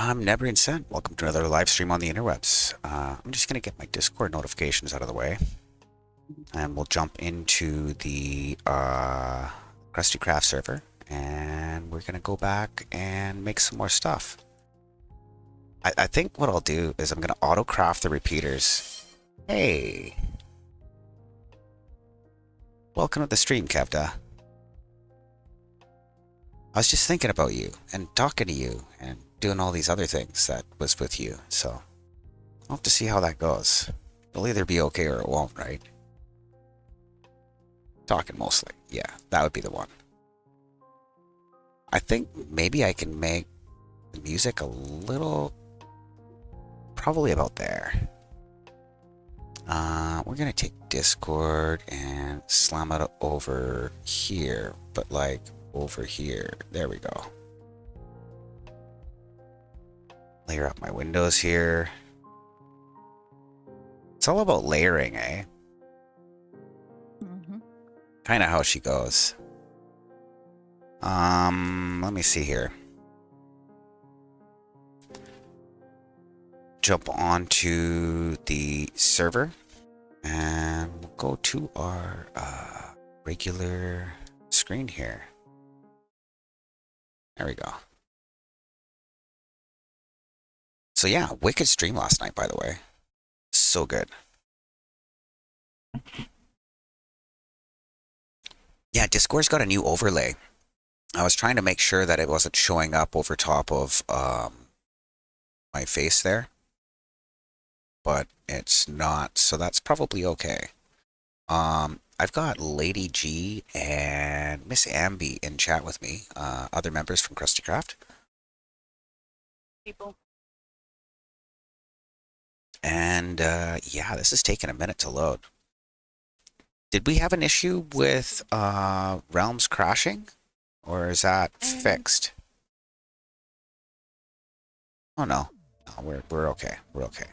I'm Never Sent. Welcome to another live stream on the interwebs. I'm just going to get my Discord notifications out of the way, and we'll jump into the Krusty Craft server, and we're going to go back and make some more stuff. I think what I'll do is I'm going to auto-craft the repeaters. Hey! Welcome to the stream, Kevda. I was just thinking about you, and talking to you, and doing all these other things that was with you, so I'll have to see how that goes. It'll either be okay or it won't, right? Talking mostly. Yeah, that would be the one. I think maybe I can make the music a little... probably about there. We're gonna take Discord and slam it over here, but like over here. There we go. Layer up my windows here. It's all about layering, eh? Mm-hmm. Kind of how she goes. Let me see here. Jump onto the server and we'll go to our regular screen here. There we go. So yeah, wicked stream last night, by the way. So good. Yeah, Discord's got a new overlay. I was trying to make sure that it wasn't showing up over top of my face there, but it's not, so that's probably okay. I've got Lady G and Miss Amby in chat with me, other members from Krusty Craft. People. And yeah, this is taking a minute to load. Did we have an issue with Realms crashing? Or is that fixed? Oh no. No, we're okay. We're okay.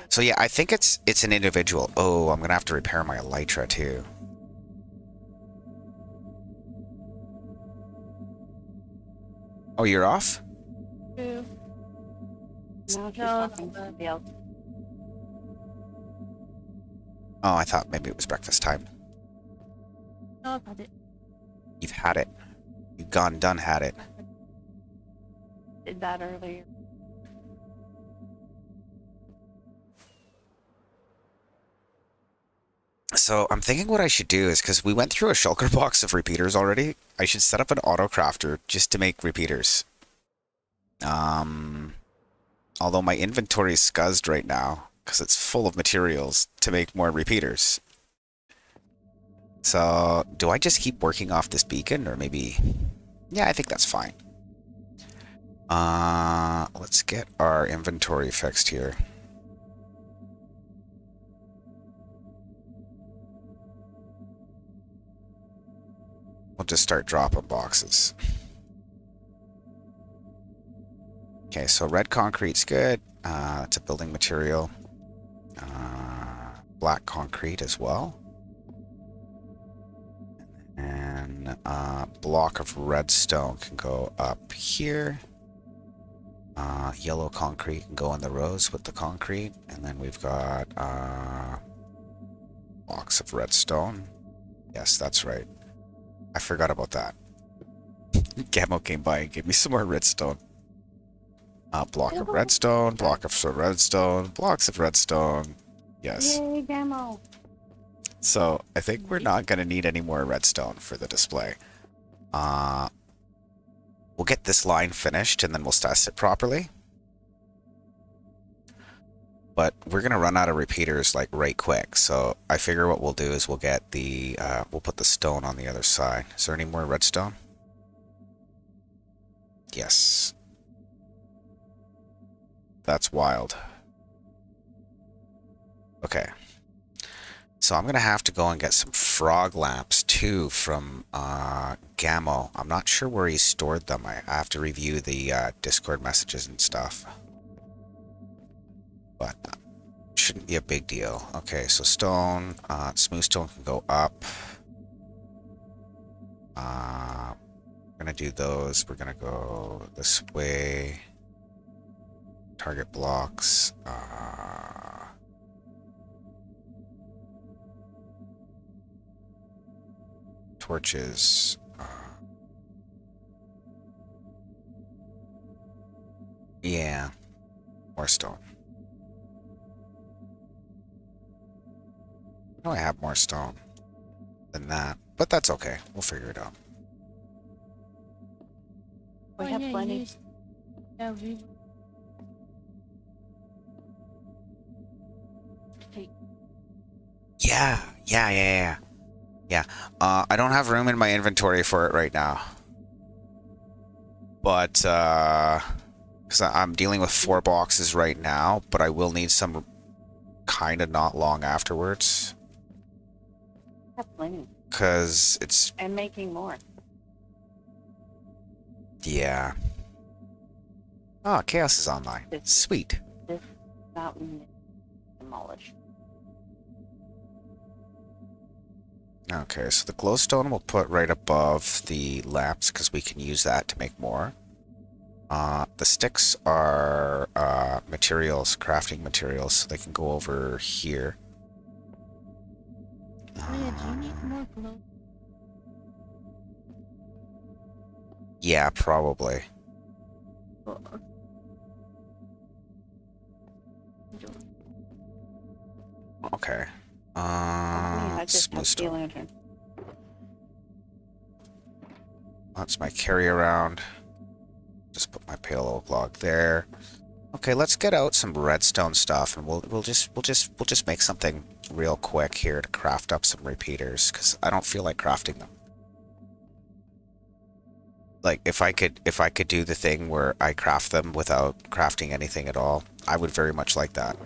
So yeah, I think it's an individual. Oh, I'm gonna have to repair my elytra too. Oh, you're off? No, Oh, I thought maybe it was breakfast time. no, I've had it. You've had it. You've gone done had it. Did that earlier. So I'm thinking what I should do is, because we went through a shulker box of repeaters already, I should set up an auto crafter just to make repeaters. Although my inventory is scuzzed right now because it's full of materials to make more repeaters. So do I just keep working off this beacon, or maybe... Yeah, I think that's fine. Let's get our inventory fixed here. We'll just start dropping boxes. Okay, so red concrete's good. It's a building material. Black concrete as well. And block of redstone can go up here. Yellow concrete can go in the rows with the concrete. And then we've got blocks of redstone. Yes, that's right. I forgot about that. Gamo came by and gave me some more redstone. Block of redstone, block of redstone, blocks of redstone. Yes. Yay, demo. So I think we're not going to need any more redstone for the display. We'll get this line finished and then we'll test it properly. But we're going to run out of repeaters like right quick. So I figure what we'll do is we'll get the, we'll put the stone on the other side. Is there any more redstone? Yes. That's wild. Okay. So I'm going to have to go and get some frog lamps too from Gamo. I'm not sure where he stored them. I have to review the Discord messages and stuff. But shouldn't be a big deal. Okay, so stone, smooth stone can go up. We're going to do those. We're going to go this way. target blocks. Torches. Yeah, more stone. I know I have more stone than that, but that's okay. We'll figure it out. We have plenty. Yeah, we. Yeah. I don't have room in my inventory for it right now. But, because I'm dealing with 4 boxes right now, but I will need some kind of not long afterwards. Have plenty. Because it's... And making more. Yeah. Oh, Chaos is online. Sweet. This mountain is demolished. Okay, so the glowstone we'll put right above the lamps because we can use that to make more. The sticks are materials, crafting materials, so they can go over here. Leah, do you need more glow? Yeah, probably. Okay. I just Smooth have steel stone. lantern. That's my carry around. Just put my pale oak log there. Okay, let's get out some redstone stuff, and we'll just make something real quick here to craft up some repeaters, because I don't feel like crafting them. Like if I could do the thing where I craft them without crafting anything at all, I would very much like that.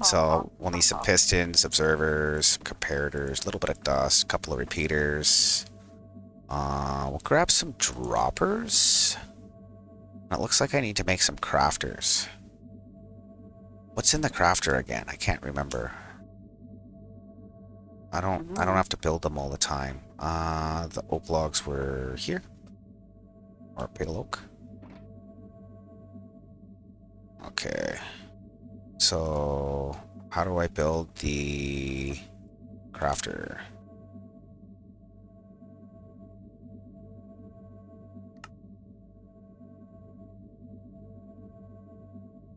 So we'll need some pistons, observers, some comparators, a little bit of dust, a couple of repeaters. We'll grab some droppers. It looks like I need to make some crafters. What's in the crafter again? I can't remember. I don't have to build them all the time. The oak logs were here. Or pale oak. Okay. So how do I build the crafter?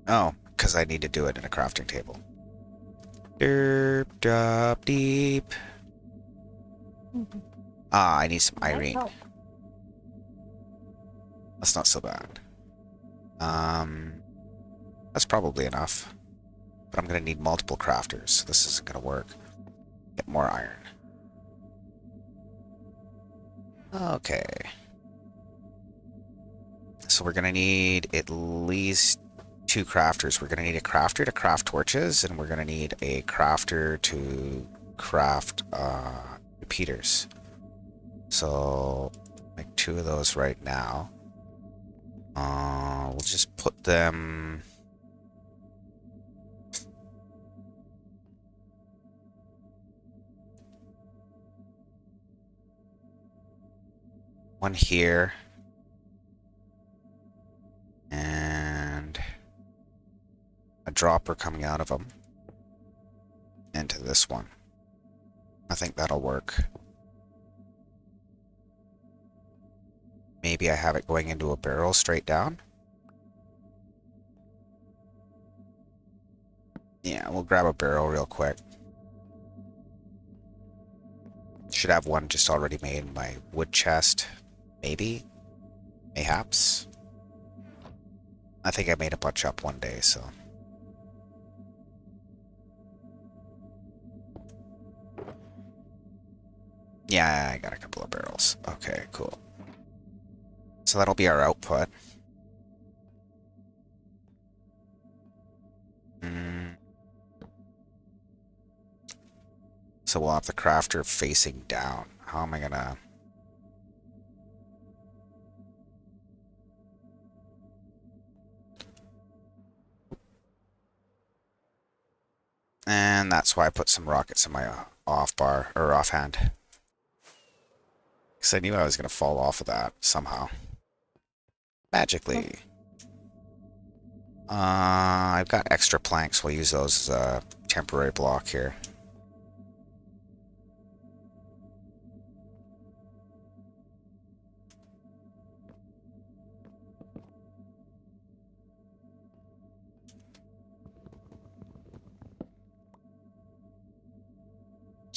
Oh, because I need to do it in a crafting table. Derp, drop, deep. Ah, I need some irene. That's not so bad. That's probably enough. But I'm going to need multiple crafters, so this isn't going to work. Get more iron. Okay. So we're going to need at least 2 crafters. We're going to need a crafter to craft torches, and we're going to need a crafter to craft repeaters. So make 2 of those right now. We'll just put them... One here. And a dropper coming out of them. Into this one. I think that'll work. Maybe I have it going into a barrel straight down. Yeah, we'll grab a barrel real quick. Should have one just already made in my wood chest. Maybe. Mayhaps. I think I made a bunch up one day, so... Yeah, I got a couple of barrels. Okay, cool. So that'll be our output. So we'll have the crafter facing down. How am I gonna... And that's why I put some rockets in my off bar, or offhand. Because I knew I was going to fall off of that somehow. Magically. I've got extra planks. We'll use those as a temporary block here.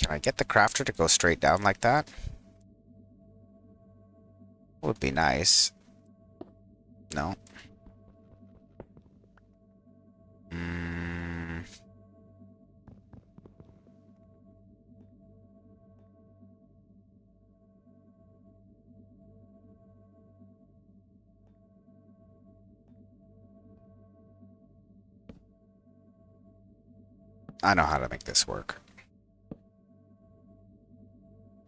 Can I get the crafter to go straight down like that? Would be nice. No. Mm. I know how to make this work.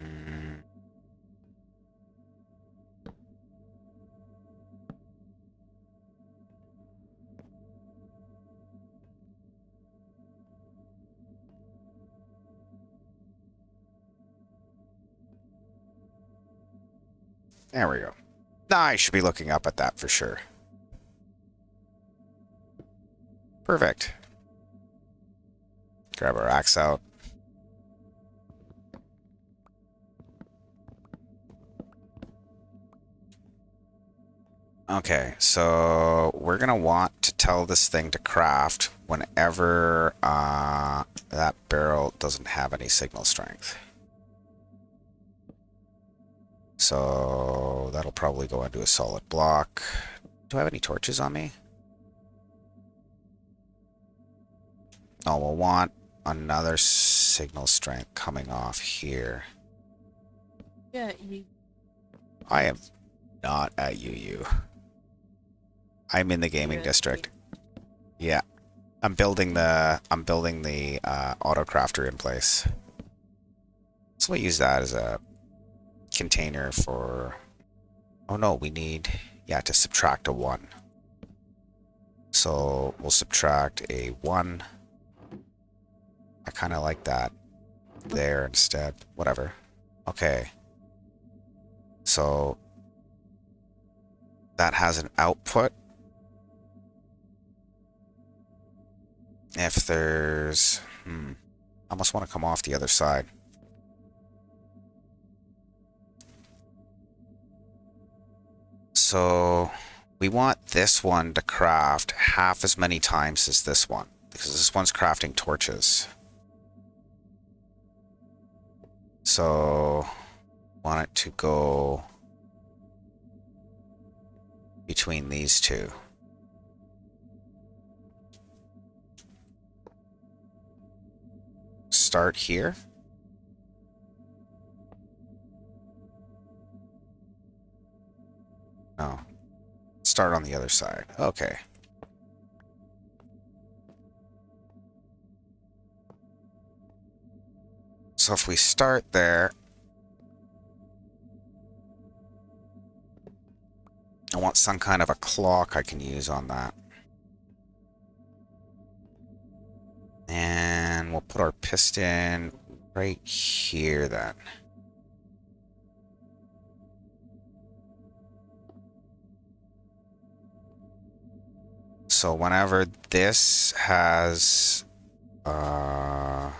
Mm. There we go. I should be looking up at that for sure. Perfect. Grab our axe out. Okay, so we're gonna want to tell this thing to craft whenever that barrel doesn't have any signal strength. So that'll probably go into a solid block. Do I have any torches on me? Oh, we'll want another signal strength coming off here. Yeah, you. I am not at UU. I'm in the gaming district. Yeah. I'm building the auto crafter in place. So we'll use that as a container for, oh no, we need, yeah, to subtract a 1. So we'll subtract a 1. I kind of like that there instead. Whatever. Okay. So that has an output. If there's, I almost want to come off the other side. So we want this one to craft half as many times as this one, because this one's crafting torches. So want it to go between these two. Start here. No. Start on the other side. Okay. So if we start there, I want some kind of a clock I can use on that. And we'll put our piston right here then. So whenever this has at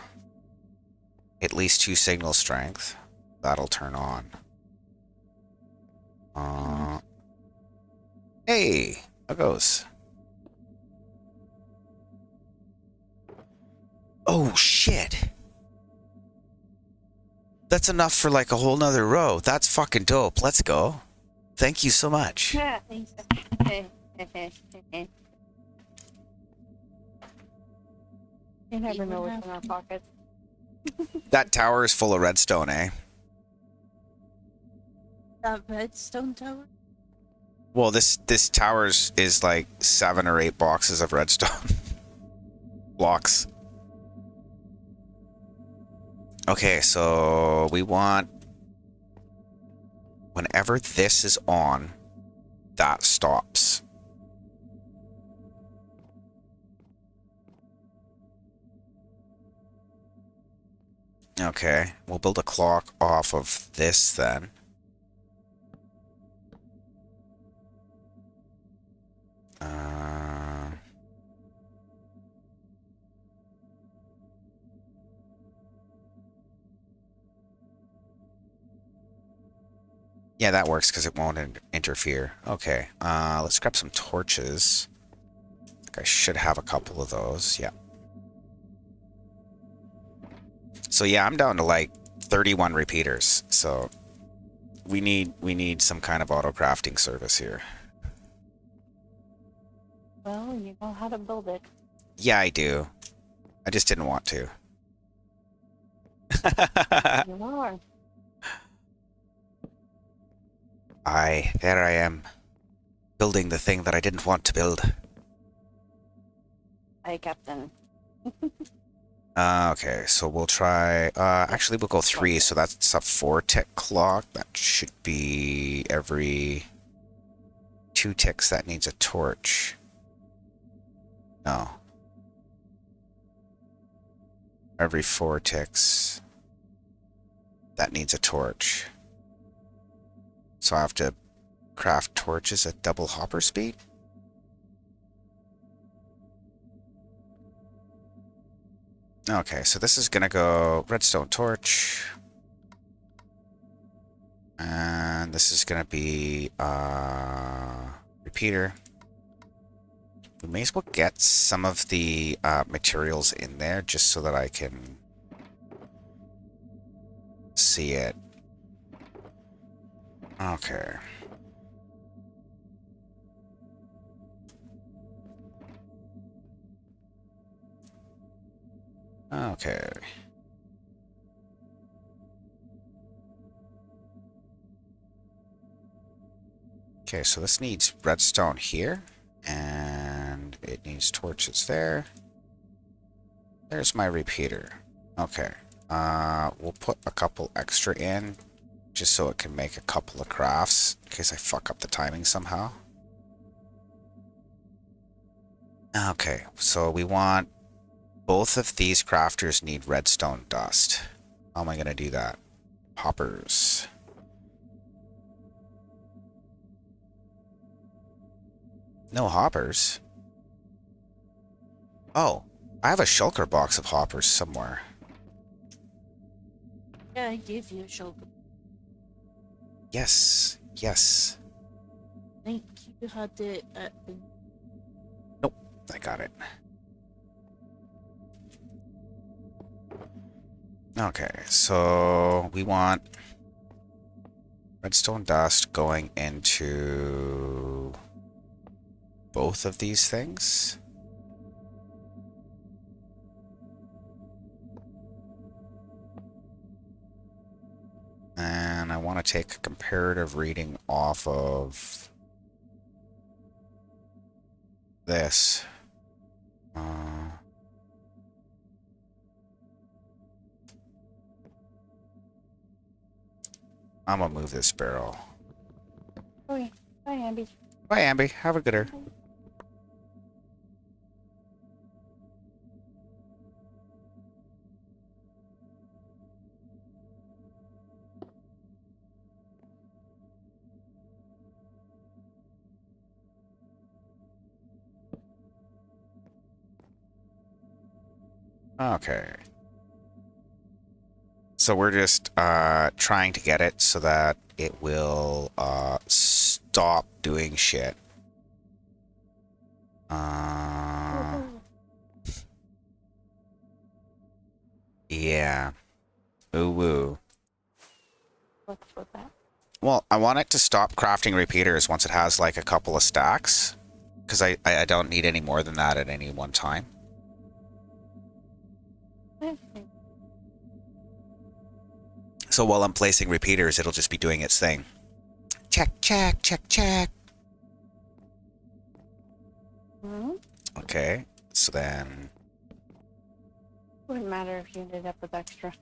least 2 signal strength, that'll turn on. Hey, how goes? Oh shit. That's enough for like a whole nother row. That's fucking dope. Let's go. Thank you so much. Yeah, thanks. You never know what's in our pockets. That tower is full of redstone, eh? That redstone tower? Well, this tower is like 7 or 8 boxes of redstone blocks. Okay, so we want, whenever this is on, that stops. Okay, we'll build a clock off of this then. Yeah, that works because it won't interfere. Okay, let's grab some torches. I think I should have a couple of those. Yeah. So yeah, I'm down to like 31 repeaters. So we need some kind of auto crafting service here. Well, you know how to build it. Yeah, I do. I just didn't want to. You are. There I am, building the thing that I didn't want to build. Hi, Captain. Okay, so we'll try, actually we'll go 3, so that's a 4-tick clock. That should be every 2 ticks that needs a torch. No. Every 4 ticks that needs a torch. So I have to craft torches at double hopper speed? Okay, so this is gonna go redstone torch. And this is gonna be repeater. We may as well get some of the materials in there just so that I can see it. Okay. Okay. Okay, so this needs redstone here, and it needs torches there. There's my repeater. Okay. We'll put a couple extra in, just so it can make a couple of crafts, in case I fuck up the timing somehow. Okay, so we want... Both of these crafters need redstone dust. How am I going to do that? Hoppers. No hoppers. Oh, I have a shulker box of hoppers somewhere. Yeah, I gave you a shoulder. Yes, yes. I think you had it at the... Nope, I got it. Okay, so we want redstone dust going into both of these things. And I want to take a comparative reading off of this. I'm gonna move this barrel. Okay. Bye, Amby. Bye, Amby. Have a gooder. Okay. So we're just trying to get it so that it will stop doing shit. Yeah. Ooh woo. What's with that? Well, I want it to stop crafting repeaters once it has like a couple of stacks. Because I don't need any more than that at any one time. Okay. So while I'm placing repeaters, it'll just be doing its thing. Check, check, check, check. Hmm? Okay, so then... Wouldn't matter if you ended up with extra.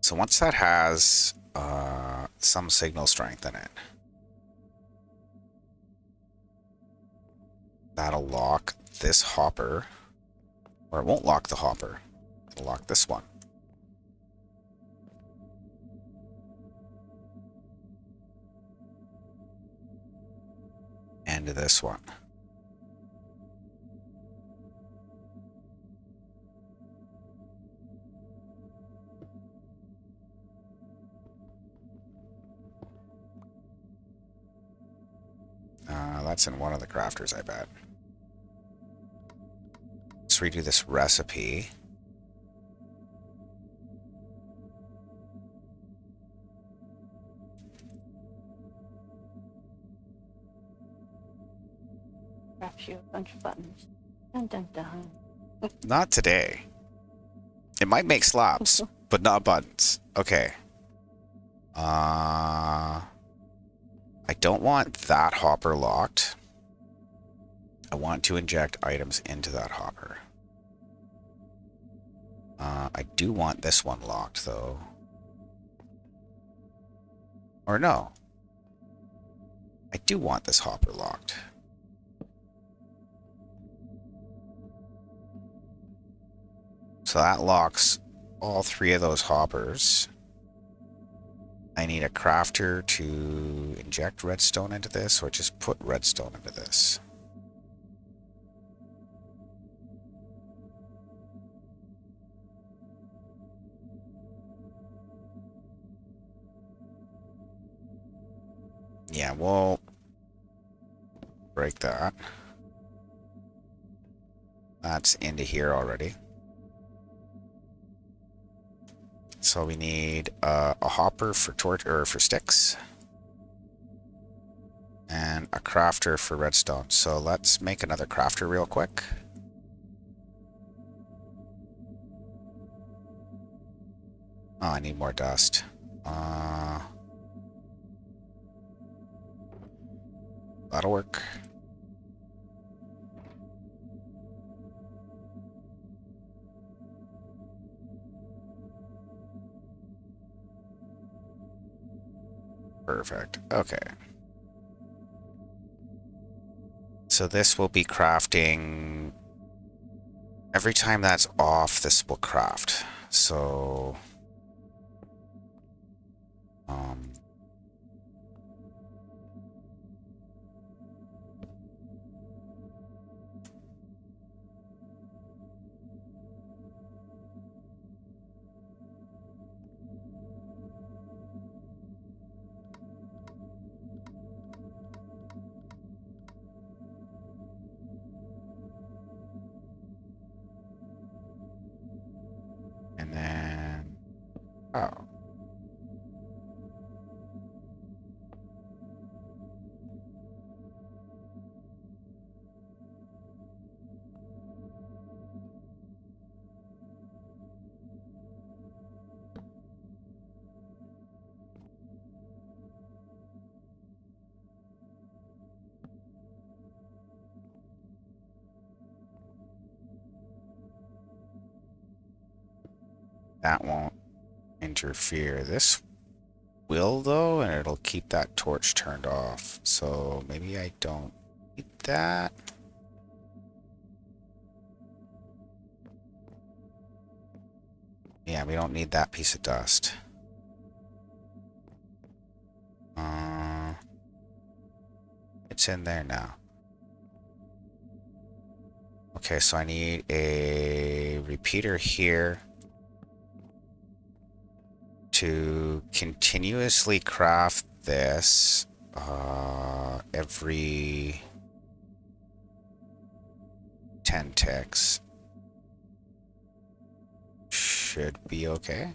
So once that has some signal strength in it, that'll lock this hopper. Or it won't lock the hopper. It'll lock this one. And this one. that's in one of the crafters, I bet. Let's redo this recipe. Craft you a bunch of buttons. Dun dun dun. Not today. It might make slabs, but not buttons. Okay. I don't want that hopper locked. I want to inject items into that hopper. I do want this one locked, though. Or no. I do want this hopper locked. So that locks all three of those hoppers. I need a crafter to inject redstone into this, or just put redstone into this. Yeah, we'll break that. That's into here already. So we need a hopper for torch or for sticks, and a crafter for redstone. So let's make another crafter real quick. Oh, I need more dust. That'll work. Perfect. Okay. So this will be crafting. Every time that's off, this will craft. So and then oh. That won't interfere. This will, though, and it'll keep that torch turned off. So maybe I don't need that. Yeah, we don't need that piece of dust. It's in there now. Okay, so I need a repeater here to continuously craft this every 10 ticks. Should be okay.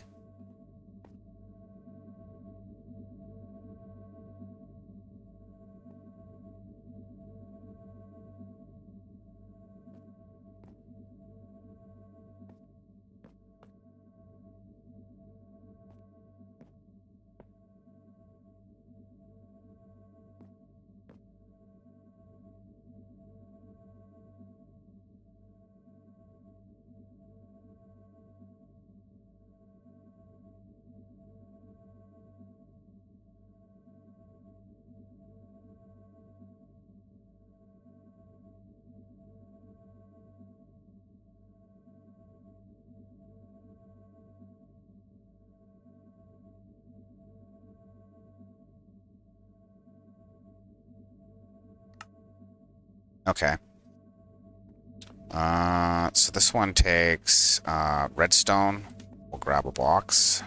Okay. So this one takes redstone. We'll grab a box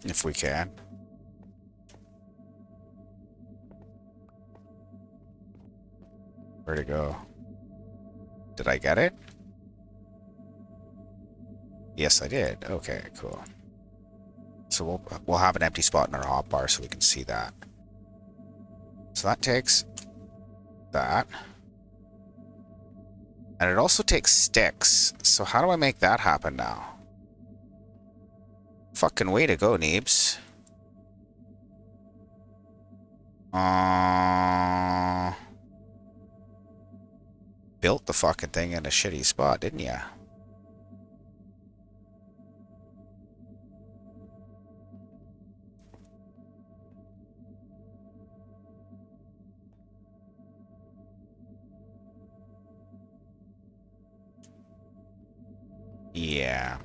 if we can. Where'd it go? Did I get it? Yes, I did. Okay, cool. So we'll have an empty spot in our hotbar so we can see that. So that takes that. And it also takes sticks. So how do I make that happen now? Fucking way to go, Neebs. Built the fucking thing in a shitty spot, didn't ya? Yeah.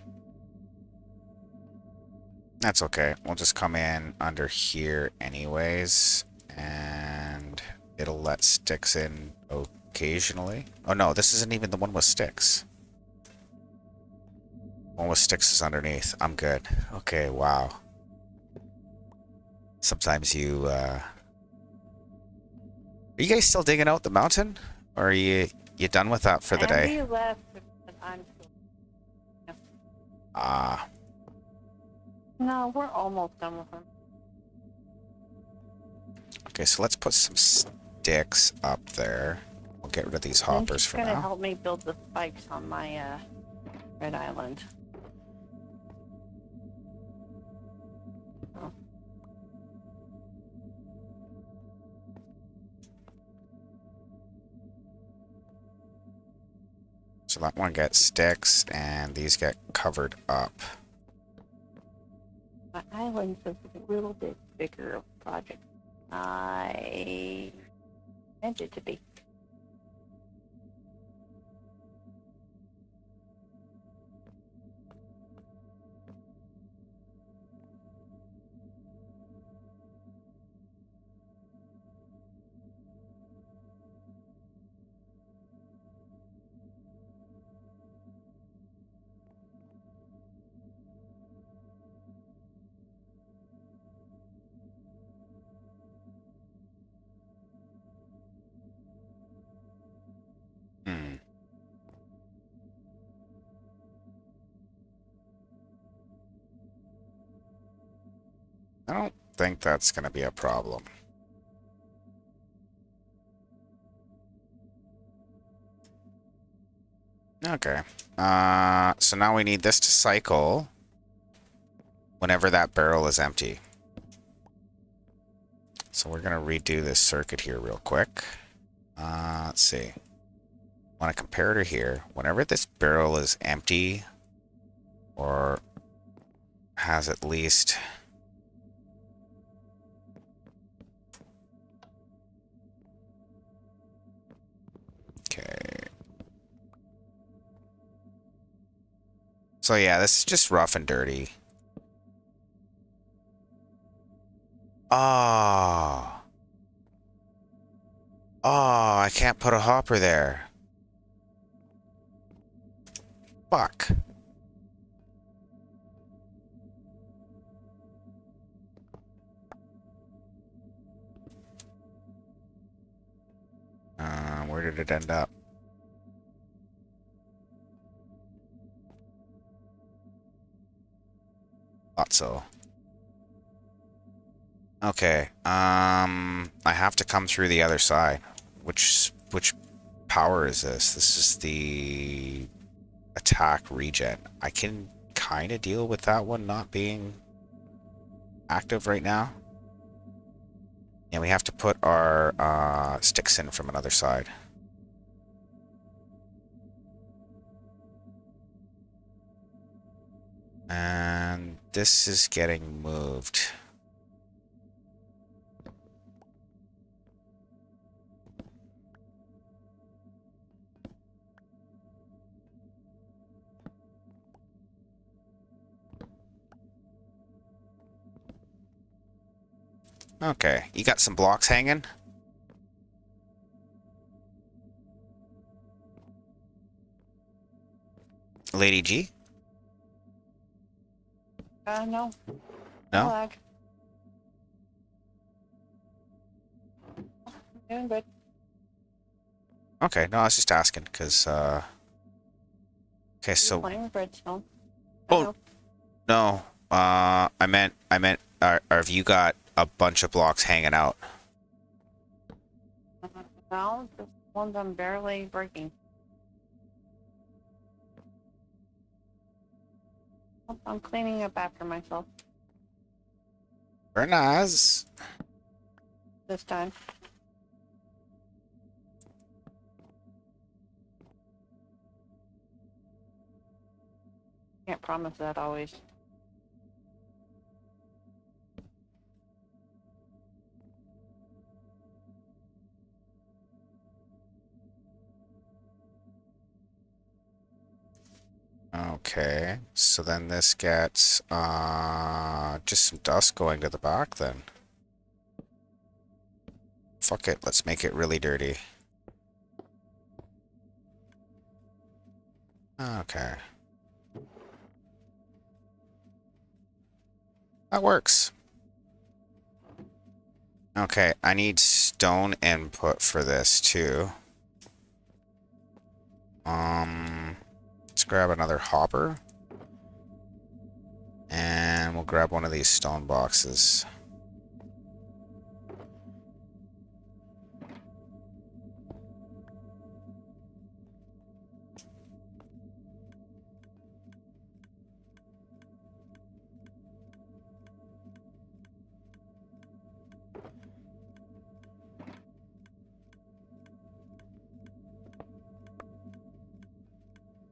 That's okay. We'll just come in under here anyways. And it'll let sticks in occasionally. Oh no, this isn't even the one with sticks. One with sticks is underneath. I'm good. Okay, wow. Sometimes you, Are you guys still digging out the mountain? Or are you done with that for the day? Andy left, but I'm still. Ah. No, we're almost done with him. Okay, so let's put some sticks up there. We'll get rid of these Then hoppers she's for gonna now. help me build the spikes on my red island. Oh. So that one gets sticks, and these get covered up. My island's a little bit bigger of a project. I meant it to be. Hmm. I don't think that's going to be a problem. Okay. So now we need this to cycle whenever that barrel is empty. So we're going to redo this circuit here real quick. Let's see. On a comparator here, whenever this barrel is empty or has at least... Okay. So yeah, this is just rough and dirty. Oh. Oh, I can't put a hopper there. Fuck. Where did it end up? Thought so. Okay. I have to come through the other side. Which power is this? This is the attack regen. I can kind of deal with that one not being active right now. Yeah, we have to put our sticks in from another side. And this is getting moved. Okay, you got some blocks hanging? Lady G? No. No? No lag. Doing good. Okay, no, I was just asking, because, okay, You're so, playing with Redstone. I oh, know. no, or have you got a bunch of blocks hanging out? Now, just ones I'm barely breaking. I'm cleaning up after myself Very nice. this time. Can't promise that always. Okay, so then this gets, just some dust going to the back then. Fuck it, let's make it really dirty. Okay. That works. Okay, I need stone input for this too. Let's grab another hopper. And we'll grab one of these stone boxes.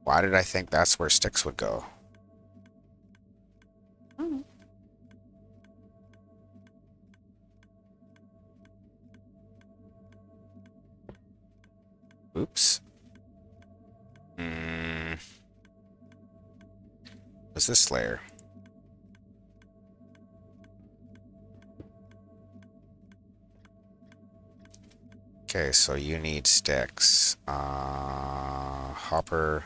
Why did I think that's where sticks would go? Mm. Oops. Hmm. What's this layer? Okay, so you need sticks. Hopper.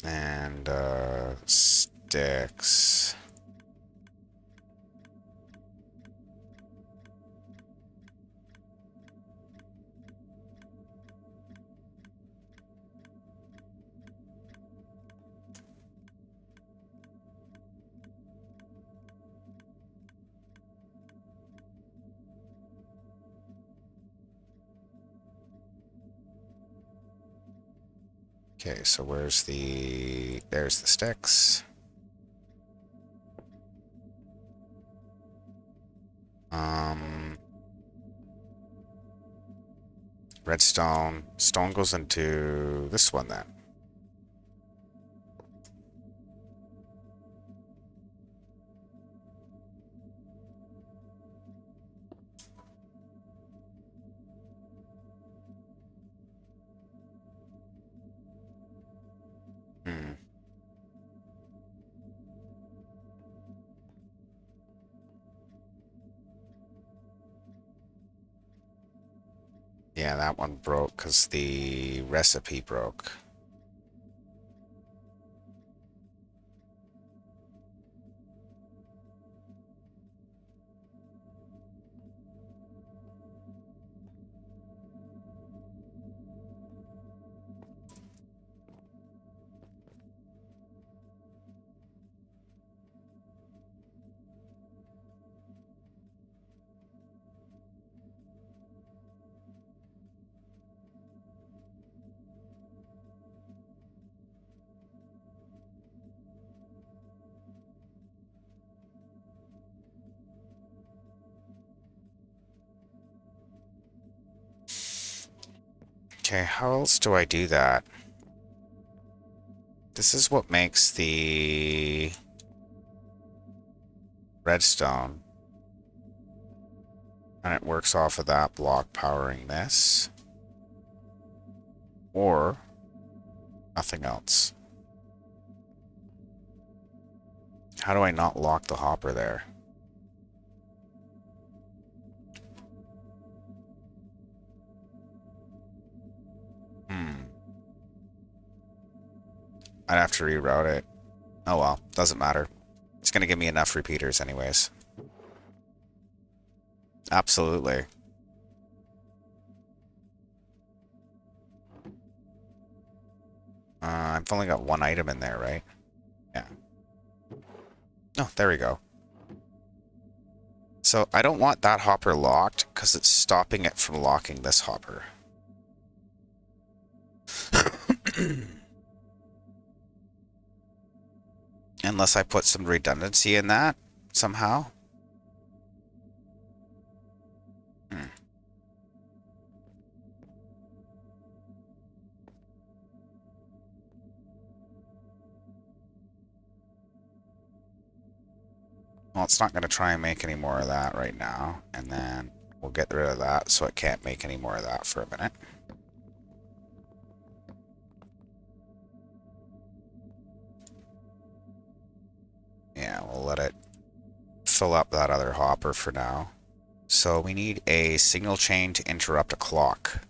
And, sticks. Okay, so where's the... There's the sticks. Um... Redstone. Stone goes into this one then. Hmm. Yeah, that one broke because the recipe broke. Okay, how else do I do that? This is what makes the redstone. And it works off of that block powering this. Or nothing else. How do I not lock the hopper there? Hmm. I'd have to reroute it. Oh well, doesn't matter. It's gonna give me enough repeaters anyways. Absolutely. I've only got one item in there, right? Yeah. Oh, there we go. So I don't want that hopper locked because it's stopping it from locking this hopper. Unless I put some redundancy in that somehow. Hmm. Well, it's not going to try and make any more of that right now. And then we'll get rid of that so it can't make any more of that for a minute. Yeah, we'll let it fill up that other hopper for now. So we need a signal chain to interrupt a clock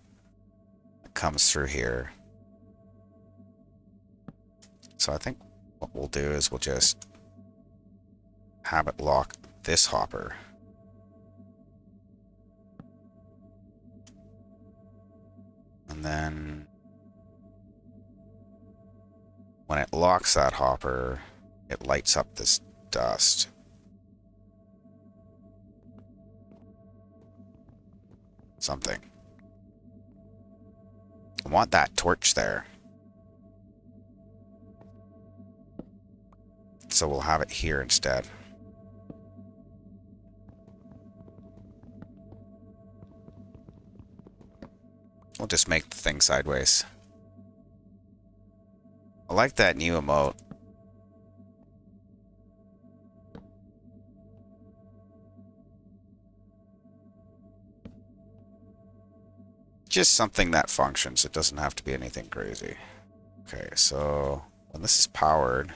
that comes through here. So I think what we'll do is we'll just have it lock this hopper. And then when it locks that hopper, it lights up this dust. Something. I want that torch there. So we'll have it here instead. We'll just make the thing sideways. I like that new emote. Just something that functions. It doesn't have to be anything crazy. Okay, so when this is powered,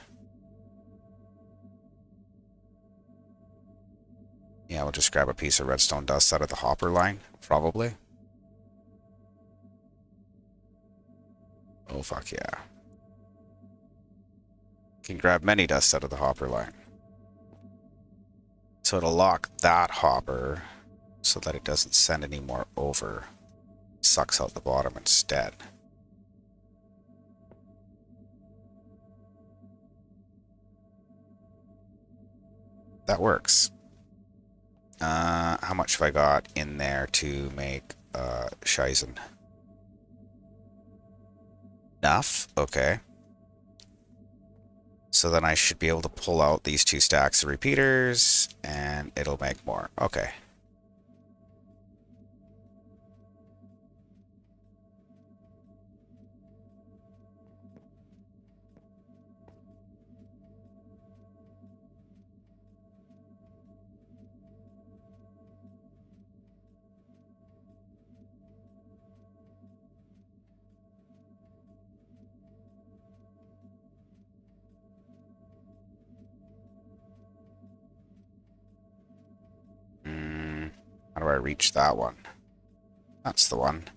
yeah, we'll just grab a piece of redstone dust out of the hopper line, probably. Oh, fuck yeah. Can grab many dusts out of the hopper line. So it'll lock that hopper so that it doesn't send any more over. It sucks out the bottom instead. That works. How much have I got in there to make Shizen? Enough? Okay. So then I should be able to pull out these 2 stacks of repeaters, and it'll make more. Okay. How do I reach that one? That's the one.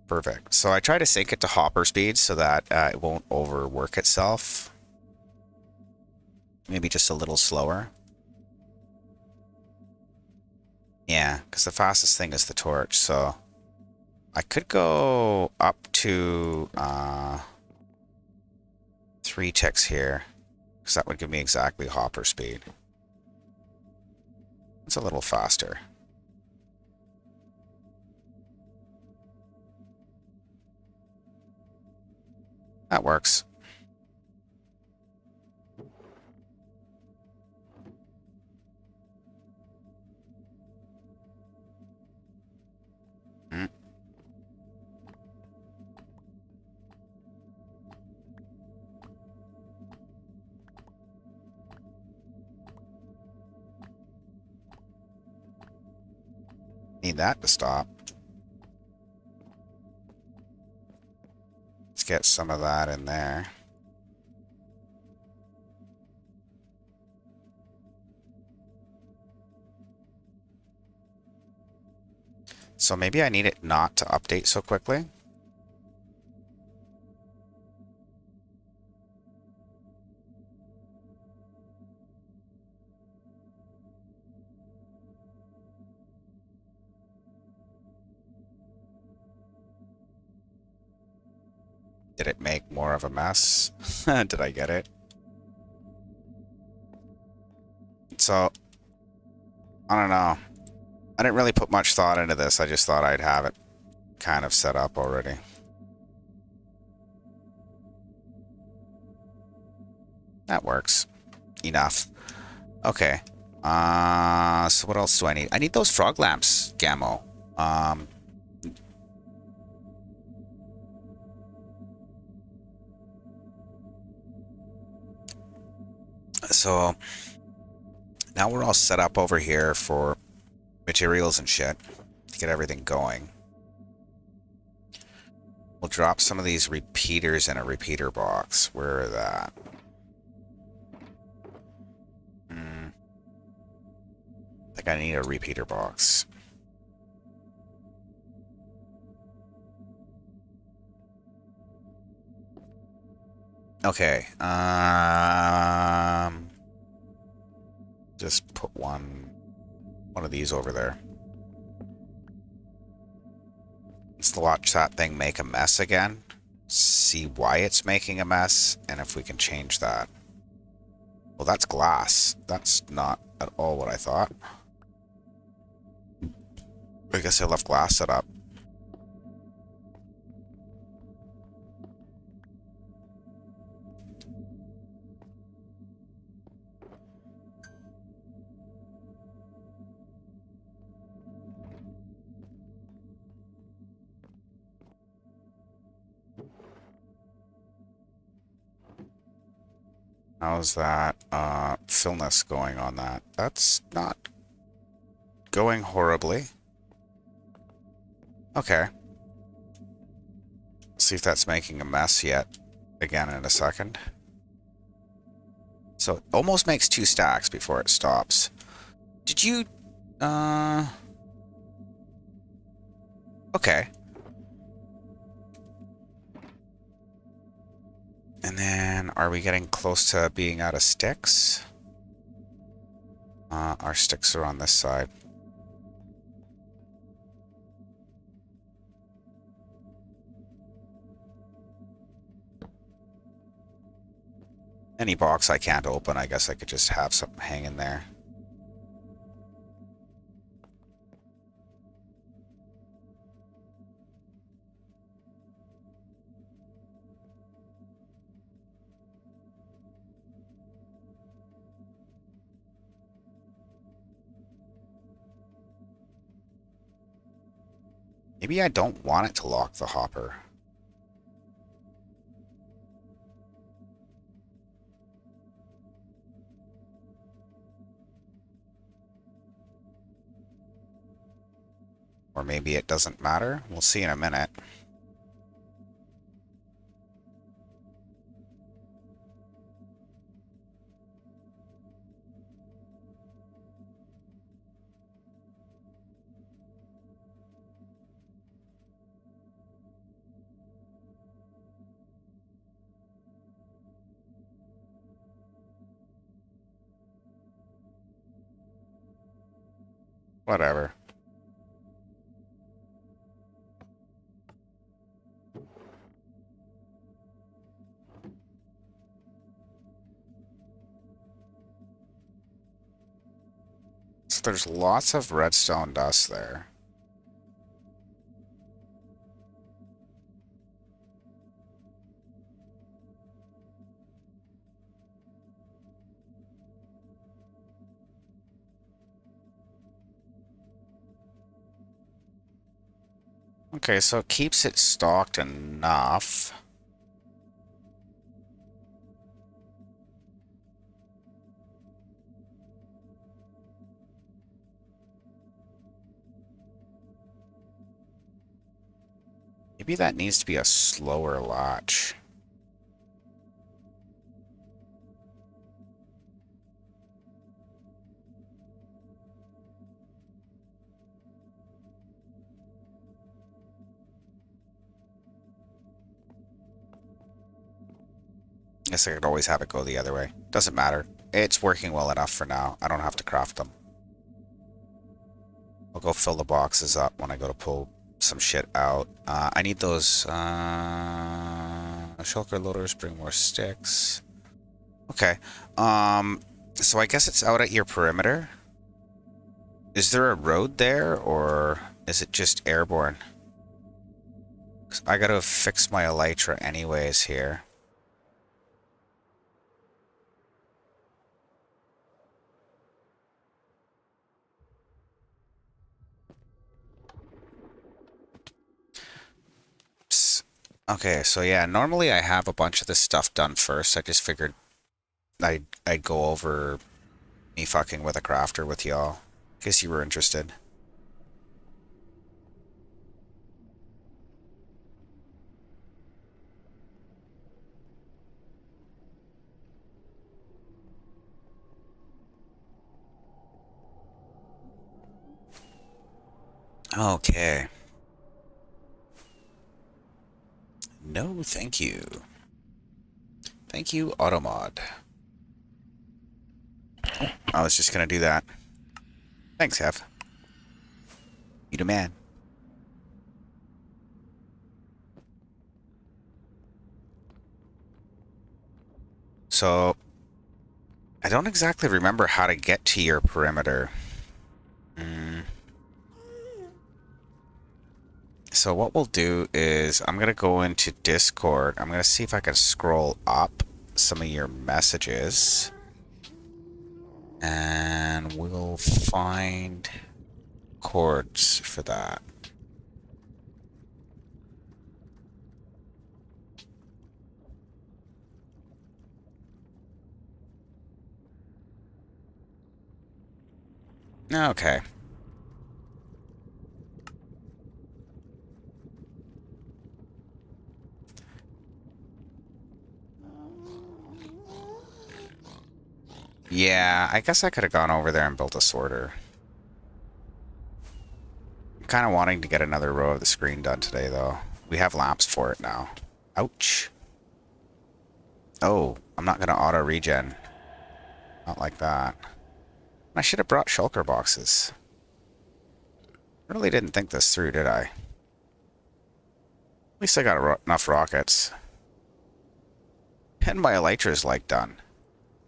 Perfect. So I try to sync it to hopper speed so that it won't overwork itself. Maybe just a little slower. Yeah, because the fastest thing is the torch, so I could go up to 3 ticks here, because that would give me exactly hopper speed. It's a little faster. That works. Mm. Need that to stop. Let's get some of that in there. So maybe I need it not to update so quickly. Did it make more of a mess? Did I get it? So, I don't know. I didn't really put much thought into this. I just thought I'd have it kind of set up already. That works. Enough. Okay. So what else do I need? I need those frog lamps, Gammo. So now we're all set up over here for materials and shit to get everything going. We'll drop some of these repeaters in a repeater box. Where are that? I think I need a repeater box. Okay. Just put one of these over there. Let's watch that thing make a mess again. See why it's making a mess, and if we can change that. Well, that's glass. That's not at all what I thought. I guess I left glass set up. How's that fillness going on that? That's not going horribly. Okay. See if that's making a mess yet. Again in a second. So it almost makes 2 stacks before it stops. Did you... Okay. And then, are we getting close to being out of sticks? Our sticks are on this side. Any box I can't open, I guess I could just have something hanging there. Maybe I don't want it to lock the hopper. Or maybe it doesn't matter. We'll see in a minute. Whatever. So there's lots of redstone dust there. Okay, so it keeps it stocked enough. Maybe that needs to be a slower latch. Guess I could always have it go the other way. Doesn't matter. It's working well enough for now. I don't have to craft them. I'll go fill the boxes up when I go to pull some shit out. I need those... shulker loaders bring more sticks. Okay. So I guess it's out at your perimeter. Is there a road there, or is it just airborne? 'Cause I gotta fix my elytra anyways here. Psst. Okay, so yeah, normally I have a bunch of this stuff done first. I just figured I'd go over me fucking with a crafter with y'all, in case you were interested. Okay. No, thank you. Thank you, Automod. I was just gonna do that. Thanks, Hev. You the man. So, I don't exactly remember how to get to your perimeter. So what we'll do is I'm going to go into Discord. I'm going to see if I can scroll up some of your messages. And we'll find chords for that. Okay. Yeah, I guess I could have gone over there and built a sorter. I'm kind of wanting to get another row of the screen done today, though. We have lamps for it now. Ouch. Oh, I'm not going to auto-regen. Not like that. I should have brought shulker boxes. Really didn't think this through, did I? At least I got enough rockets. And my elytra's like done.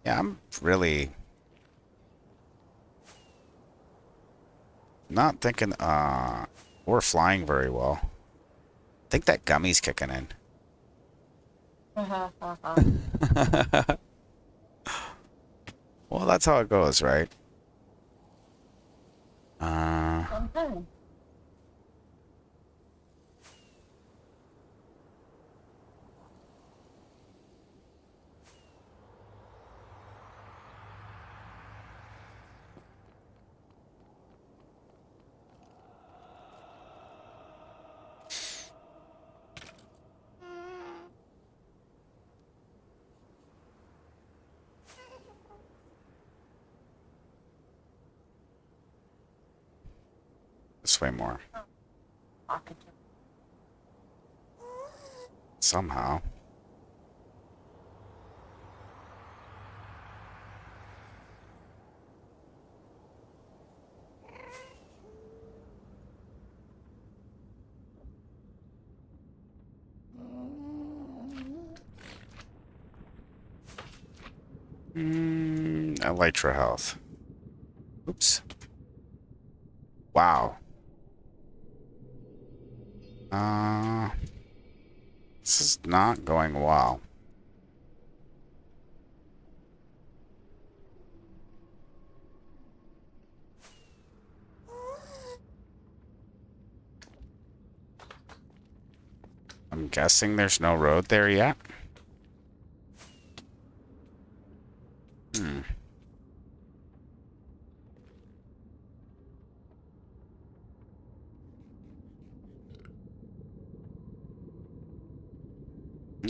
Yeah, I'm really not thinking we're flying very well. I think that gummy's kicking in. Well, that's how it goes, right? Sometimes. This way more. Somehow. Elytra health. Oops. Wow. This is not going well. I'm guessing there's no road there yet.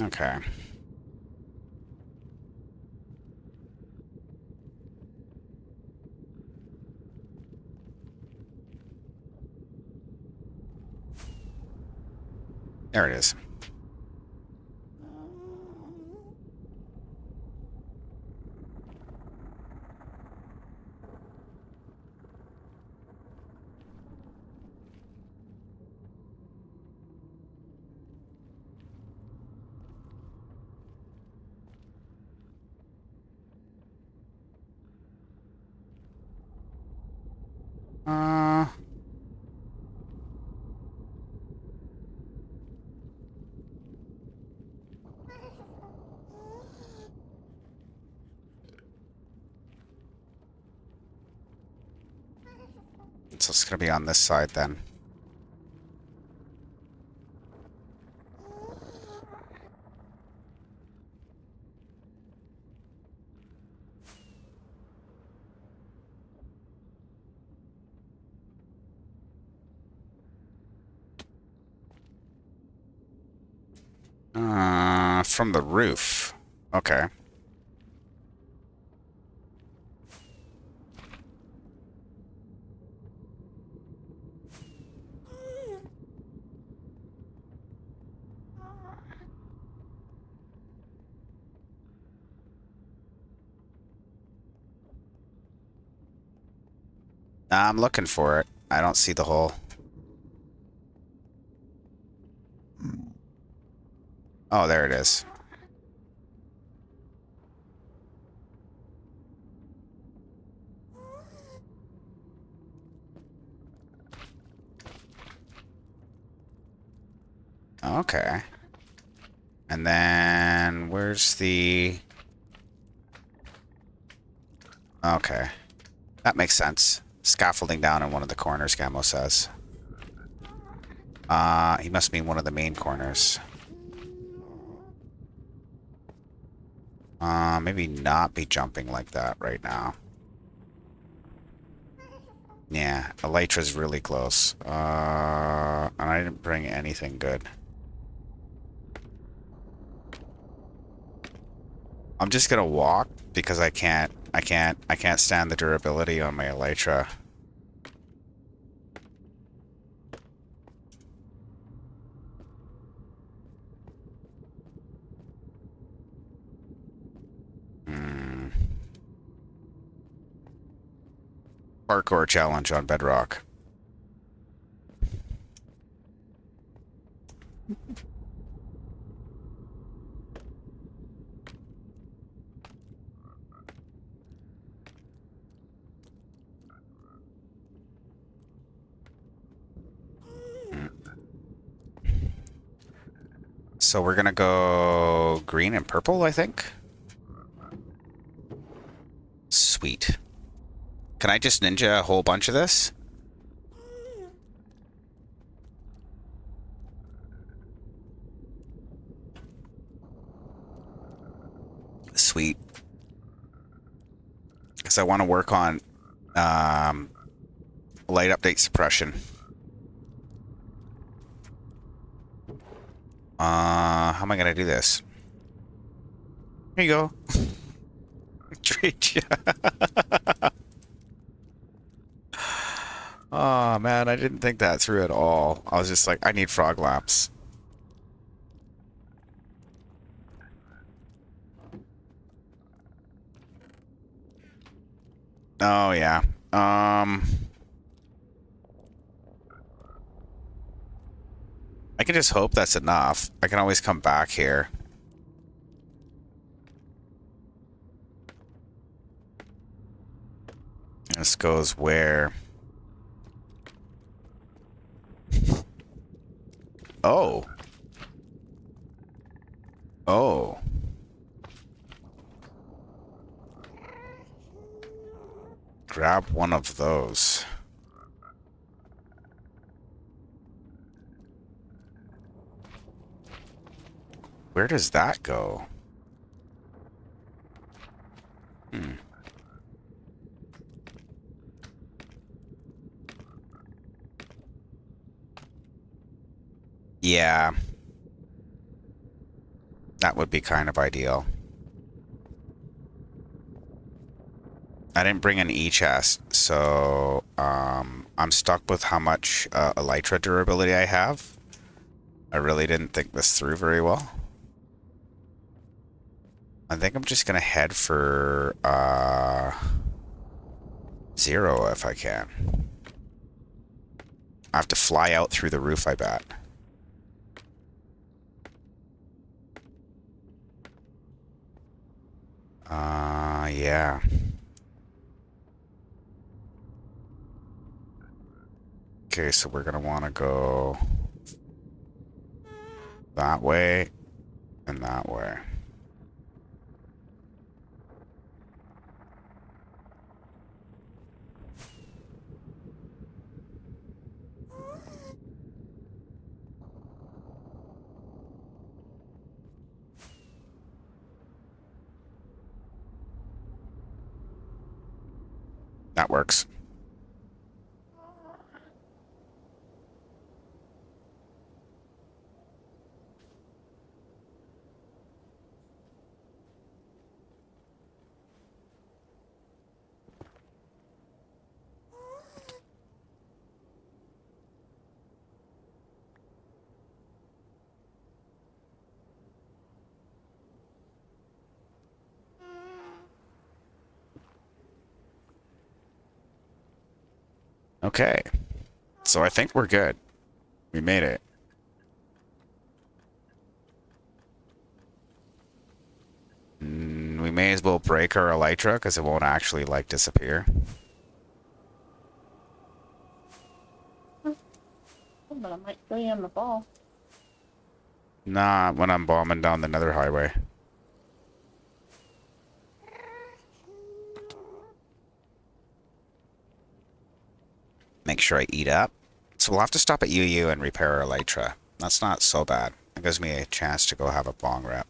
Okay. There it is. Uh, so it's gonna be on this side then. From the roof. Okay. I'm looking for it. I don't see the hole. Oh, there it is. Okay. And then where's the... Okay. That makes sense. Scaffolding down in one of the corners, Gamo says. He must mean one of the main corners. Maybe not be jumping like that right now. Yeah, Elytra's really close. And I didn't bring anything good. I'm just gonna walk because I can't stand the durability on my Elytra. Hmm. Parkour challenge on Bedrock. So we're gonna go green and purple, I think. Sweet. Can I just ninja a whole bunch of this? Sweet. Because I want to work on light update suppression. How am I gonna do this? Here you go. Treat ya. Oh man, I didn't think that through at all. I was just like, I need frog lamps. Oh yeah. I can just hope that's enough. I can always come back here. This goes where? Oh. Oh. Grab one of those. Where does that go? Hmm. Yeah. That would be kind of ideal. I didn't bring an e-chest, so I'm stuck with how much Elytra durability I have. I really didn't think this through very well. I think I'm just gonna head for 0 if I can. I have to fly out through the roof, I bet. Yeah. Okay, so we're gonna want to go that way and that way. That works. Okay, so I think we're good. We made it. We may as well break our elytra because it won't actually like disappear. But I might show you on the ball. Nah, when I'm bombing down the nether highway. Make sure I eat up. So we'll have to stop at UU and repair our elytra. That's not so bad. It gives me a chance to go have a bong rip.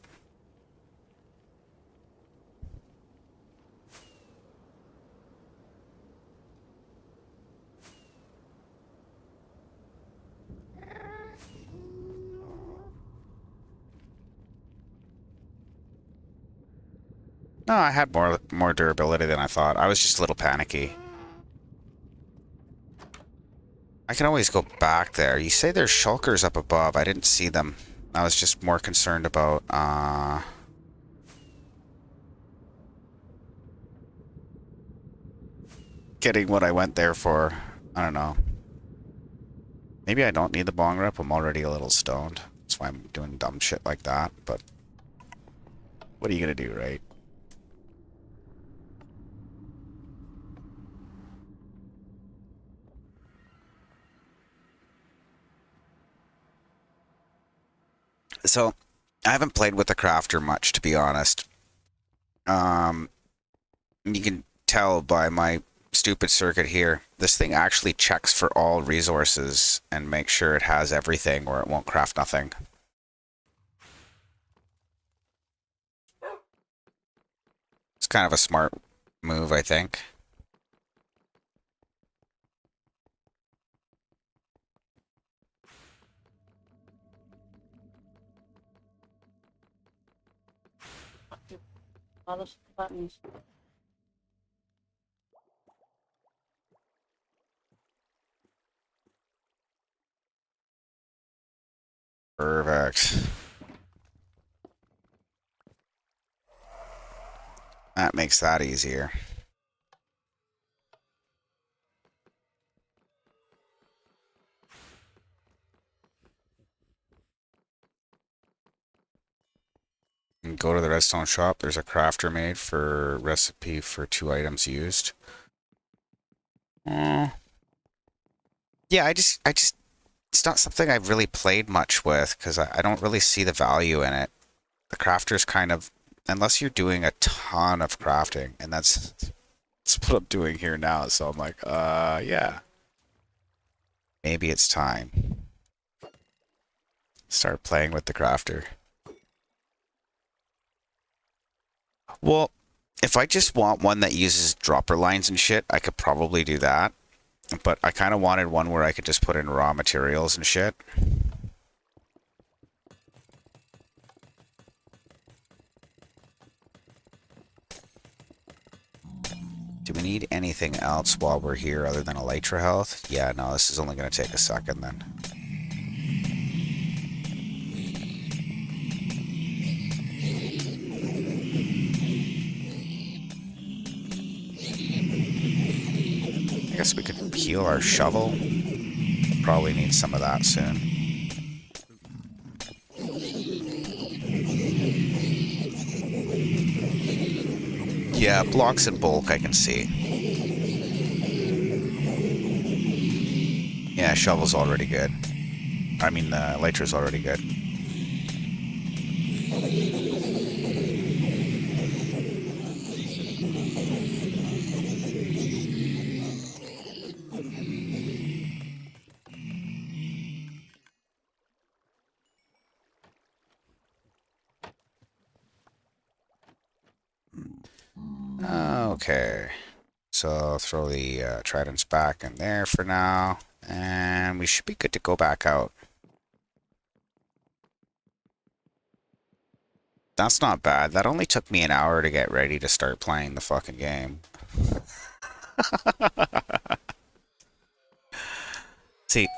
No, I had more durability than I thought. I was just a little panicky. I can always go back there. You say there's shulkers up above. I didn't see them. I was just more concerned about, getting what I went there for. I don't know. Maybe I don't need the bong rip. I'm already a little stoned. That's why I'm doing dumb shit like that. But what are you gonna do, right? So, I haven't played with the crafter much, to be honest. You can tell by my stupid circuit here. This thing actually checks for all resources and makes sure it has everything or it won't craft nothing. It's kind of a smart move, I think. All those buttons. Perfect. That makes that easier. And go to the redstone shop. There's a crafter made for recipe for 2 items used. Yeah, it's not something I've really played much with because I don't really see the value in it. The crafter's kind of, unless you're doing a ton of crafting, and that's what I'm doing here now. So I'm like, yeah, maybe it's time. Start playing with the crafter. Well, if I just want one that uses dropper lines and shit, I could probably do that. But I kind of wanted one where I could just put in raw materials and shit. Do we need anything else while we're here other than elytra health? Yeah, no, this is only going to take a second then. I guess we could heal our shovel. Probably need some of that soon. Yeah, blocks in bulk I can see. Yeah, shovel's already good. I mean, the elytra's already good. Okay. So throw the tridents back in there for now. And we should be good to go back out. That's not bad. That only took me an hour to get ready to start playing the fucking game. See,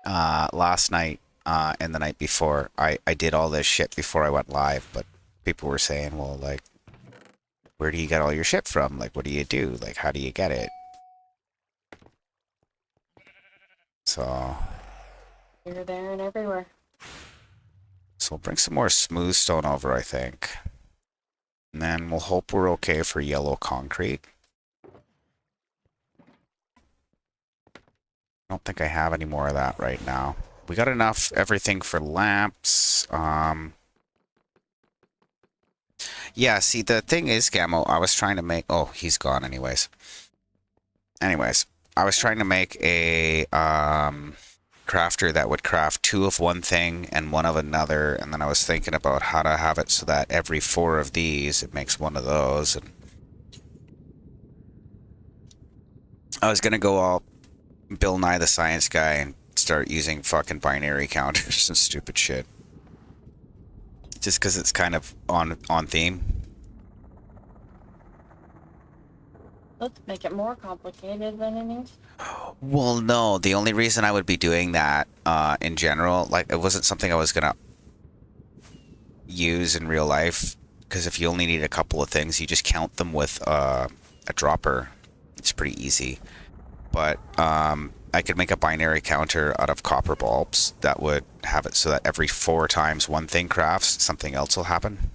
last night and the night before, I did all this shit before I went live, but people were saying, well, like, where do you get all your shit from? Like, what do you do? Like, how do you get it? So, Here, there, and everywhere. so we'll bring some more smooth stone over, I think. And then we'll hope we're okay for yellow concrete. I don't think I have any more of that right now. We got enough everything for lamps. Yeah, see, the thing is, Gamo, I was trying to make... Oh, he's gone anyways. Anyways, I was trying to make a crafter that would craft 2 of one thing and 1 of another, and then I was thinking about how to have it so that every 4 of these, it makes 1 of those, and I was gonna go all Bill Nye the Science Guy and start using fucking binary counters and stupid shit. Just because it's kind of on theme. Let's make it more complicated than it needs. Well, no. The only reason I would be doing that in general, like, it wasn't something I was going to use in real life. Because if you only need a couple of things, you just count them with a dropper. It's pretty easy. But I could make a binary counter out of copper bulbs that would have it so that every 4 times one thing crafts, something else will happen.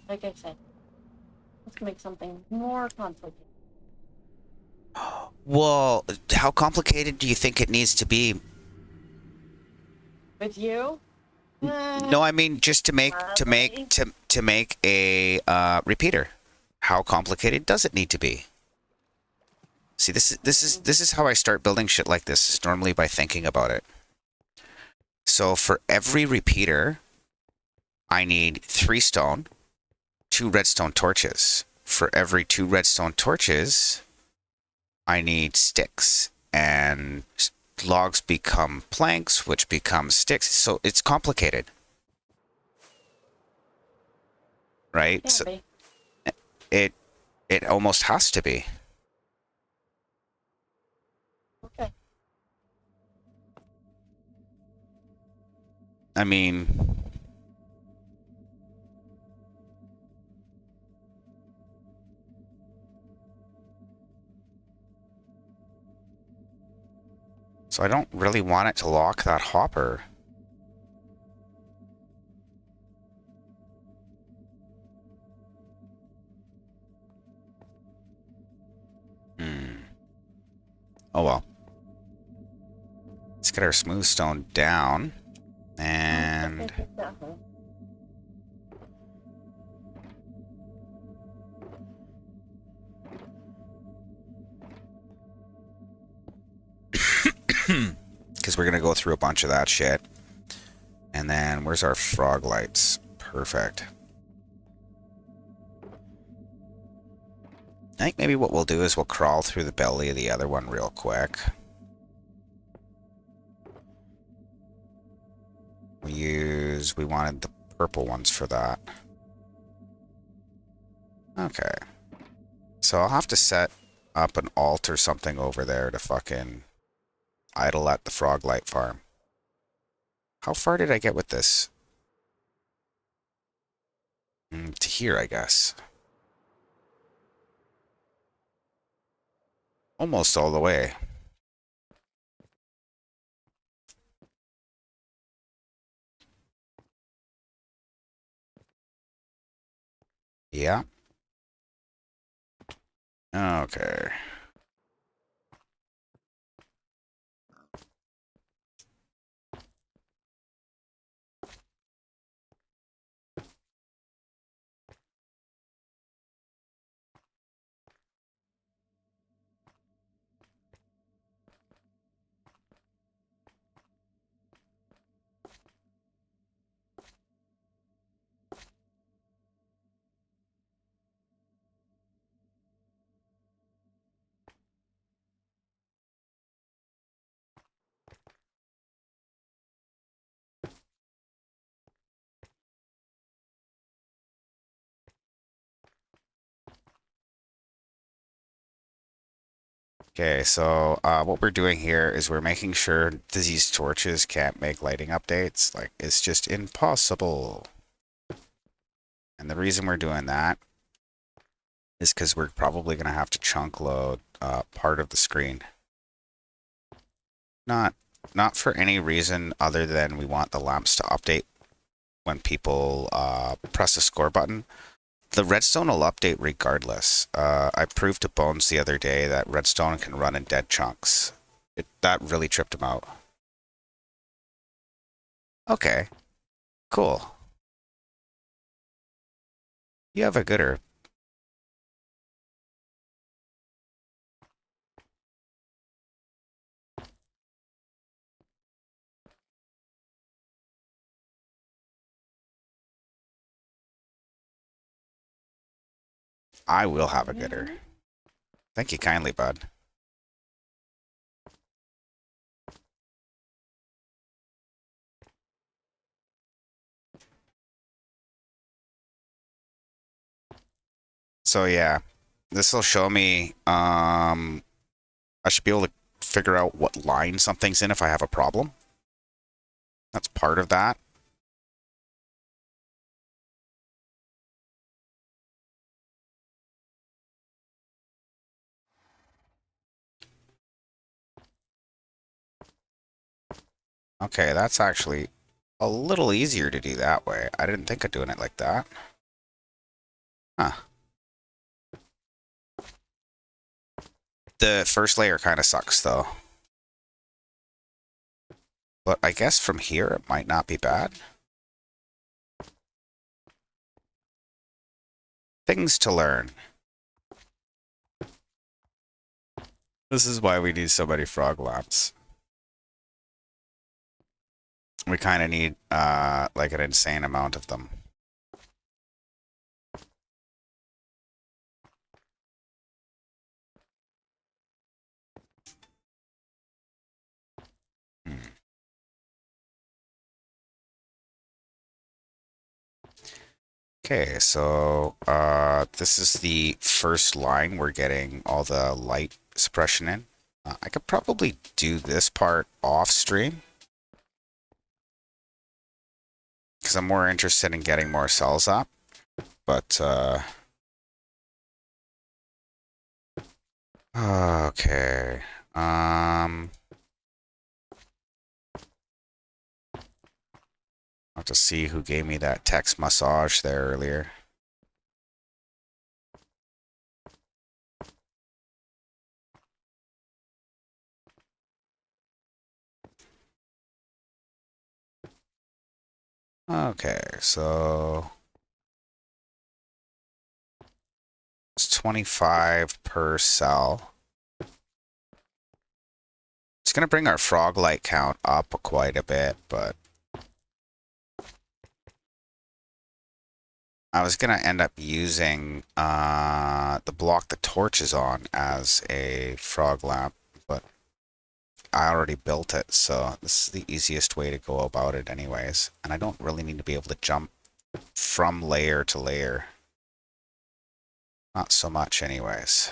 Like I said, let's make something more complicated. Well, how complicated do you think it needs to be? With you? No, I mean just Probably. to make a repeater. How complicated does it need to be? See, this is how I start building shit like this, is normally by thinking about it. So for every repeater, I need 3 stone, 2 redstone torches. For every 2 redstone torches, I need sticks, and logs become planks, which becomes sticks. So it's complicated, right? Can't So be. it almost has to be. Okay. I mean, so I don't really want it to lock that hopper. Oh well. Let's get our smooth stone down. And because we're gonna go through a bunch of that shit. And then where's our frog lights? Perfect. I think maybe what we'll do is we'll crawl through the belly of the other one real quick. We wanted the purple ones for that. Okay. So I'll have to set up an alt or something over there to fucking idle at the frog light farm. How far did I get with this? To here, I guess. Almost all the way. Yeah. Okay. Okay, so what we're doing here is we're making sure these torches can't make lighting updates. Like, it's just impossible. And the reason we're doing that is because we're probably going to have to chunk load part of the screen. Not not for any reason other than we want the lamps to update when people press the score button. The redstone will update regardless. I proved to Bones the other day that redstone can run in dead chunks. That really tripped him out. Okay, cool. You have a gooder. I will have a gooder. Thank you kindly, bud. So yeah, this will show me, I should be able to figure out what line something's in if I have a problem. That's part of that. Okay, that's actually a little easier to do that way. I didn't think of doing it like that. Huh. The first layer kind of sucks, though. But I guess from here, it might not be bad. Things to learn. This is why we need so many frog lamps. We kind of need, like an insane amount of them. Hmm. Okay, so this is the first line we're getting all the light suppression in. I could probably do this part off stream because I'm more interested in getting more cells up. But okay, I'll have to see who gave me that text massage there earlier. Okay, so it's 25 per cell. It's gonna bring our frog light count up quite a bit, but I was gonna end up using the block the torch is on as a frog lamp, but I already built it, so this is the easiest way to go about it anyways. And I don't really need to be able to jump from layer to layer. Not so much anyways.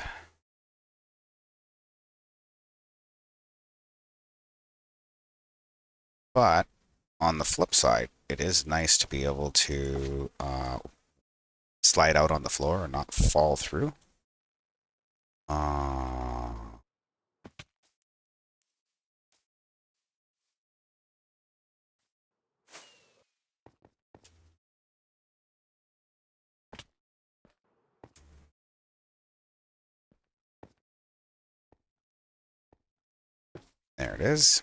But on the flip side, it is nice to be able to slide out on the floor and not fall through. Uh, there it is.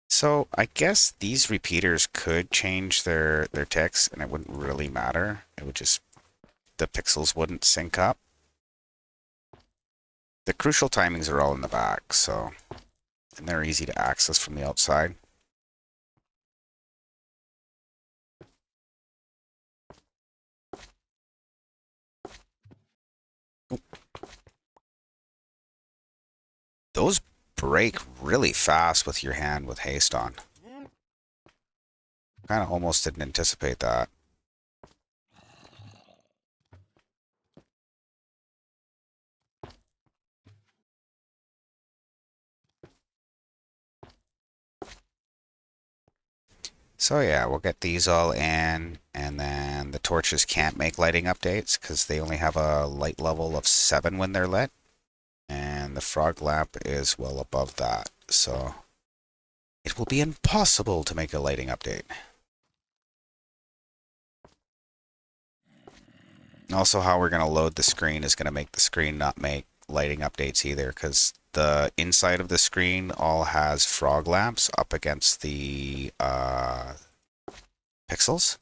So I guess these repeaters could change their text and it wouldn't really matter. It would just, the pixels wouldn't sync up. The crucial timings are all in the back, so, and they're easy to access from the outside. Those break really fast with your hand with haste on. Kind of almost didn't anticipate that. So yeah, we'll get these all in, and then the torches can't make lighting updates because they only have a light level of 7 when they're lit. And the frog lamp is well above that, so it will be impossible to make a lighting update. Also, how we're going to load the screen is going to make the screen not make lighting updates either, because the inside of the screen all has frog lamps up against the pixels.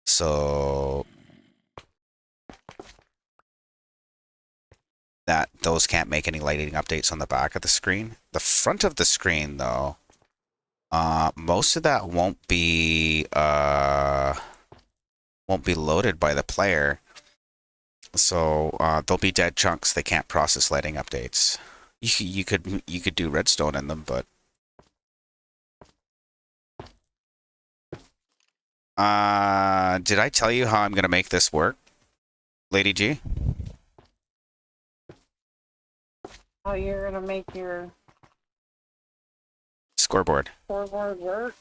So that those can't make any lighting updates on the back of the screen. The front of the screen, though, most of that won't be loaded by the player. So there'll be dead chunks. They can't process lighting updates. You could do redstone in them, but did I tell you how I'm gonna make this work, Lady G? How you're gonna make your Scoreboard. scoreboard work?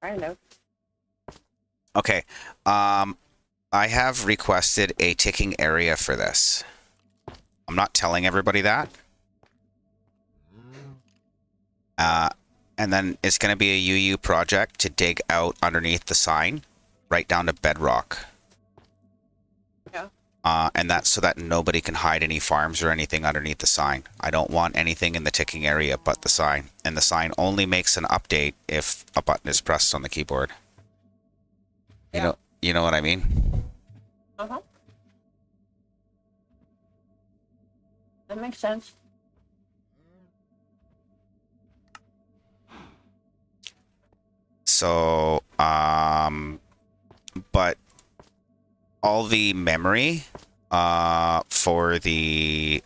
I know. Okay. I have requested a ticking area for this. I'm not telling everybody that. And then it's going to be a UU project to dig out underneath the sign, right down to bedrock. Yeah. And that's so that nobody can hide any farms or anything underneath the sign. I don't want anything in the ticking area but the sign. And the sign only makes an update if a button is pressed on the keyboard. You know what I mean? Uh-huh. That makes sense. So, but all the memory for the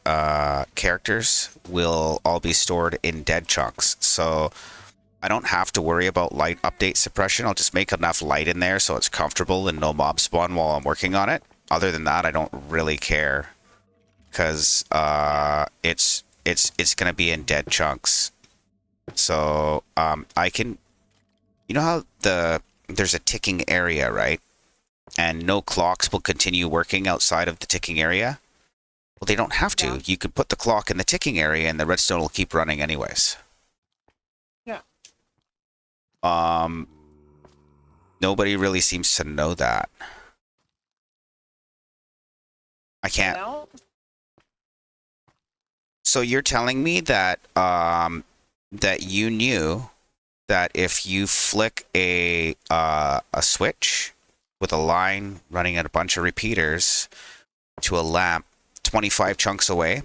characters will all be stored in dead chunks. So I don't have to worry about light update suppression. I'll just make enough light in there so it's comfortable and no mob spawn while I'm working on it. Other than that, I don't really care, because it's going to be in dead chunks. So I can, you know how there's a ticking area, right? And no clocks will continue working outside of the ticking area. Well, they don't have to. Yeah. You could put the clock in the ticking area and the redstone will keep running anyways. Yeah. Nobody really seems to know that. I can't. Well, So you're telling me that that you knew that if you flick a switch with a line running at a bunch of repeaters to a lamp 25 chunks away,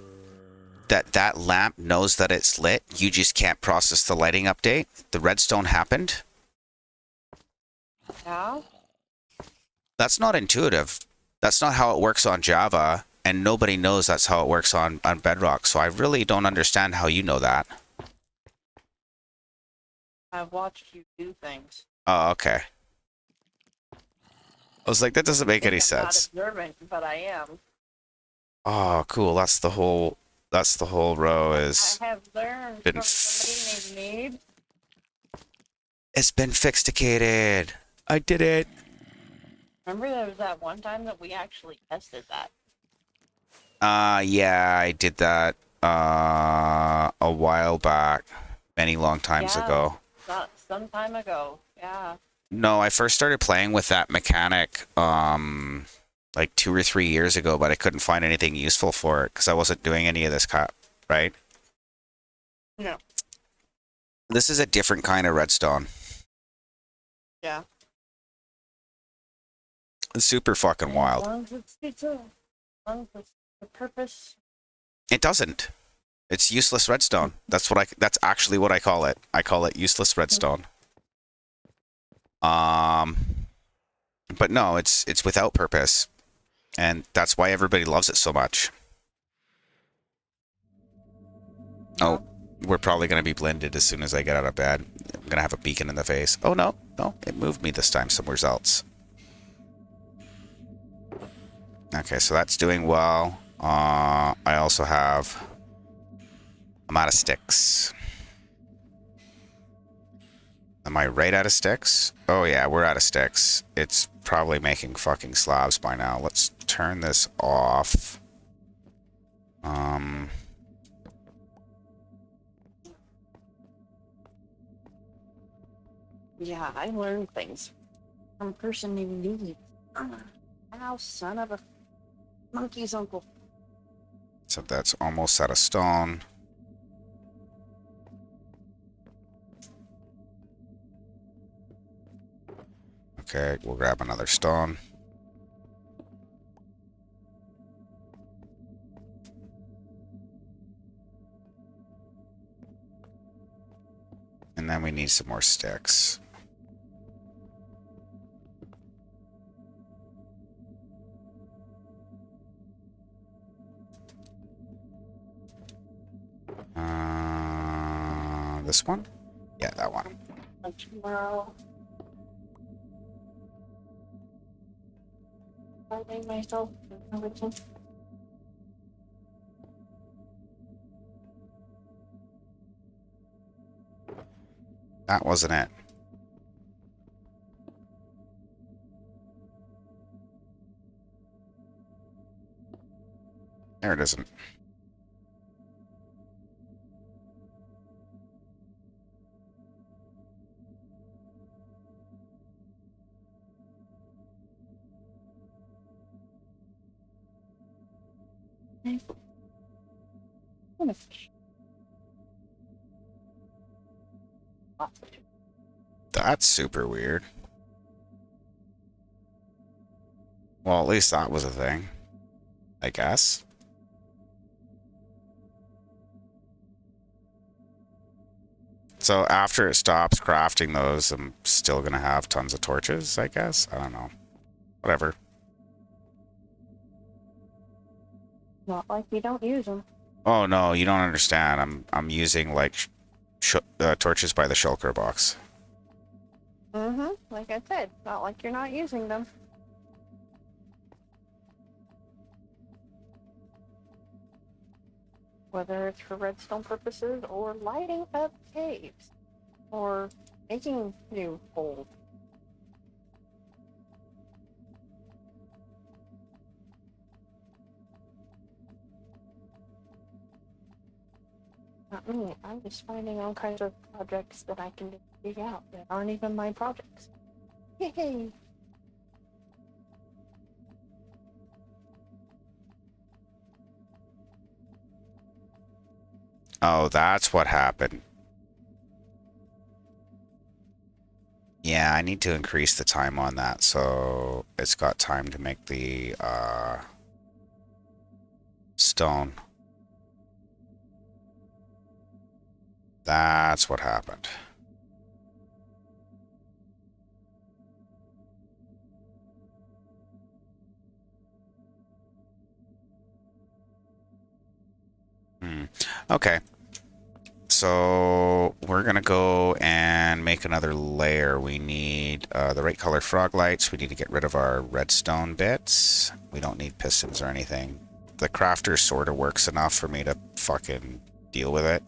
that lamp knows that it's lit. You just can't process the lighting update. The redstone happened. yeah. That's not intuitive. That's not how it works on Java, and nobody knows that's how it works on Bedrock. So I really don't understand how you know that. I've watched you do things. Oh, okay. I was like, that doesn't make any sense. I'm not observant, but I am. Oh, cool. That's the whole row is. I have learned been from somebody named Mead. It's been fixticated. I did it. Remember there was that one time that we actually tested that? Yeah, I did that a while back, many long times ago. Some time ago, yeah. No, I first started playing with that mechanic like 2 or 3 years ago, but I couldn't find anything useful for it because I wasn't doing any of this crap, right? No. This is a different kind of redstone. Yeah. It's super fucking wild. As long as it's the purpose. It doesn't. It's useless redstone. That's actually what I call it. I call it useless redstone. But no, it's without purpose. And that's why everybody loves it so much. Oh, we're probably going to be blended as soon as I get out of bed. I'm going to have a beacon in the face. Oh, no. No, it moved me this time somewhere else. Okay, so that's doing well. I also have... I'm out of sticks. Am I right out of sticks? Oh yeah, we're out of sticks. It's probably making fucking slabs by now. Let's turn this off. Yeah, I learned things from a person named Newly. Ow, son of a monkey's uncle. So that's almost out of stone. Okay, we'll grab another stone. And then we need some more sticks. This one? Yeah, that one. Tomorrow. I made myself everything. That wasn't it. There it isn't. That's super weird. Well, at least that was a thing, I guess. So after it stops crafting those, I'm still going to have tons of torches, I guess? I don't know. Whatever. Not like we don't use them. Oh, no, you don't understand. I'm using, like, torches by the shulker box. Mm-hmm. Like I said, not like you're not using them. Whether it's for redstone purposes or lighting up caves or making new gold. Not me. I'm just finding all kinds of projects that I can dig out that aren't even my projects. Yay! Oh, that's what happened. Yeah, I need to increase the time on that, so it's got time to make the stone. That's what happened. Okay. So we're going to go and make another layer. We need the right color frog lights. We need to get rid of our redstone bits. We don't need pistons or anything. The crafter sort of works enough for me to fucking deal with it.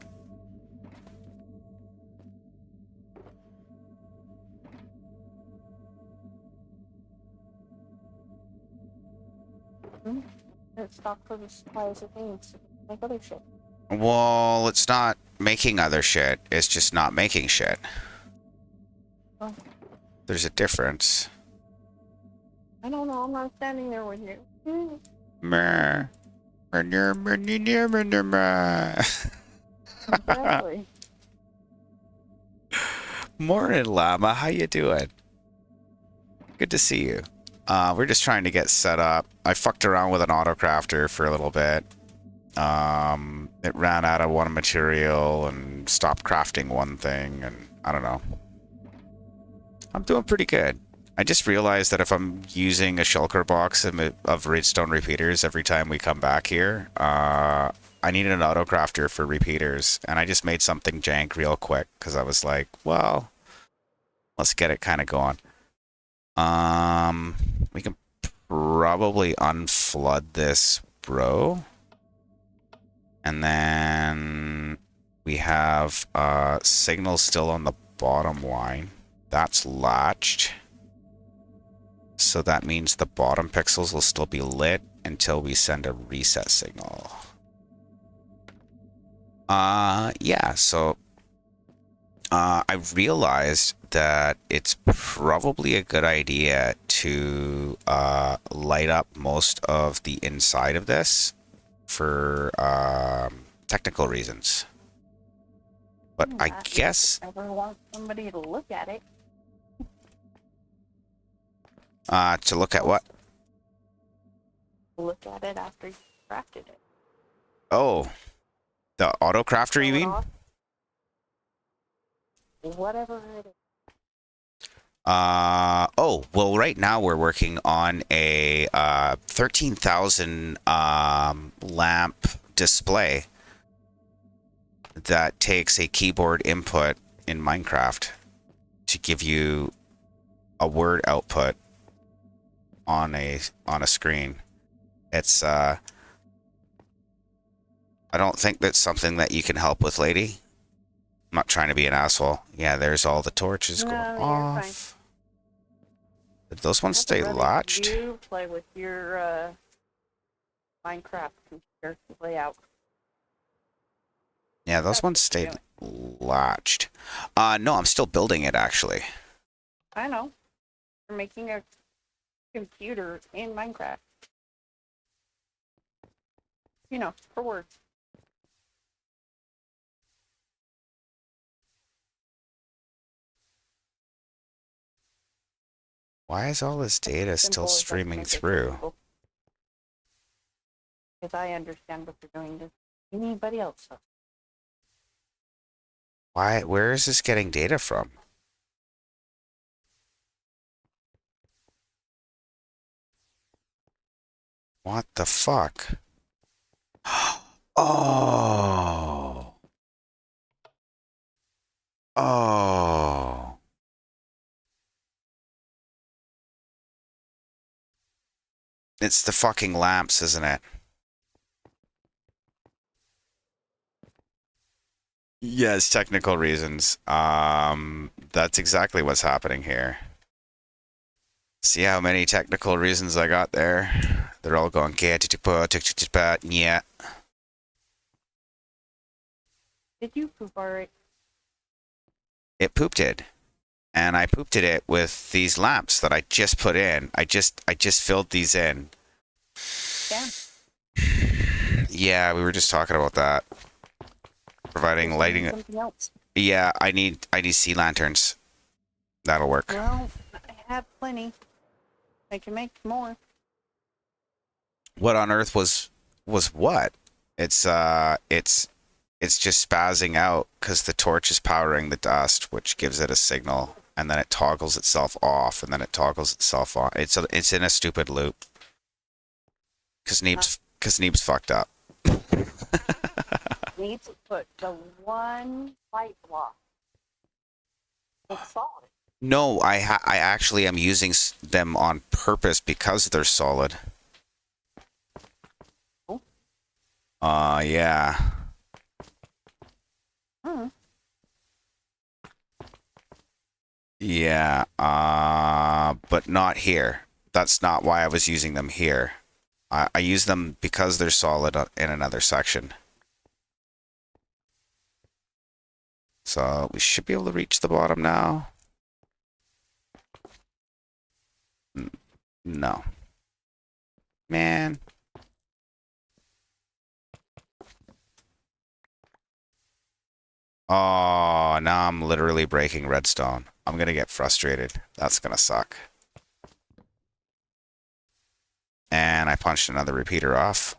It's stock for the supplies of things, like other shit. Well, it's not making other shit. It's just not making shit. Oh. There's a difference. I don't know. I'm not standing there with you. Exactly. Morning, Llama. How you doing? Good to see you. We're just trying to get set up. I fucked around with an auto crafter for a little bit. It ran out of one material and stopped crafting one thing, and I don't know. I'm doing pretty good. I just realized that if I'm using a shulker box of redstone repeaters every time we come back here, I needed an auto crafter for repeaters, and I just made something jank real quick because I was like, well, let's get it kind of going. We can probably unflood this row. And then we have signal still on the bottom line. That's latched. So that means the bottom pixels will still be lit until we send a reset signal. Yeah, so I realized that it's probably a good idea to light up most of the inside of this for technical reasons. But I guess I ever want somebody to look at it. to look at what? Look at it after you crafted it. Oh, the auto crafter, you Show it mean? off. Whatever it is. Oh, well, right now we're working on a 13,000 lamp display that takes a keyboard input in Minecraft to give you a word output on a screen. It's I don't think that's something that you can help with, lady. I'm not trying to be an asshole. Yeah, there's all the torches going off. Did those ones stay latched? You play with your Minecraft computer layout. Yeah, those ones stayed latched. No, I'm still building it, actually. I know. You're making a computer in Minecraft. You know, for words. Why is all this data still streaming through? Because I understand what you're doing. Does anybody else? Why? Where is this getting data from? What the fuck? Oh. Oh. It's the fucking lamps, isn't it? Yes, technical reasons. That's exactly what's happening here. See how many technical reasons I got there? They're all going, yeah. Did you poop already? It pooped it. And I pooped it with these lamps that I just put in. I just filled these in. Yeah. Yeah, we were just talking about that. Providing lighting. Something else. Yeah, I need sea lanterns. That'll work. Well, I have plenty. I can make more. What on earth was what? It's just spazzing out because the torch is powering the dust, which gives it a signal, and then it toggles itself off, and then it toggles itself on. It's in a stupid loop. Cause Neeb's fucked up. Need to put the one light block. It's solid. No, I actually am using them on purpose because they're solid. Oh. Yeah. Hmm. Yeah, but not here. That's not why I was using them here. I use them because they're solid in another section. So we should be able to reach the bottom now. No. Man. Oh, now I'm literally breaking redstone. I'm gonna get frustrated. That's gonna suck. And I punched another repeater off.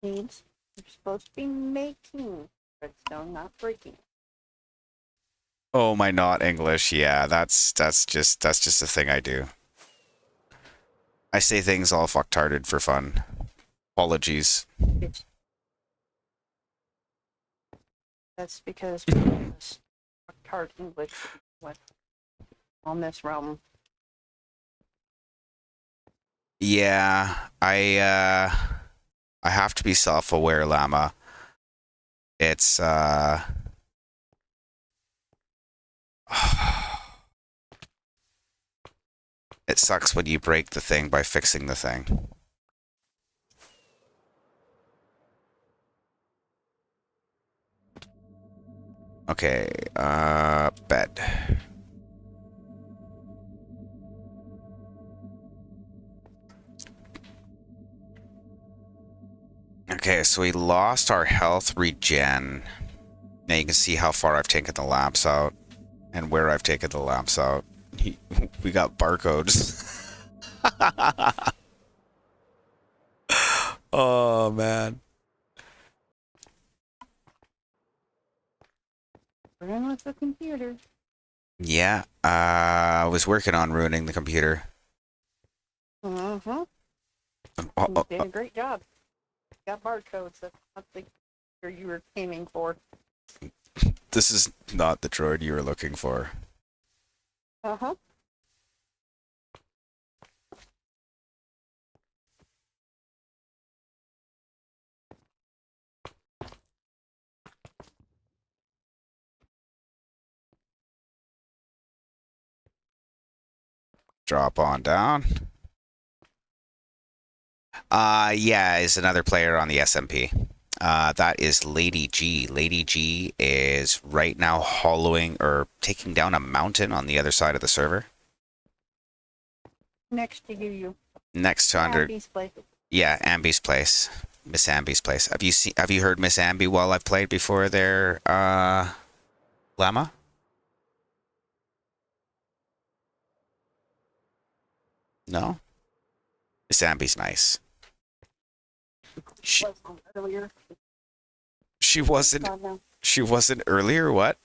Needs. You're supposed to be making redstone, not breaking. Oh, my not English. Yeah, that's just a thing I do. I say things all fucktarded for fun. Apologies. It's, that's because it's hard English with on this realm. Yeah, I have to be self-aware, Llama. It's it sucks when you break the thing by fixing the thing. Okay, bed. Okay, so we lost our health regen. Now you can see how far I've taken the lamps out and where I've taken the lamps out. We got barcodes. Oh, man. Run with the computer. Yeah, I was working on ruining the computer. Mm-hmm. Oh, You did a great job. Got barcodes. That's not the computer you were aiming for. this is not the droid you were looking for. Uh-huh. Drop on down. Yeah, is another player on the SMP. That is Lady G. Lady G is right now hollowing or taking down a mountain on the other side of the server. Next to you. Next to under, Abby's place. yeah, Amby's place, Miss Amby's place. Have you heard Miss Amby while I've played before there, Llama? No, Miss Amby's nice. She Was on earlier. she wasn't God, no. she wasn't earlier. What?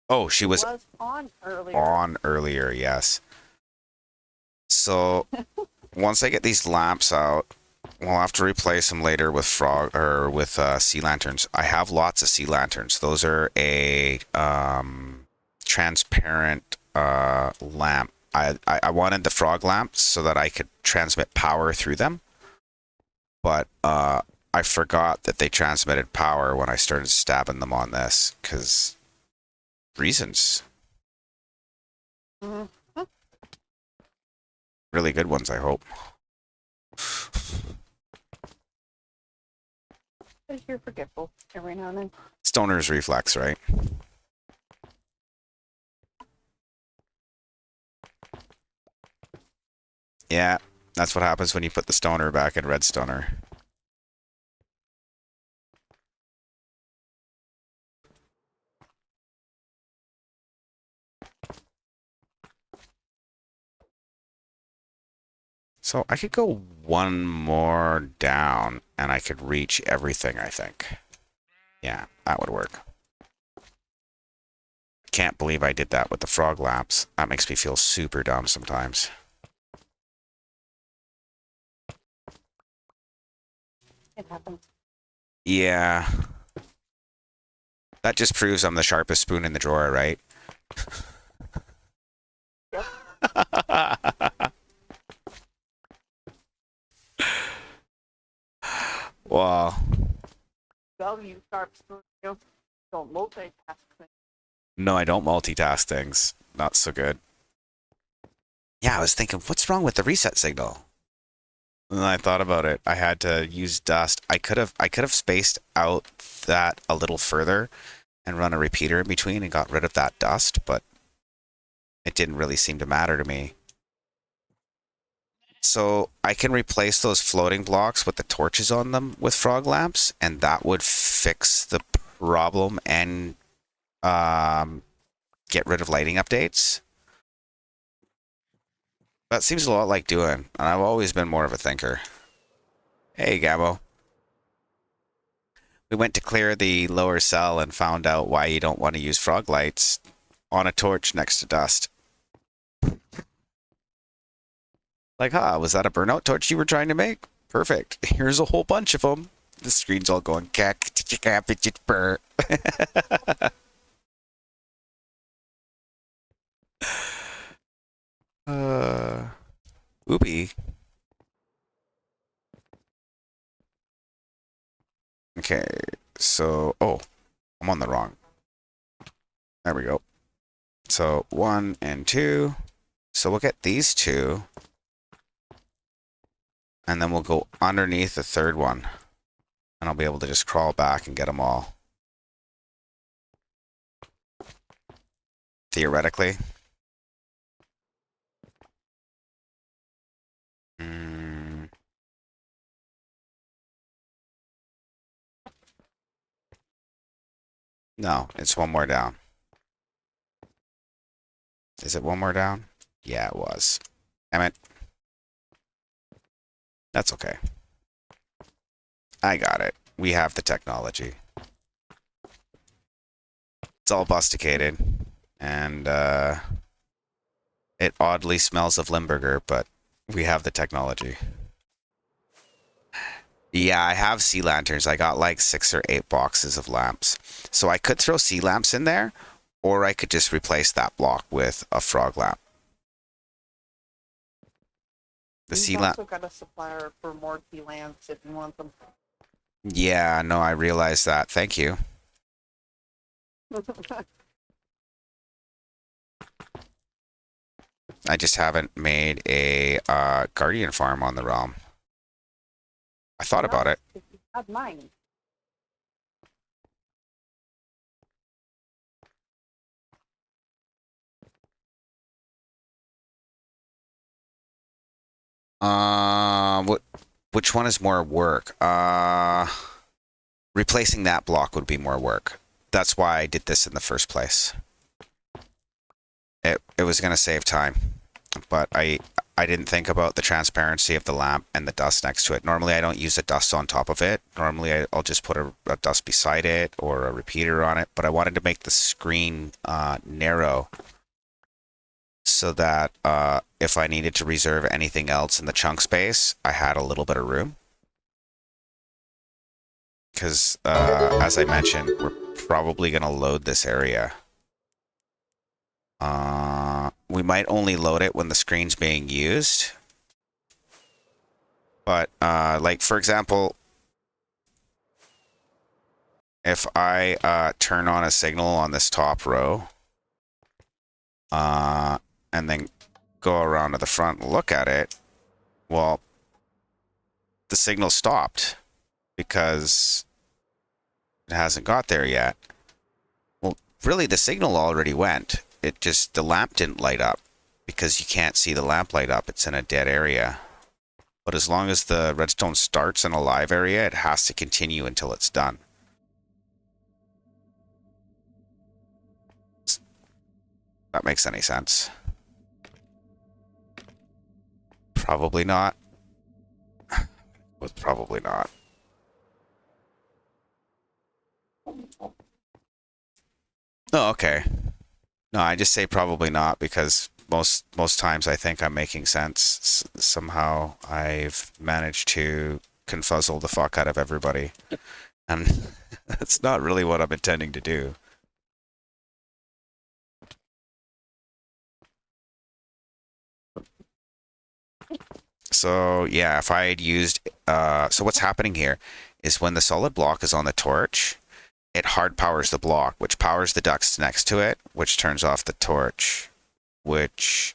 Oh, she was on earlier. on earlier. Yes. So once I get these lamps out, we'll have to replace them later with sea lanterns. I have lots of sea lanterns. Those are a transparent lamp. I wanted the frog lamps so that I could transmit power through them, but I forgot that they transmitted power when I started stabbing them on this because reasons. Mm-hmm. Really good ones, I hope. Because you're forgetful every now and then. Stoner's reflex, right? Yeah, that's what happens when you put the stoner back in Redstoner. So I could go one more down and I could reach everything, I think. Yeah, that would work. Can't believe I did that with the frog lamps. That makes me feel super dumb sometimes. It happens. Yeah. That just proves I'm the sharpest spoon in the drawer, right? Yep. Well, You sharp spoon. You don't multitask things. no, I don't multitask things. Not so good. Yeah, I was thinking, what's wrong with the reset signal? And then I thought about it. I had to use dust. I could have spaced out that a little further and run a repeater in between and got rid of that dust, but it didn't really seem to matter to me. So I can replace those floating blocks with the torches on them with frog lamps, and that would fix the problem and get rid of lighting updates. That seems a lot like doing, and I've always been more of a thinker. Hey, Gabo. We went to clear the lower cell and found out why you don't want to use frog lights on a torch next to dust. Like, was that a burnout torch you were trying to make? Perfect. Here's a whole bunch of them. The screen's all going cack, burr. Uh, Oopie. Okay, so, oh, I'm on the wrong. There we go. So 1 and 2. So we'll get these two. And then we'll go underneath the third one. And I'll be able to just crawl back and get them all. Theoretically. No, it's one more down. Is it one more down? Yeah, it was. Damn it. That's okay. I got it. We have the technology. It's all busticated. And it oddly smells of Limburger, but we have the technology. Yeah, I have sea lanterns. I got like 6 or 8 boxes of lamps. So I could throw sea lamps in there, or I could just replace that block with a frog lamp. The sea lamp. Also got a supplier for more sea lamps if you want them. Yeah, no, I realized that. Thank you. I just haven't made a guardian farm on the realm. I thought about it. If you had mine. Which one is more work? Replacing that block would be more work. That's why I did this in the first place. It was going to save time, but I didn't think about the transparency of the lamp and the dust next to it. Normally I don't use the dust on top of it. Normally I'll just put a dust beside it or a repeater on it, but I wanted to make the screen narrow so that if I needed to reserve anything else in the chunk space, I had a little bit of room. Because, as I mentioned, we're probably going to load this area. We might only load it when the screen's being used. But, like, for example, if I turn on a signal on this top row, and then go around to the front and look at it, well, the signal stopped because it hasn't got there yet. Well, really, the signal already went. It just, the lamp didn't light up because you can't see the lamp light up. It's in a dead area. But as long as the redstone starts in a live area, it has to continue until it's done. If that makes any sense. Probably not. Probably not. Oh, okay. No, I just say probably not because most times I think I'm making sense. Somehow I've managed to confuzzle the fuck out of everybody. And that's not really what I'm intending to do. So yeah, if I had used, so what's happening here is when the solid block is on the torch, it hard powers the block, which powers the ducts next to it, which turns off the torch, which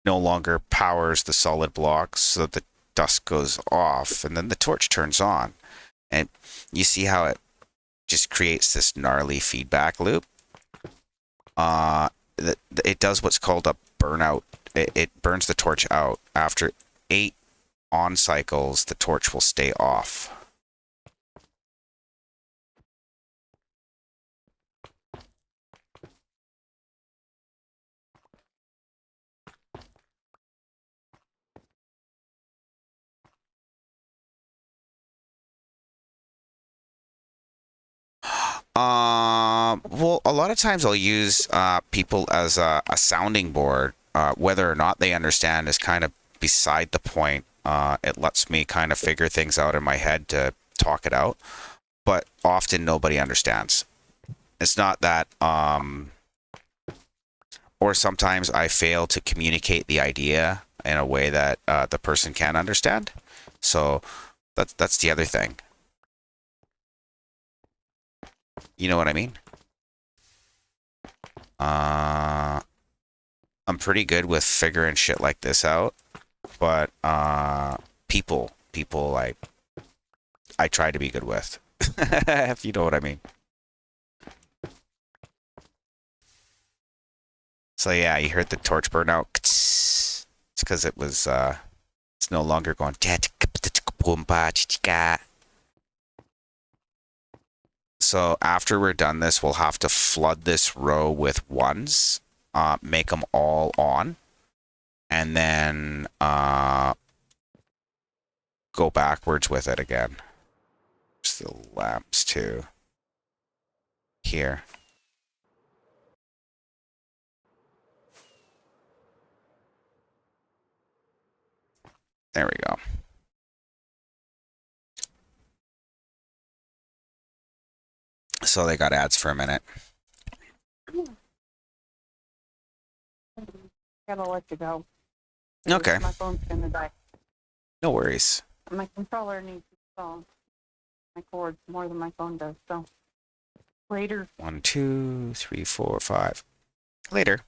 no longer powers the solid block, so the dust goes off, and then the torch turns on. And you see how it just creates this gnarly feedback loop? It does what's called a burnout. It burns the torch out. After 8 on cycles, the torch will stay off. Well, a lot of times I'll use people as a sounding board whether or not they understand is kind of beside the point. It lets me kind of figure things out in my head to talk it out, but often nobody understands. It's not that, or sometimes I fail to communicate the idea in a way that the person can understand. So that's the other thing. You know what I mean? I'm pretty good with figuring shit like this out, but people like I try to be good with, if you know what I mean. So yeah, you heard the torch burn out. It's because it was it's no longer going. So after we're done this, we'll have to flood this row with ones, make them all on, and then go backwards with it again. There's the lamps too. Here. There we go. So they got ads for a minute. Gotta let you go. Okay. My phone's gonna die. No worries. My controller needs to install my cord more than my phone does, so later. 1, 2, 3, 4, 5. Later.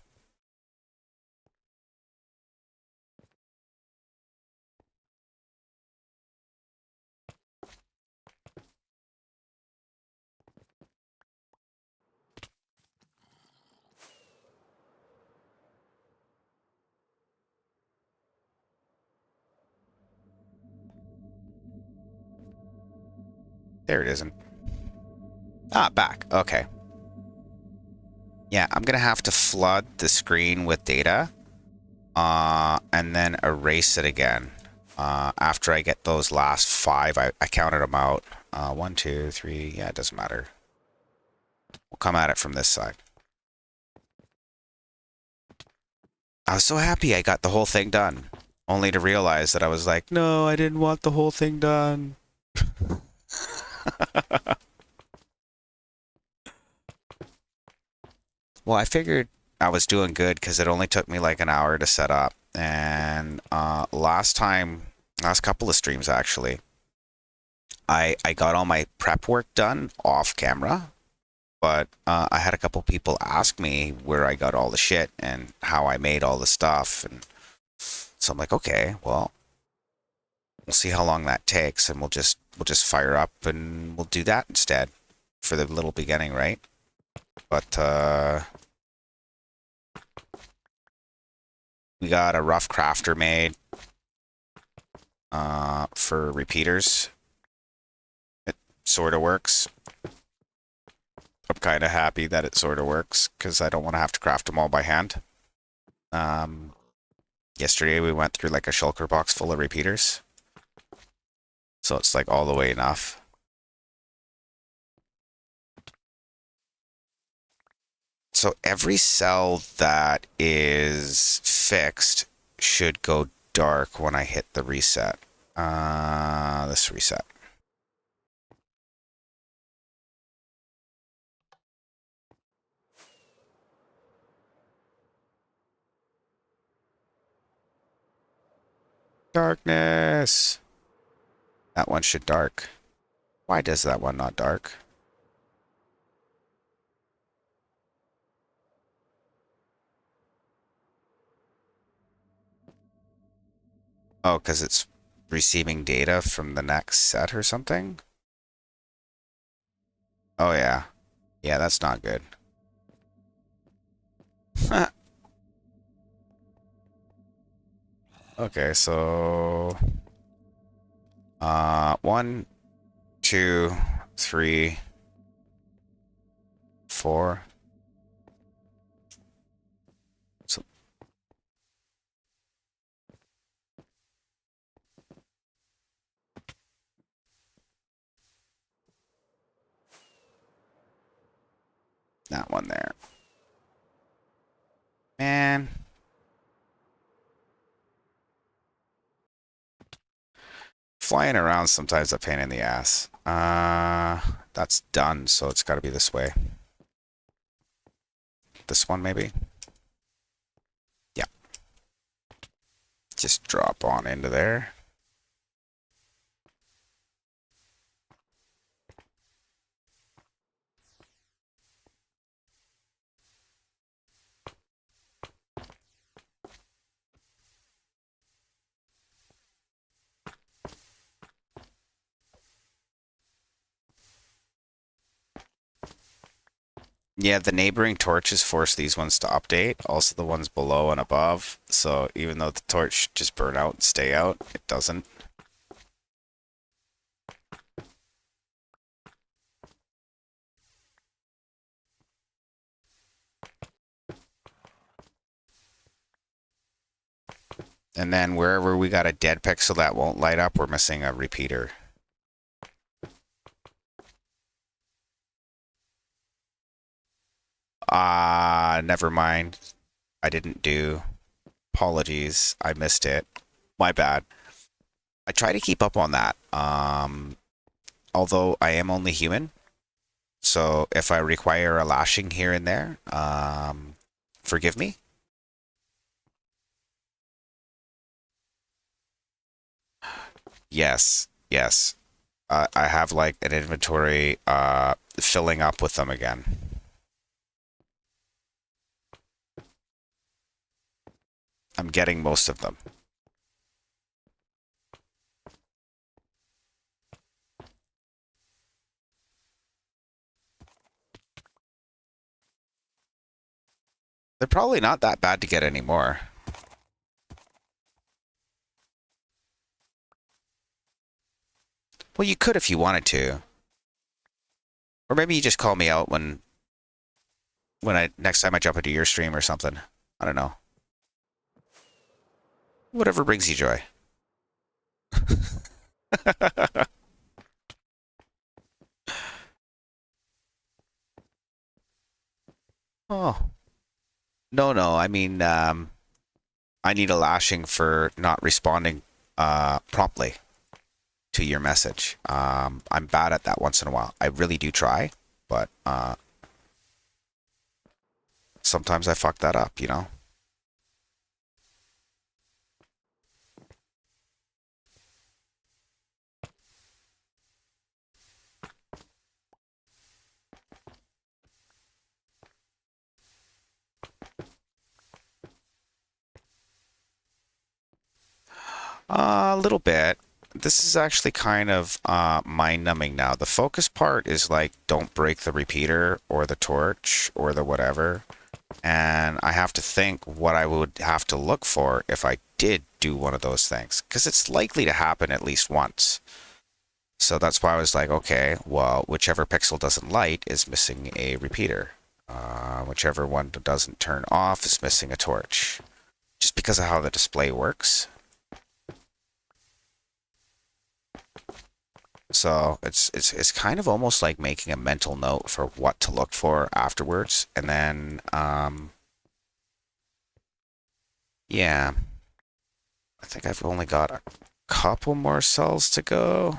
There it isn't. Ah, back. Okay. Yeah, I'm gonna have to flood the screen with data, and then erase it again. After I get those last 5, I counted them out. 1, 2, 3. Yeah, it doesn't matter. We'll come at it from this side. I was so happy I got the whole thing done, only to realize that I was like, no, I didn't want the whole thing done. Well, I figured I was doing good because it only took me like an hour to set up. And last couple of streams actually, I got all my prep work done off camera, but I had a couple people ask me where I got all the shit and how I made all the stuff. And so I'm like, okay, well, we'll see how long that takes, and we'll just fire up and we'll do that instead for the little beginning, right? But we got a rough crafter made for repeaters. It sort of works. I'm kind of happy that it sort of works because I don't want to have to craft them all by hand. Yesterday we went through like a shulker box full of repeaters, so it's like all the way enough. So every cell that is fixed should go dark when I hit the reset. This reset. Darkness. That one should dark. Why does that one not dark? Oh, because it's receiving data from the next set or something? Oh, yeah. Yeah, that's not good. Okay, so... 1, 2, 3, 4. So that one there. Man. Flying around sometimes a pain in the ass. That's done, so it's got to be this way. This one, maybe? Yeah. Just drop on into there. Yeah, the neighboring torches force these ones to update. Also the ones below and above. So even though the torch just burn out and stay out, it doesn't. And then wherever we got a dead pixel that won't light up, we're missing a repeater. Never mind. I didn't do. Apologies. I missed it. My bad. I try to keep up on that. Although I am only human. So if I require a lashing here and there, forgive me. Yes, yes. I have like an inventory filling up with them again. I'm getting most of them. They're probably not that bad to get anymore. Well, you could if you wanted to. Or maybe you just call me out when next time I jump into your stream or something. I don't know. Whatever brings you joy. Oh. No, no. I mean, I need a lashing for not responding promptly to your message. I'm bad at that once in a while. I really do try, but sometimes I fuck that up, you know? A little bit. This is actually kind of mind-numbing now. The focus part is like, don't break the repeater or the torch or the whatever. And I have to think what I would have to look for if I did do one of those things. Because it's likely to happen at least once. So that's why I was like, okay, well, whichever pixel doesn't light is missing a repeater. Whichever one doesn't turn off is missing a torch. Just because of how the display works. So it's kind of almost like making a mental note for what to look for afterwards. And then, yeah, I think I've only got a couple more cells to go.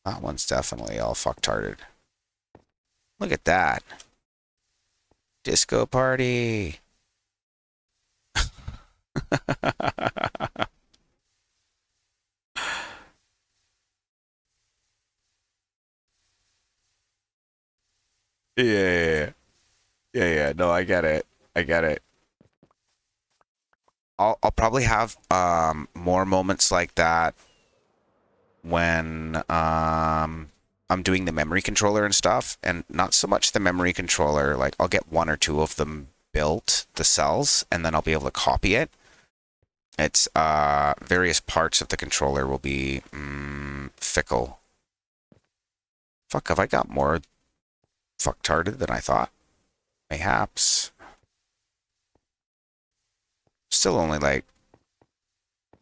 That one's definitely all fucktarded. Look at that. Disco party. Yeah. Yeah. No, I get it. I get it. I'll probably have more moments like that when I'm doing the memory controller and stuff, and not so much the memory controller. Like I'll get one or two of them built, the cells, and then I'll be able to copy it. It's various parts of the controller will be fickle. Fuck, have I got more fucktarded than I thought? Mayhaps. Still only like,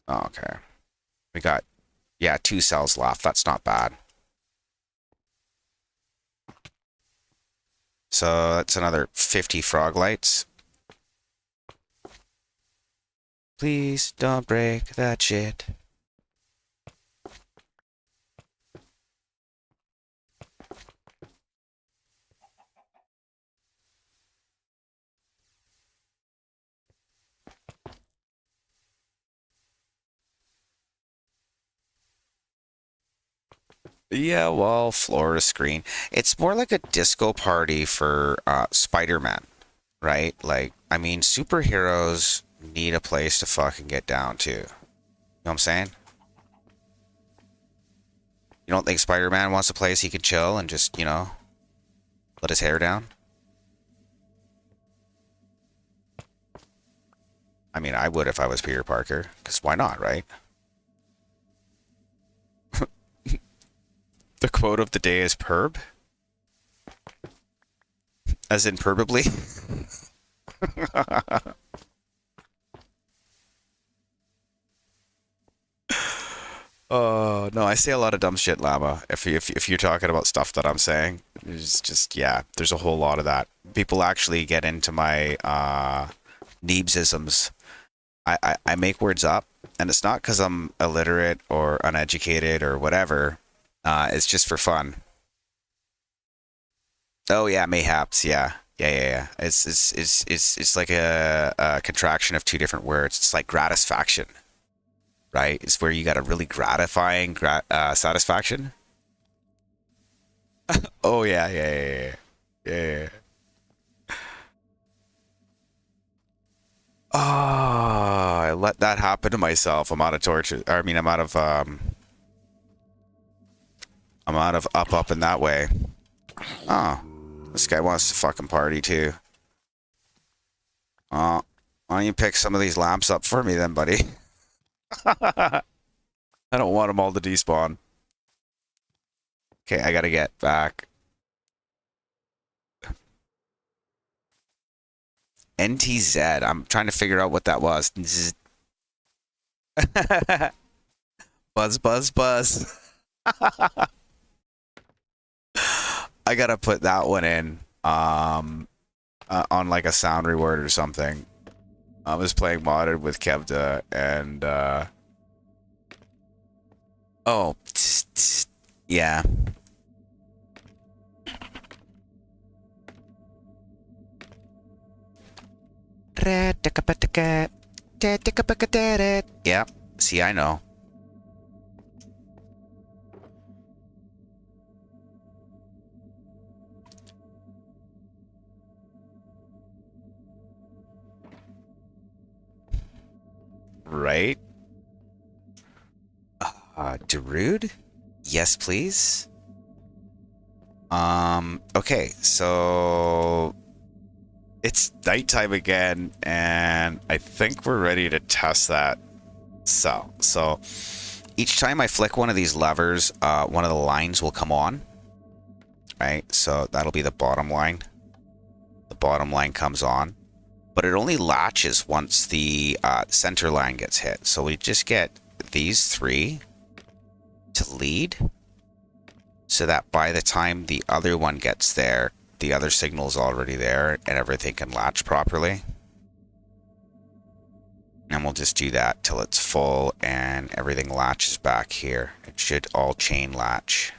oh, okay. We got, yeah, 2 cells left. That's not bad. So that's another 50 frog lights. Please don't break that shit. Yeah, well, Florida screen. It's more like a disco party for Spider-Man, right? Like, I mean, superheroes need a place to fucking get down to. You know what I'm saying? You don't think Spider-Man wants a place he can chill and just, let his hair down? I mean, I would if I was Peter Parker, because why not, right? The quote of the day is perb, as in perbably. Oh, no, I say a lot of dumb shit, Llama. If you're talking about stuff that I'm saying, it's just, yeah, there's a whole lot of that. People actually get into my Neebsisms. I make words up, and it's not because I'm illiterate or uneducated or whatever. It's just for fun. Oh yeah, mayhaps. Yeah, yeah. It's like a contraction of two different words. It's like gratisfaction, right? It's where you got a really gratifying satisfaction. Oh yeah. Oh, I let that happen to myself. I'm out of torture. I mean, I'm out of up in that way. Oh, this guy wants to fucking party too. Oh, why don't you pick some of these lamps up for me then, buddy? I don't want them all to despawn. Okay, I gotta get back. NTZ. I'm trying to figure out what that was. Buzz, buzz, buzz. I gotta put that one in on like a sound reward or something. I was playing modded with Kevda and oh yeah. Yeah. See, I know. Right? Darude? Yes, please. Okay, so it's nighttime again, and I think we're ready to test that cell. So each time I flick one of these levers, one of the lines will come on, right? So that'll be the bottom line. The bottom line comes on, but it only latches once the center line gets hit. So we just get these three to lead, so that by the time the other one gets there, the other signal's already there and everything can latch properly. And we'll just do that till it's full and everything latches back here. It should all chain latch.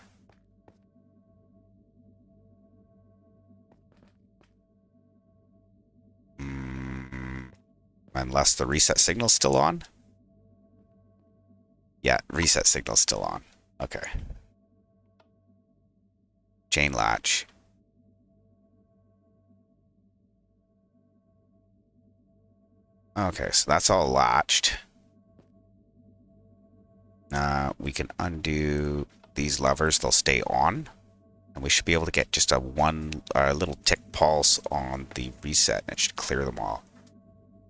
Unless the reset signal's still on. Yeah, reset signal's still on. Okay. Chain latch. Okay, so that's all latched. We can undo these levers. They'll stay on. And we should be able to get just a little tick pulse on the reset. And it should clear them all.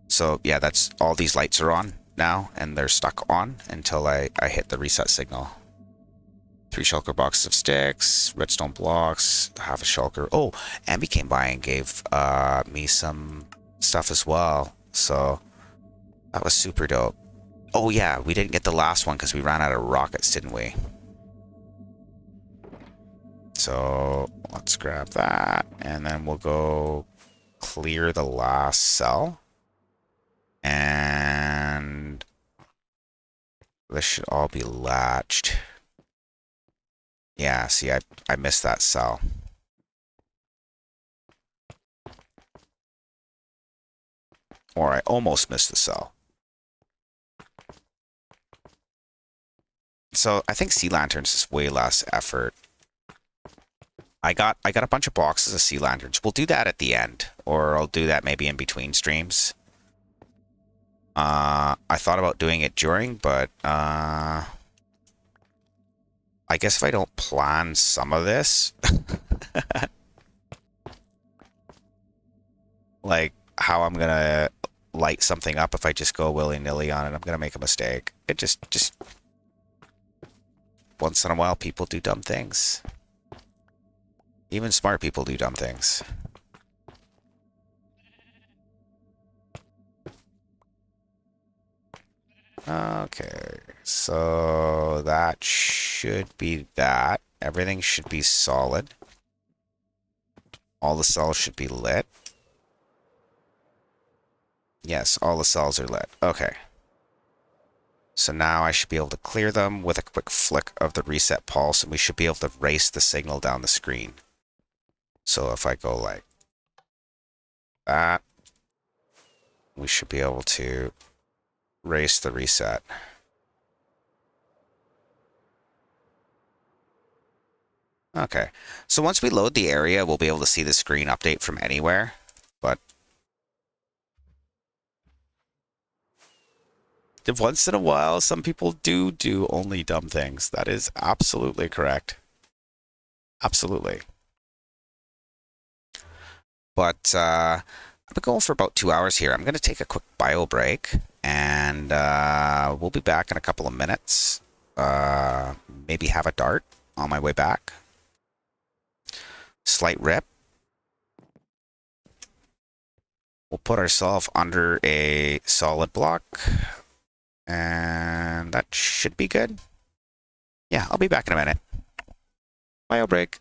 So yeah, that's all these lights are on now. And they're stuck on until I hit the reset signal. 3 shulker boxes of sticks, redstone blocks, half a shulker. Oh, Ambi came by and gave me some stuff as well. So that was super dope. Oh yeah, we didn't get the last one because we ran out of rockets, didn't we? So let's grab that, and then we'll go clear the last cell. And this should all be latched. Yeah, see, I missed that cell. Or I almost missed the cell. So I think sea lanterns is way less effort. I got a bunch of boxes of sea lanterns. We'll do that at the end, or I'll do that maybe in between streams. I thought about doing it during, but I guess if I don't plan some of this, like how I'm gonna light something up if I just go willy-nilly on it, I'm gonna make a mistake. It just once in a while, people do dumb things. Even smart people do dumb things. Okay, so that should be that. Everything should be solid. All the cells should be lit. Yes, all the cells are lit. Okay. So now I should be able to clear them with a quick flick of the reset pulse, and we should be able to race the signal down the screen. So if I go like that, we should be able to race the reset. Okay, so once we load the area, we'll be able to see the screen update from anywhere, but once in a while, some people do only dumb things. That is absolutely correct. Absolutely. But I've been going for about 2 hours here. I'm going to take a quick bio break, and we'll be back in a couple of minutes. Maybe have a dart on my way back. Slight rip. We'll put ourselves under a solid block, and that should be good. Yeah, I'll be back in a minute. Bio break.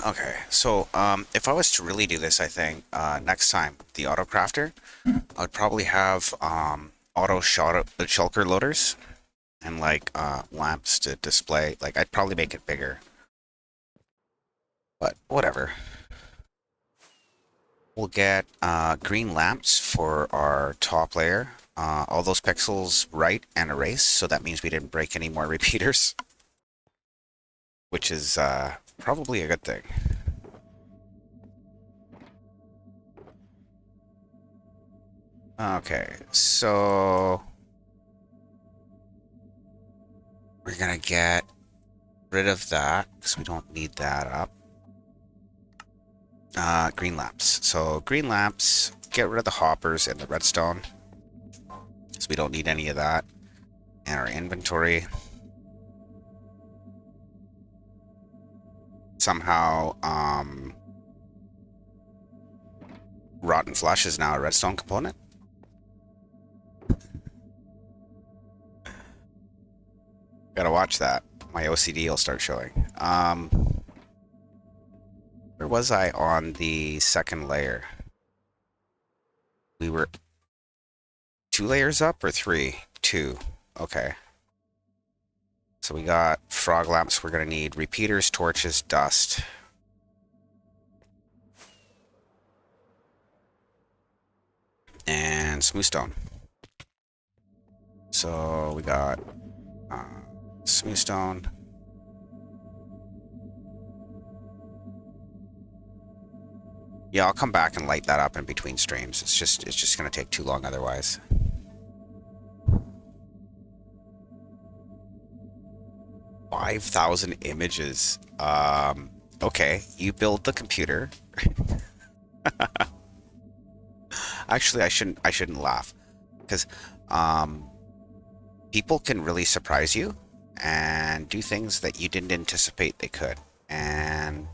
Okay, so if I was to really do this, I think next time the auto crafter, I would probably have auto shulker loaders and like lamps to display. Like I'd probably make it bigger, but whatever. We'll get green lamps for our top layer. All those pixels right and erase, so that means we didn't break any more repeaters, which is probably a good thing. Okay, so we're gonna get rid of that because we don't need that up. Green lamps. So green lamps, get rid of the hoppers and the redstone because we don't need any of that in our inventory. Somehow, rotten flesh is now a redstone component. Gotta watch that. My OCD will start showing. Where was I on the second layer? We were 2 layers up or 3? 2. Okay. So we got frog lamps. We're gonna need repeaters, torches, dust. And smooth stone. So we got smooth stone. Yeah, I'll come back and light that up in between streams. It's just gonna take too long otherwise. 5,000 images. Okay, you build the computer. Actually, I shouldn't laugh because people can really surprise you and do things that you didn't anticipate they could. And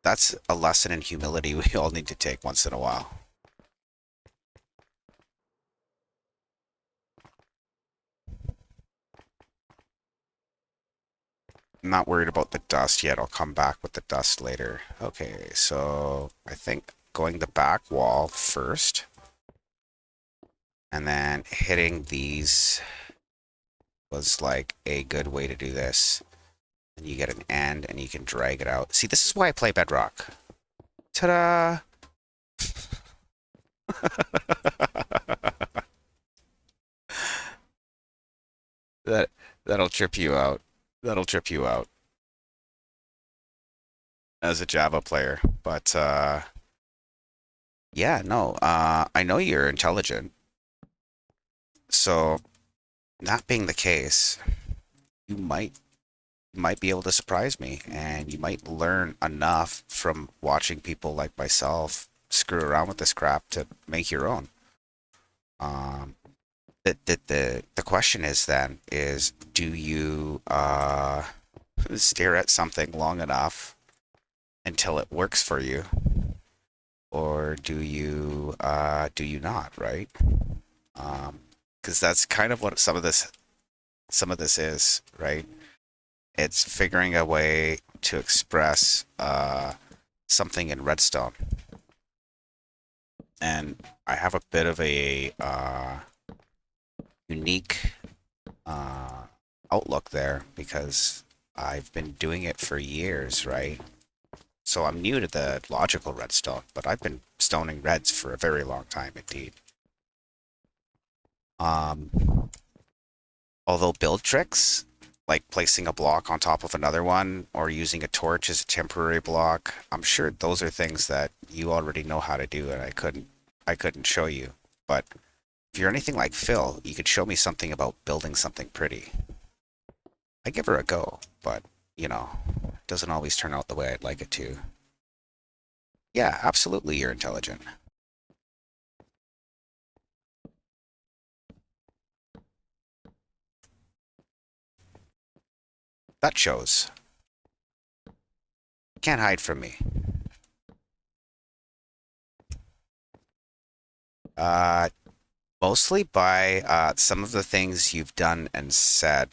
that's a lesson in humility we all need to take once in a while. I'm not worried about the dust yet. I'll come back with the dust later. Okay, so I think going the back wall first and then hitting these was like a good way to do this. And you get an end and you can drag it out. See, this is why I play Bedrock. Ta-da! that that'll trip you out. That'll trip you out as a Java player. But yeah, no, I know you're intelligent. So that being the case, you might be able to surprise me and you might learn enough from watching people like myself screw around with this crap to make your own. Um the question is then is do you stare at something long enough until it works for you, or do you not, right? Because that's kind of what some of this is, right? It's figuring a way to express something in Redstone. And I have a bit of a unique outlook there because I've been doing it for years, right? So I'm new to the logical redstone, but I've been stoning reds for a very long time indeed. Um, Although build tricks, like placing a block on top of another one or using a torch as a temporary block, I'm sure those are things that you already know how to do and I couldn't show you. But if you're anything like Phil, you could show me something about building something pretty. I give her a go, but it doesn't always turn out the way I'd like it to. Yeah, absolutely, you're intelligent. That shows. Can't hide from me. Uh, Mostly by some of the things you've done and said.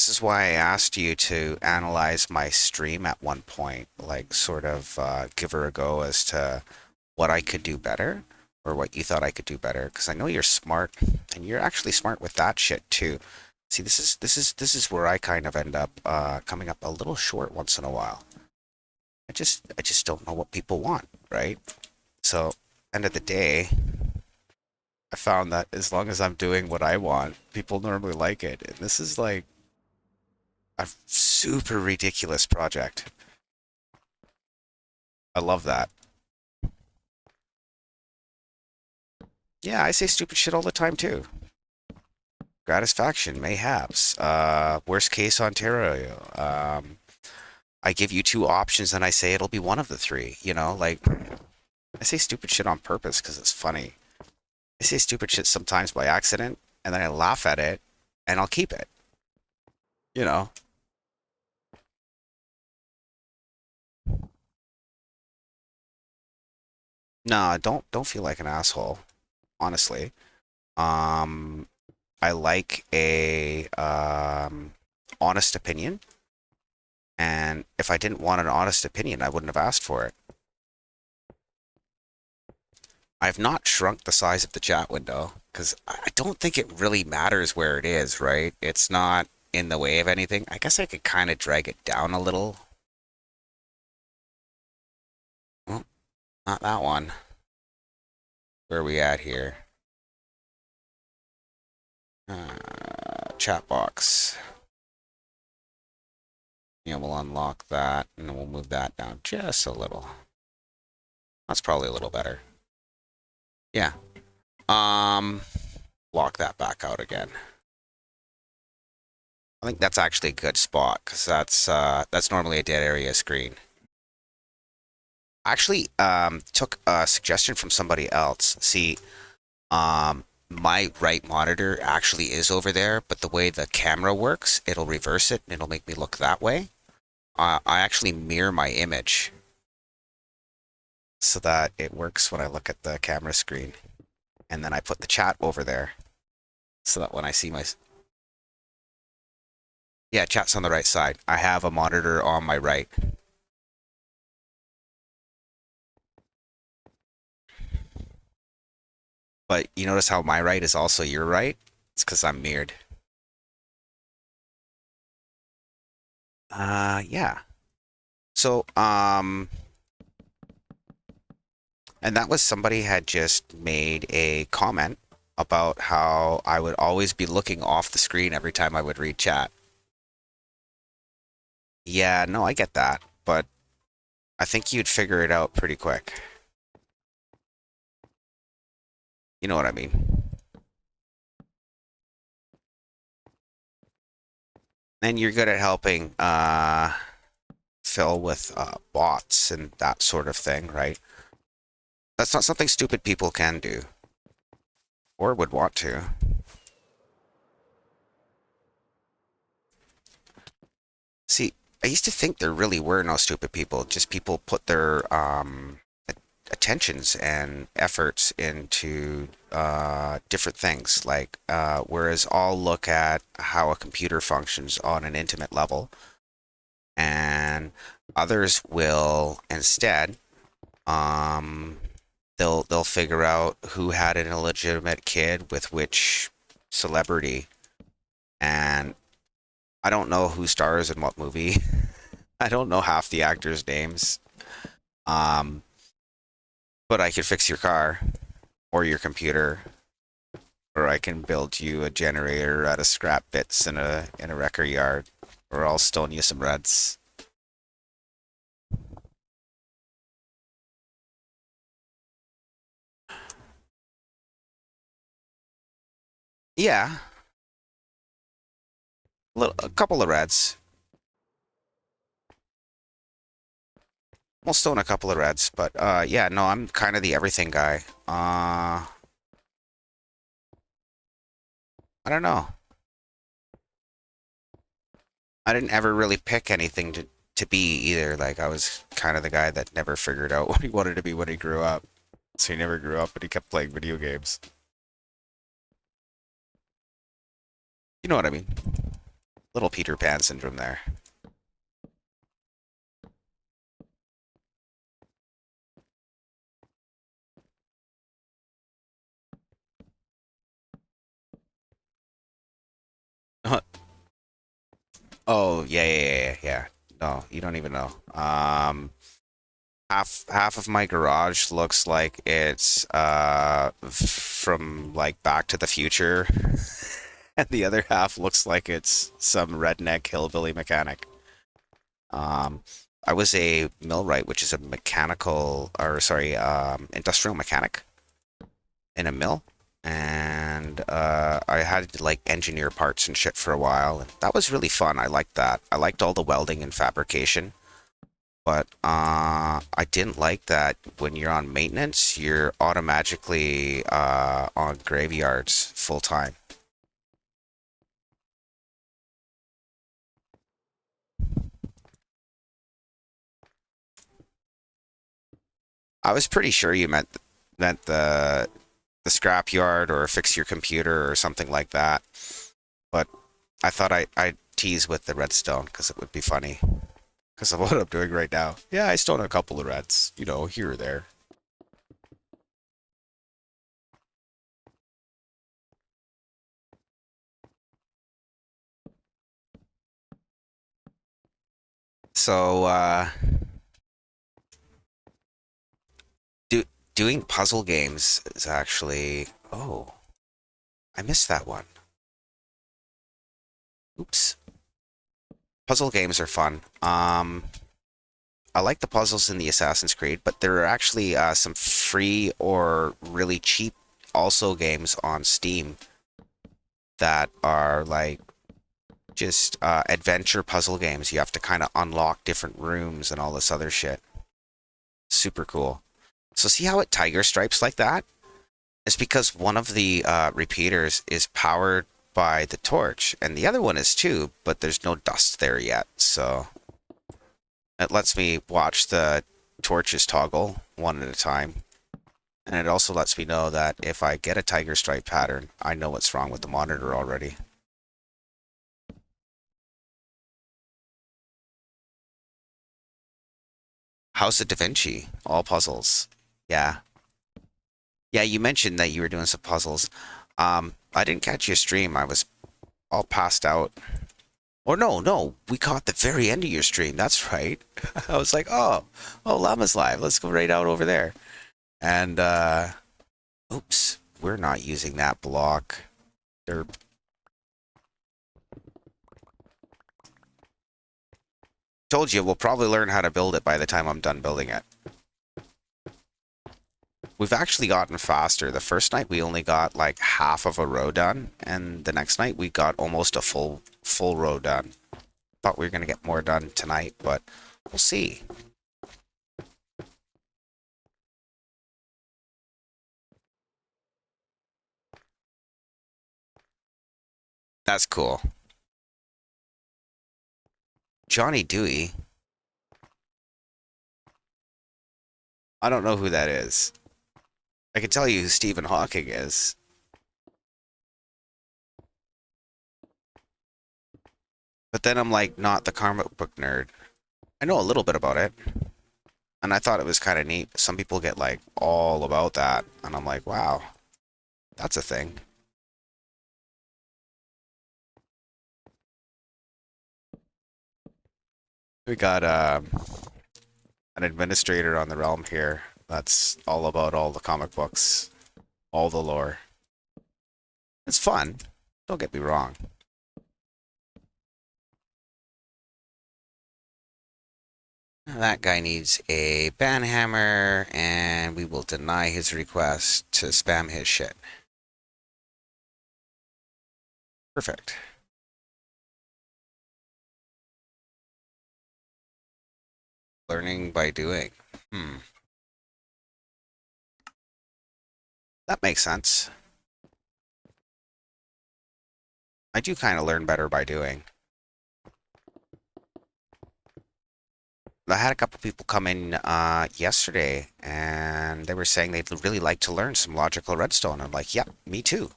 This is why I asked you to analyze my stream at one point, like sort of give her a go as to what I could do better or what you thought I could do better. Because I know you're smart, and you're actually smart with that shit too. See, this is where I kind of end up coming up a little short once in a while. I just don't know what people want, right? So, end of the day, I found that as long as I'm doing what I want, people normally like it. And this is like a super ridiculous project. I love that. Yeah, I say stupid shit all the time too. Gratisfaction, mayhaps. Worst case Ontario. I give you two options and I say it'll be one of the three. You know, like I say stupid shit on purpose because it's funny. I say stupid shit sometimes by accident and then I laugh at it and I'll keep it. You know. No, don't feel like an asshole. Honestly. Um, I like a honest opinion. And if I didn't want an honest opinion, I wouldn't have asked for it. I've not shrunk the size of the chat window because I don't think it really matters where it is, right? It's not in the way of anything. I guess I could kind of drag it down a little. Well, not that one. Where are we at here? Chat box. Yeah, we'll unlock that and then we'll move that down just a little. That's probably a little better. Yeah. Lock that back out again. I think that's actually a good spot because that's normally a dead area screen. Actually, took a suggestion from somebody else. See, my right monitor actually is over there, but the way the camera works, it'll reverse it and it'll make me look that way. I actually mirror my image so that it works when I look at the camera screen. And then I put the chat over there so that when I see my... Yeah, chat's on the right side. I have a monitor on my right. But you notice how my right is also your right? It's because I'm mirrored. Yeah. So, and that was somebody had just made a comment about how I would always be looking off the screen every time I would read chat. Yeah, no, I get that, but I think you'd figure it out pretty quick. You know what I mean? And you're good at helping Phil with bots and that sort of thing, right? That's not something stupid people can do or would want to. See, I used to think there really were no stupid people. Just people put their attentions and efforts into different things. Like, whereas I'll look at how a computer functions on an intimate level, and others will instead they'll figure out who had an illegitimate kid with which celebrity, and I don't know who stars in what movie. I don't know half the actors' names. Um, but I could fix your car or your computer, or I can build you a generator out of scrap bits in a wrecker yard, or I'll stone you some reds. Yeah, a couple of reds. We'll stone a couple of reds, but yeah, no, I'm kind of the everything guy. I don't know. I didn't ever really pick anything to be either. Like I was kind of the guy that never figured out what he wanted to be when he grew up. So he never grew up, but he kept playing video games. You know what I mean? Little Peter Pan syndrome there. Oh, yeah. No, you don't even know. Half of my garage looks like it's from like Back to the Future, and the other half looks like it's some redneck hillbilly mechanic. Um, I was a millwright, which is a mechanical, or sorry, industrial mechanic in a mill, and I had to like engineer parts and shit for a while, and that was really fun. I liked that. I liked all the welding and fabrication, but I didn't like that when you're on maintenance, you're automatically on graveyards full time. I was pretty sure you meant the scrapyard or fix your computer or something like that. But I thought I'd tease with the redstone because it would be funny because of what I'm doing right now. Yeah, I stole a couple of reds, you know, here or there. So do doing puzzle games is actually I missed that one. Oops. Puzzle games are fun. I like the puzzles in the Assassin's Creed, but there are actually some free or really cheap also games on Steam that are like just adventure puzzle games. You have to kind of unlock different rooms and all this other shit. Super cool. So see how it tiger stripes like that? It's because one of the repeaters is powered by the torch, and the other one is too, but there's no dust there yet. So it lets me watch the torches toggle one at a time. And it also lets me know that if I get a tiger stripe pattern, I know what's wrong with the monitor already. House of Da Vinci, all puzzles. Yeah. Yeah, you mentioned that you were doing some puzzles. I didn't catch your stream. I was all passed out. Or no, we caught the very end of your stream. That's right. I was like, oh, Llama's live. Let's go right out over there. And oops, we're not using that block. Derp. Told you, we'll probably learn how to build it by the time I'm done building it. We've actually gotten faster. The first night we only got like half of a row done, and the next night we got almost a full row done. Thought we were gonna get more done tonight, but we'll see. That's cool. Johnny Dewey. I don't know who that is. I can tell you who Stephen Hawking is. But then I'm like not the comic book nerd. I know a little bit about it. And I thought it was kind of neat. Some people get like all about that. And I'm like, wow, that's a thing. We got an administrator on the realm here that's all about all the comic books, all the lore. It's fun. Don't get me wrong. That guy needs a banhammer, and we will deny his request to spam his shit. Perfect. Learning by doing. That makes sense. I do kind of learn better by doing. I had a couple people come in yesterday, and they were saying they'd really like to learn some logical redstone. I'm like, yep, me too.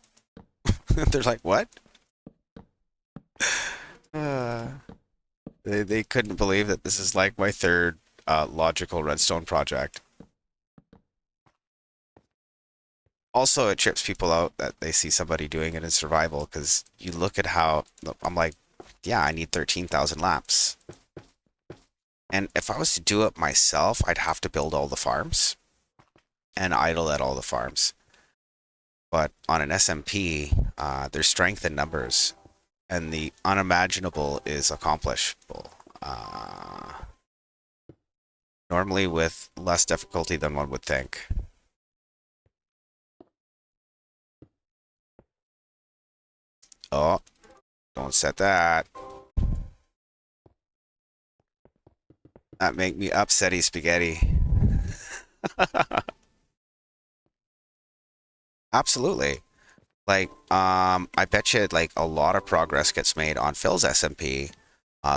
They're like, what? Uh, they couldn't believe that this is like my third logical redstone project. Also, it trips people out that they see somebody doing it in survival because you look at how I'm like, yeah, I need 13,000 laps. And if I was to do it myself, I'd have to build all the farms and idle at all the farms. But on an SMP, there's strength in numbers, and the unimaginable is accomplishable. Normally with less difficulty than one would think. Oh, don't set that. That make me upsetty spaghetti. Absolutely. Like, I bet you like a lot of progress gets made on Phil's SMP,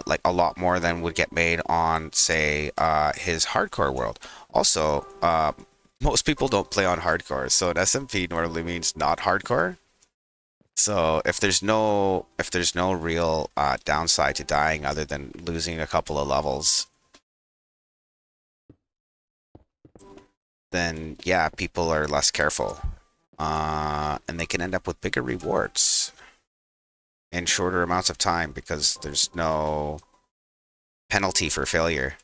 like a lot more than would get made on, say, his hardcore world. Also, most people don't play on hardcore, so an SMP normally means not hardcore. So if there's no real downside to dying other than losing a couple of levels, then yeah, people are less careful, and they can end up with bigger rewards in shorter amounts of time because there's no penalty for failure.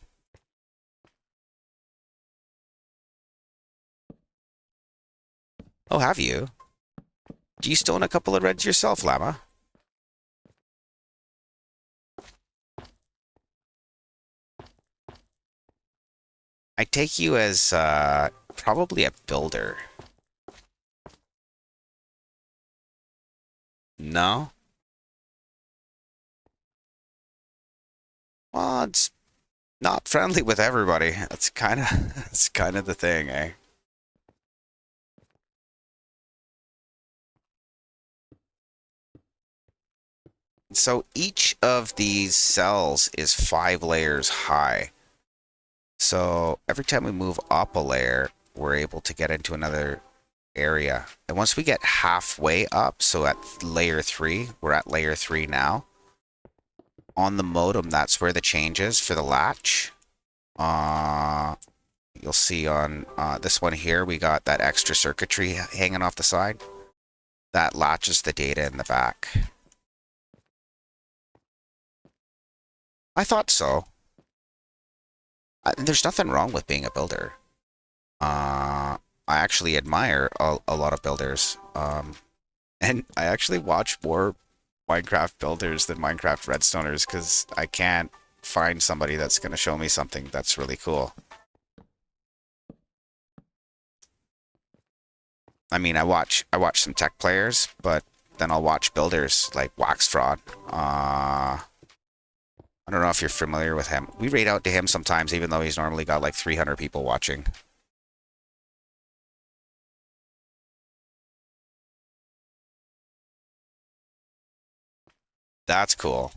Oh, have you? Do you still own a couple of reds yourself, Llama? I take you as probably a builder. No? Well, it's not friendly with everybody. That's kind of that's kind of the thing, eh? So each of these cells is 5 layers high. So every time we move up a layer, we're able to get into another area. And once we get halfway up, so at layer 3, we're at layer 3 now. On the modem, that's where the change is for the latch. You'll see on this one here, we got that extra circuitry hanging off the side. That latches the data in the back. I thought so. There's nothing wrong with being a builder. I actually admire a lot of builders. And I actually watch more Minecraft builders than Minecraft Redstoners because I can't find somebody that's going to show me something that's really cool. I mean, I watch some tech players, but then I'll watch builders like Wax Fraud. I don't know if you're familiar with him. We raid out to him sometimes, even though he's normally got like 300 people watching. That's cool.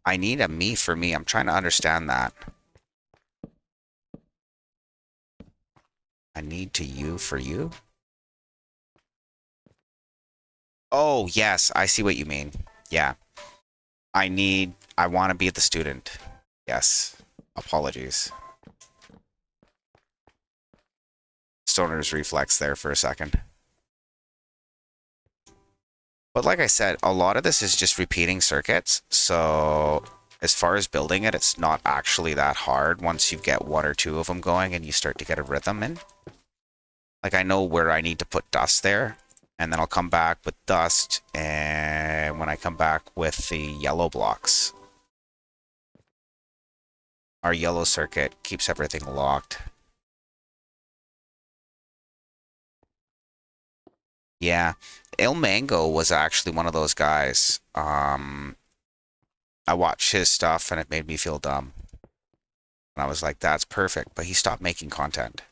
I need a me for me. I'm trying to understand that. I need to you for you? Oh, yes, I see what you mean. Yeah. I want to be the student. Yes. Apologies. Stoner's reflex there for a second. But like I said, a lot of this is just repeating circuits. So as far as building it, it's not actually that hard once you get one or two of them going and you start to get a rhythm in. Like I know where I need to put dust there, and then I'll come back with dust, and when I come back with the yellow blocks, our yellow circuit keeps everything locked. Yeah, Il Mango was actually one of those guys. I watched his stuff and it made me feel dumb. And I was like, that's perfect. But he stopped making content.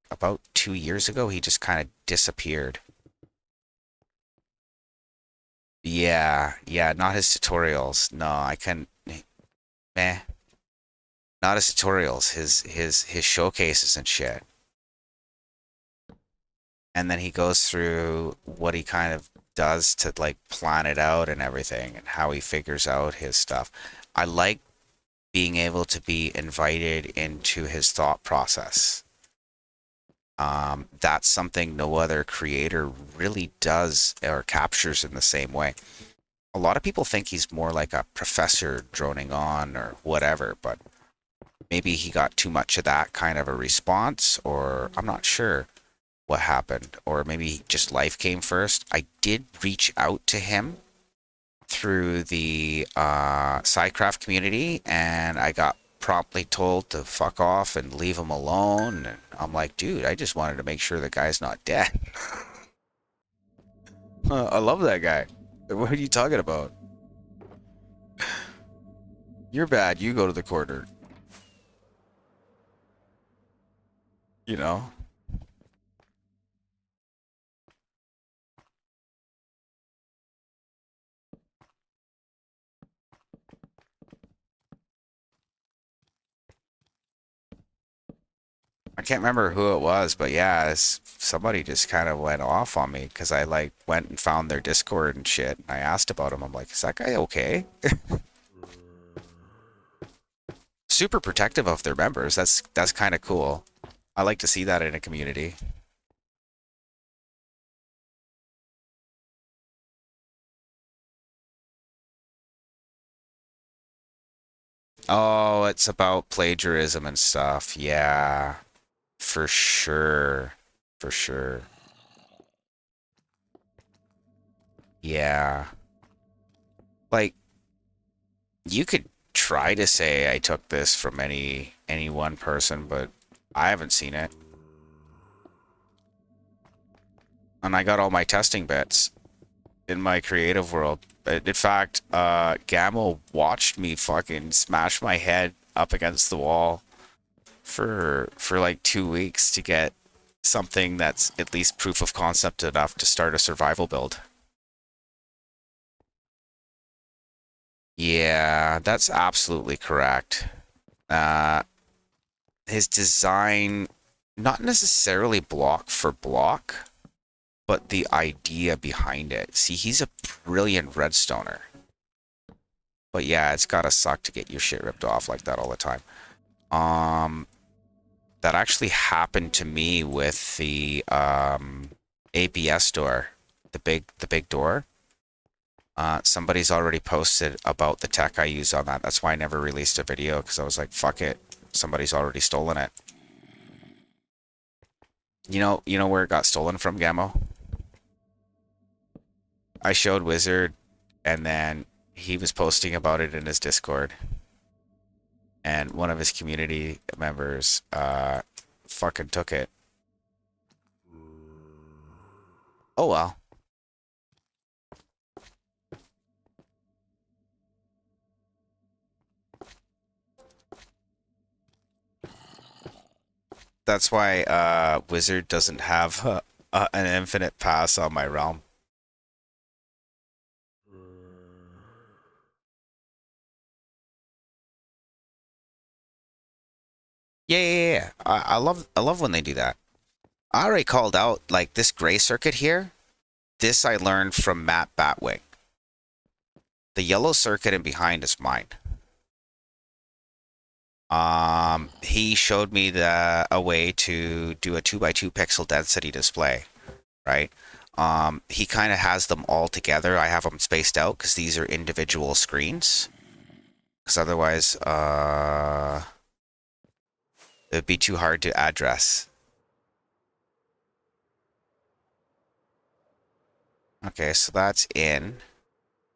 About 2 years ago, he just kind of disappeared. Yeah, not his tutorials. No, I can meh. Not his tutorials, his showcases and shit. and then he goes through what he kind of does to like plan it out and everything and how he figures out his stuff. I like being able to be invited into his thought process. That's something no other creator really does or captures in the same way. A lot of people think he's more like a professor droning on or whatever, but maybe he got too much of that kind of a response, or I'm not sure what happened, or maybe just life came first. I did reach out to him through the Sidecraft community, and I got promptly told to fuck off and leave him alone. And I'm like, dude, I just wanted to make sure the guy's not dead. I love that guy. What are you talking about? You're bad. You go to the corner. You know? I can't remember who it was, but yeah, somebody just kind of went off on me because I like went and found their Discord and shit. And I asked about him. I'm like, is that guy okay? Super protective of their members. That's kind of cool. I like to see that in a community. Oh, it's about plagiarism and stuff. Yeah, for sure. For sure. Yeah. Like, you could try to say I took this from any one person, but I haven't seen it. And I got all my testing bits in my creative world. In fact, Gamma watched me fucking smash my head up against the wall for like 2 weeks to get something that's at least proof of concept enough to start a survival build. Yeah, that's absolutely correct. Uh, his design, not necessarily block for block, but the idea behind it. See, he's a brilliant redstoner. But yeah, it's gotta suck to get your shit ripped off like that all the time. Um, that actually happened to me with the ABS door, the big door. Somebody's already posted about the tech I use on that. That's why I never released a video, because I was like, fuck it. Somebody's already stolen it. You know where it got stolen from, Gamo? I showed Wizard, and then he was posting about it in his Discord. And one of his community members fucking took it. Oh well. That's why Wizard doesn't have an infinite pass on my realm. Yeah. I love when they do that. I already called out like this gray circuit here. This I learned from Matt Batwing. The yellow circuit in behind is mine. He showed me a way to do a 2x2 pixel density display, right? He kind of has them all together. I have them spaced out because these are individual screens. Because otherwise, it'd be too hard to address. Okay, so that's in,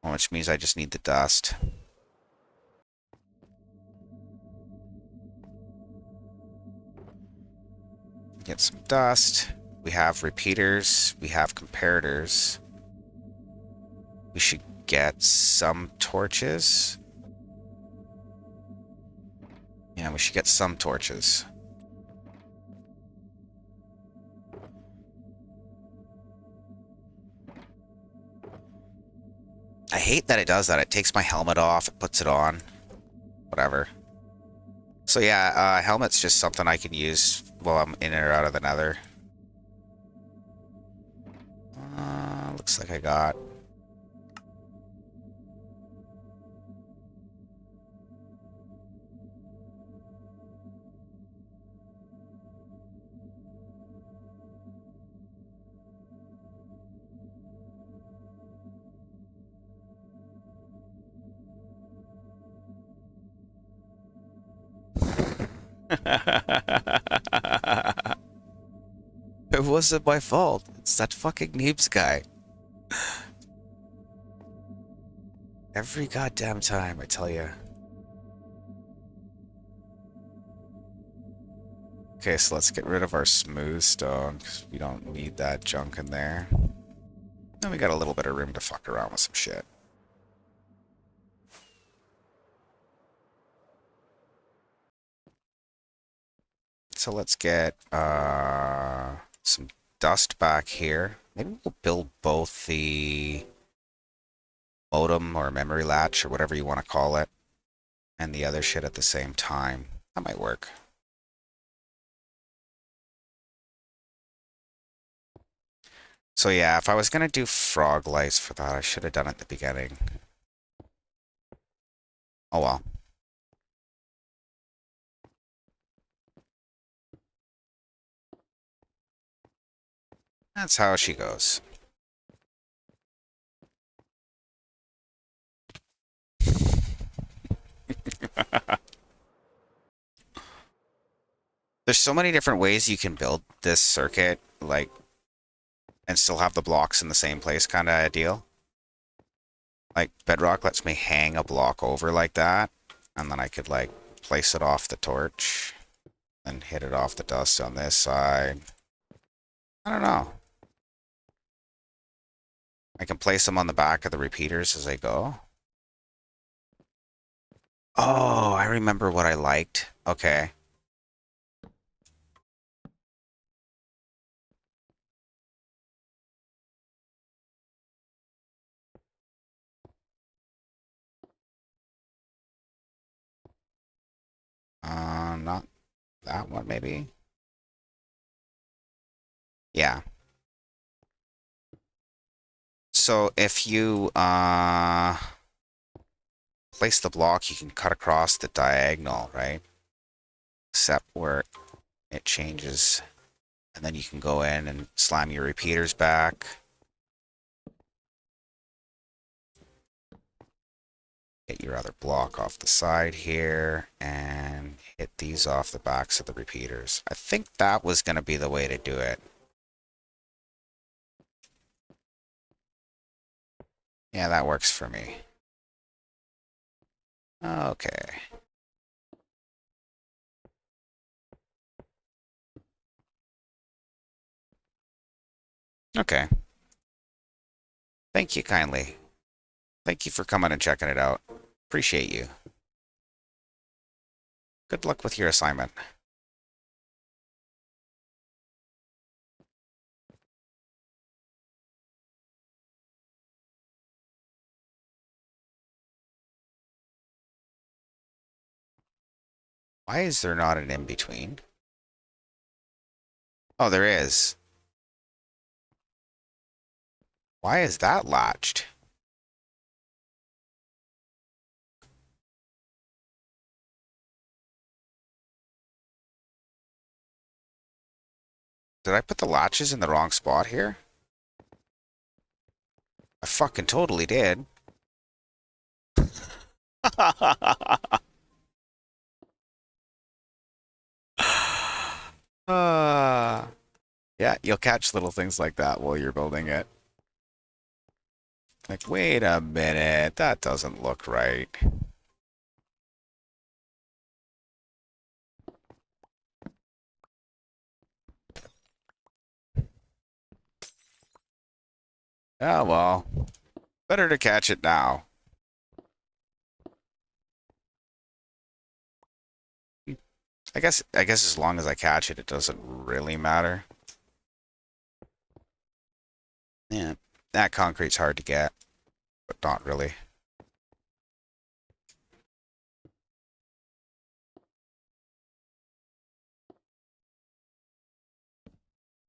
which means I just need the dust. Get some dust. We have repeaters. We have comparators. We should get some torches. Yeah, we should get some torches. I hate that it does that. It takes my helmet off, it puts it on. Whatever. So yeah, helmet's just something I can use while I'm in or out of the nether. Looks like I got... It wasn't my fault. It's that fucking Neebs guy. Every goddamn time, I tell you. Okay, so let's get rid of our smooth stone, because we don't need that junk in there. And we got a little bit of room to fuck around with some shit. So let's get some dust back here. Maybe we'll build both the modem or memory latch or whatever you want to call it and the other shit at the same time. That might work. So yeah, if I was going to do frog lights for that, I should have done it at the beginning. Oh well. That's how she goes. There's so many different ways you can build this circuit, like, and still have the blocks in the same place kind of deal. Like, Bedrock lets me hang a block over like that, and then I could, like, place it off the torch and hit it off the dust on this side. I don't know. I can place them on the back of the repeaters as I go. Oh, I remember what I liked. Okay. Not that one, maybe? Yeah. So if you place the block, you can cut across the diagonal, right? Except where it changes. And then you can go in and slam your repeaters back. Get your other block off the side here and hit these off the backs of the repeaters. I think that was going to be the way to do it. Yeah, that works for me. Okay. Okay. Thank you kindly. Thank you for coming and checking it out. Appreciate you. Good luck with your assignment. Why is there not an in-between? Oh, there is. Why is that latched? Did I put the latches in the wrong spot here? I fucking totally did. Yeah, you'll catch little things like that while you're building it. Like, wait a minute, that doesn't look right. Oh well, better to catch it now. I guess as long as I catch it, it doesn't really matter. Yeah, that concrete's hard to get, but not really.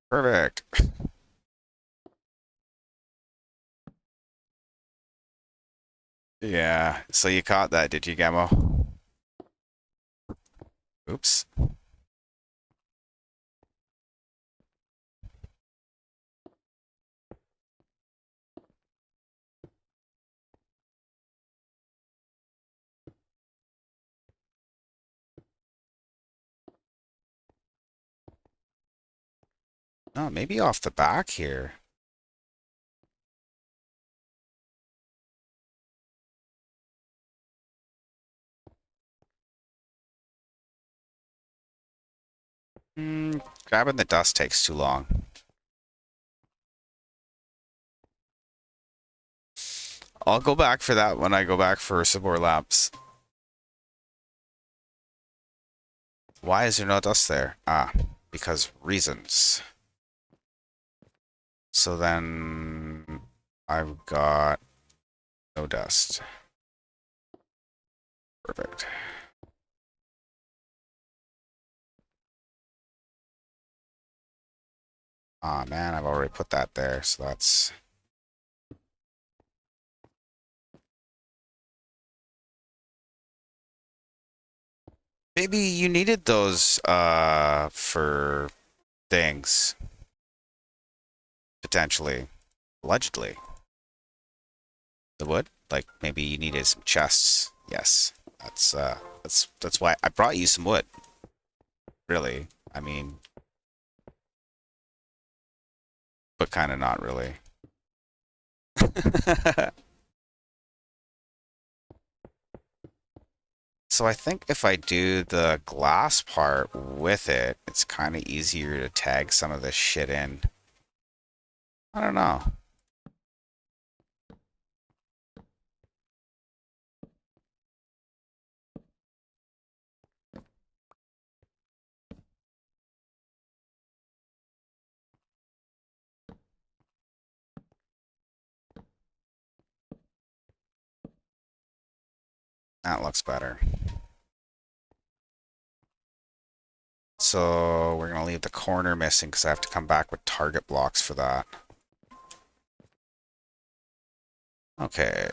Perfect. Yeah, so you caught that, did you, Gamo? Oops. Oh, maybe off the back here. Grabbing the dust takes too long. I'll go back for that when I go back for some more laps. Why is there no dust there? Ah, because reasons. So then I've got no dust. Perfect. Ah, man, I've already put that there, so that's... Maybe you needed those for things, potentially. Allegedly. The wood? Like maybe you needed some chests. Yes. That's why I brought you some wood. Really. I mean, but kind of not really. So I think if I do the glass part with it, it's kind of easier to tag some of this shit in. I don't know. That looks better. So we're gonna leave the corner missing because I have to come back with target blocks for that. Okay.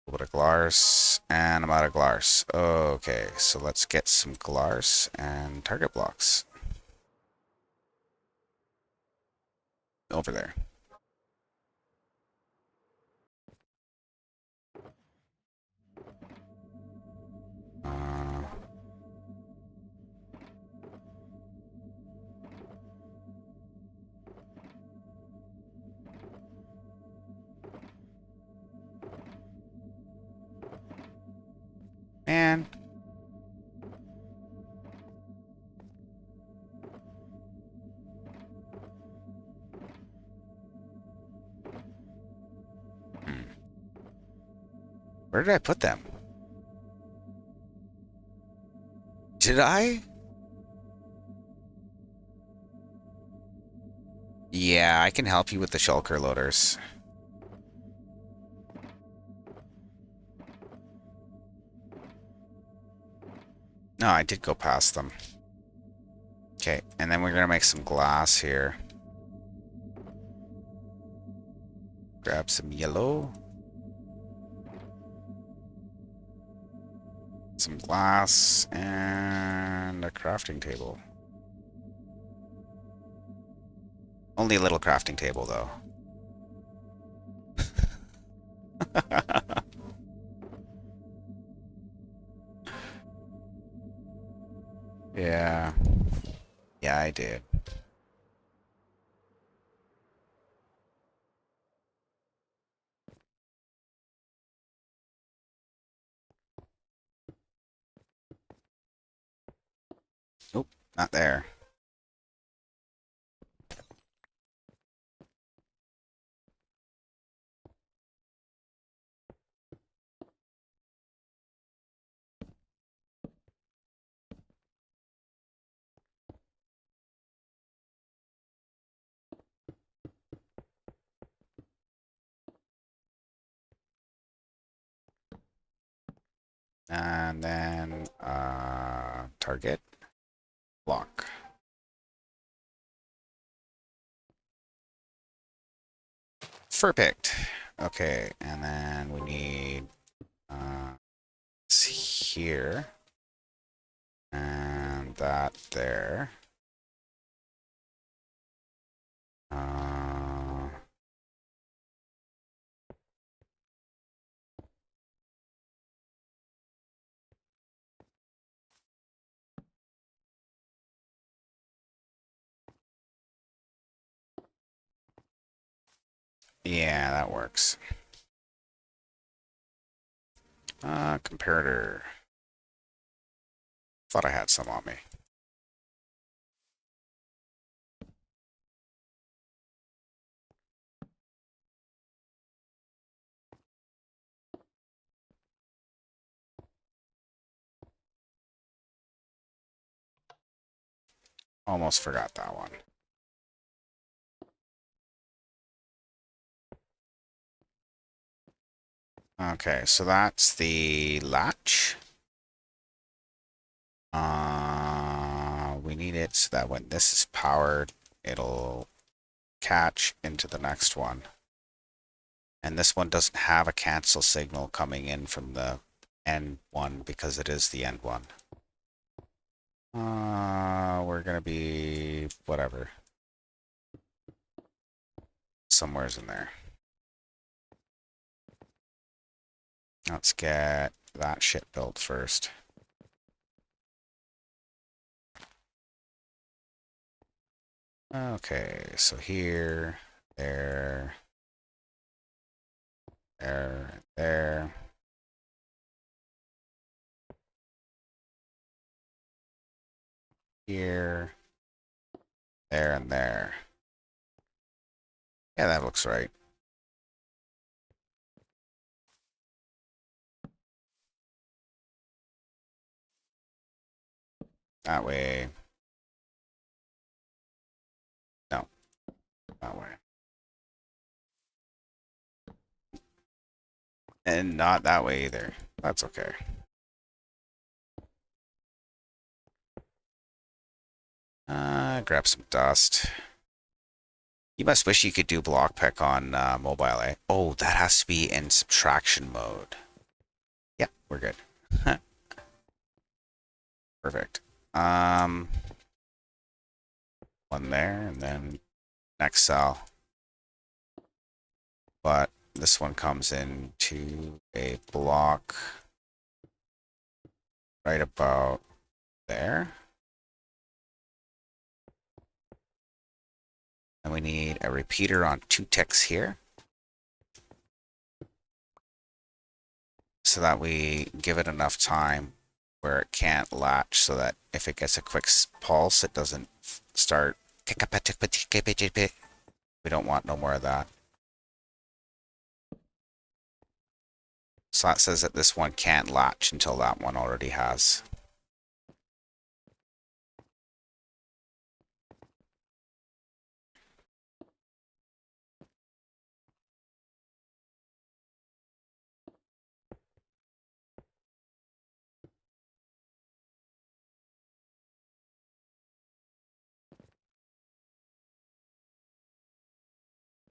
A little bit of Glars, and I'm out of Glars. Okay, so let's get some Glars and target blocks over there. Uh, man. Hmm. Where did I put them? Did I? Yeah, I can help you with the shulker loaders. No, I did go past them. Okay, and then we're gonna make some glass here. Grab some yellow. Some glass and a crafting table. Only a little crafting table though. Yeah. Yeah, I did. Nope, not there. And then target block. Fur picked. Okay, and then we need here. And that there. Yeah, that works. Comparator. Thought I had some on me. Almost forgot that one. Okay, so that's the latch. We need it so that when this is powered, it'll catch into the next one. And this one doesn't have a cancel signal coming in from the end one because it is the end one. We're gonna be whatever. Somewhere's in there. Let's get that shit built first. Okay, so here, there, there. Here, there, and there. Yeah, that looks right. That way. No, that way. And not that way either. That's okay. Grab some dust. You must wish you could do block pick on mobile, eh? Oh, that has to be in subtraction mode. Yeah, we're good. Perfect. One there, and then next cell. But this one comes into a block right about there. And we need a repeater on 2 ticks here. So that we give it enough time where it can't latch so that if it gets a quick pulse, it doesn't start. We don't want no more of that. So that says that this one can't latch until that one already has.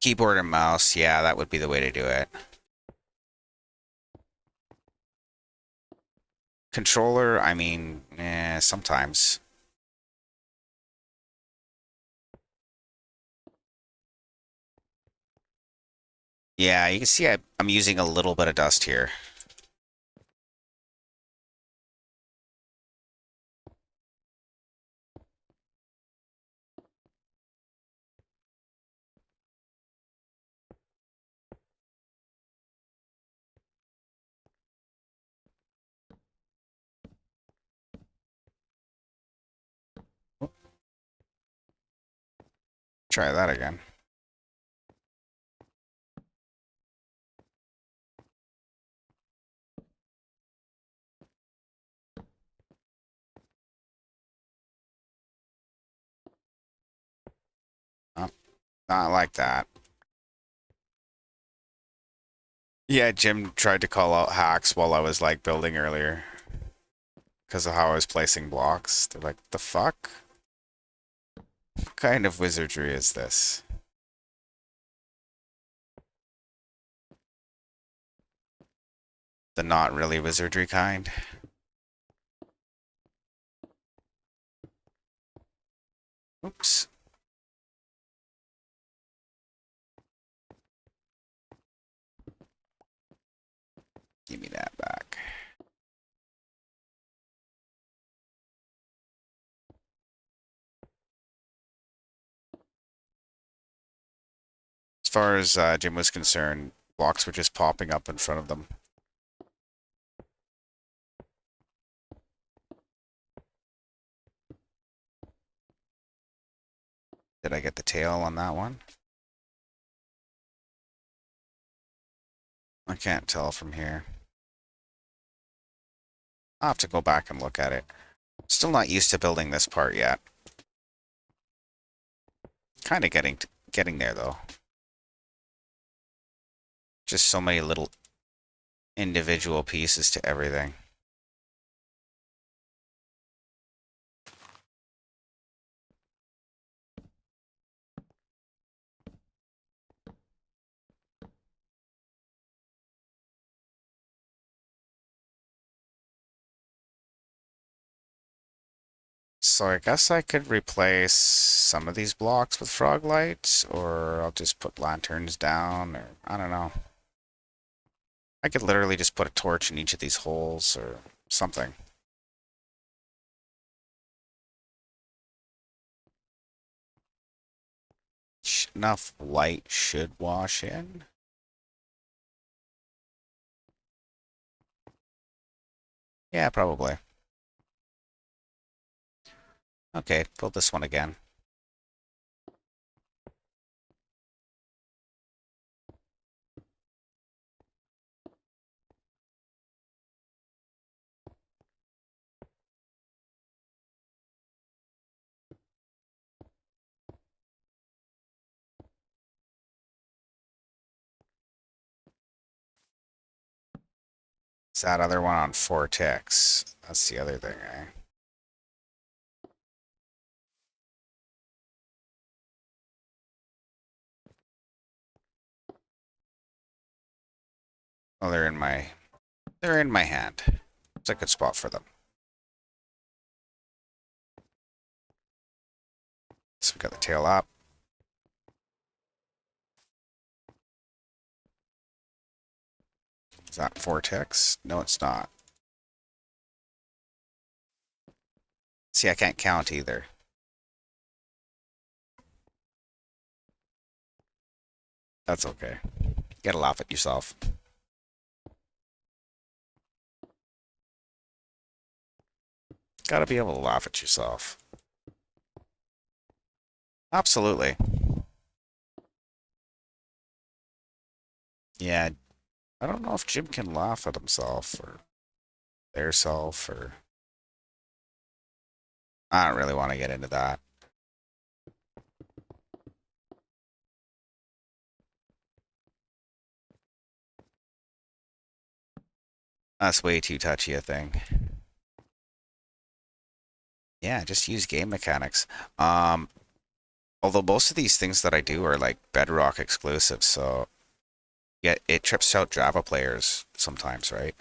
Keyboard and mouse, yeah, that would be the way to do it. Controller, I mean, sometimes. Yeah, you can see I'm using a little bit of dust here. Try that again. Oh, not like that. Yeah, Jim tried to call out hacks while I was like building earlier because of how I was placing blocks. They're like, the fuck? What kind of wizardry is this? The not really wizardry kind. Oops. Give me that back. As far as Jim was concerned, blocks were just popping up in front of them. Did I get the tail on that one? I can't tell from here. I'll have to go back and look at it. Still not used to building this part yet. Kind of getting there though. Just so many little individual pieces to everything. So I guess I could replace some of these blocks with frog lights, or I'll just put lanterns down, or I don't know. I could literally just put a torch in each of these holes or something. Enough light should wash in. Yeah, probably. Okay, build this one again. It's that other one on 4 ticks. That's the other thing, eh? Oh, they're in my hand. It's a good spot for them. So we got the tail up. Is that 4 ticks? No, it's not. See, I can't count either. That's okay. You gotta laugh at yourself. Gotta be able to laugh at yourself. Absolutely. Yeah, I don't know if Jim can laugh at himself or their self or... I don't really want to get into that. That's way too touchy a thing. Yeah, just use game mechanics. Um, Although most of these things that I do are like Bedrock exclusive, so yeah, it trips out Java players sometimes, right?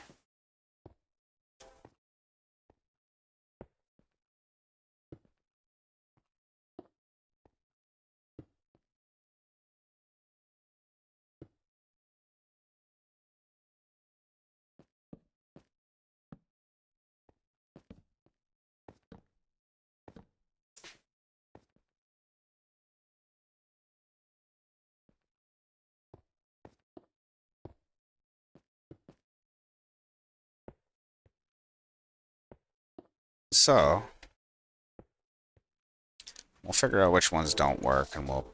So we'll figure out which ones don't work, and we'll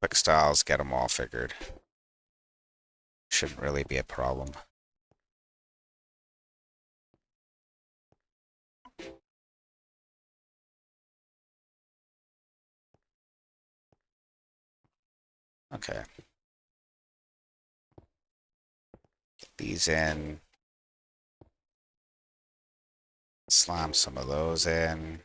pick styles, get them all figured. Shouldn't really be a problem. Okay. Get these in. Slam some of those in.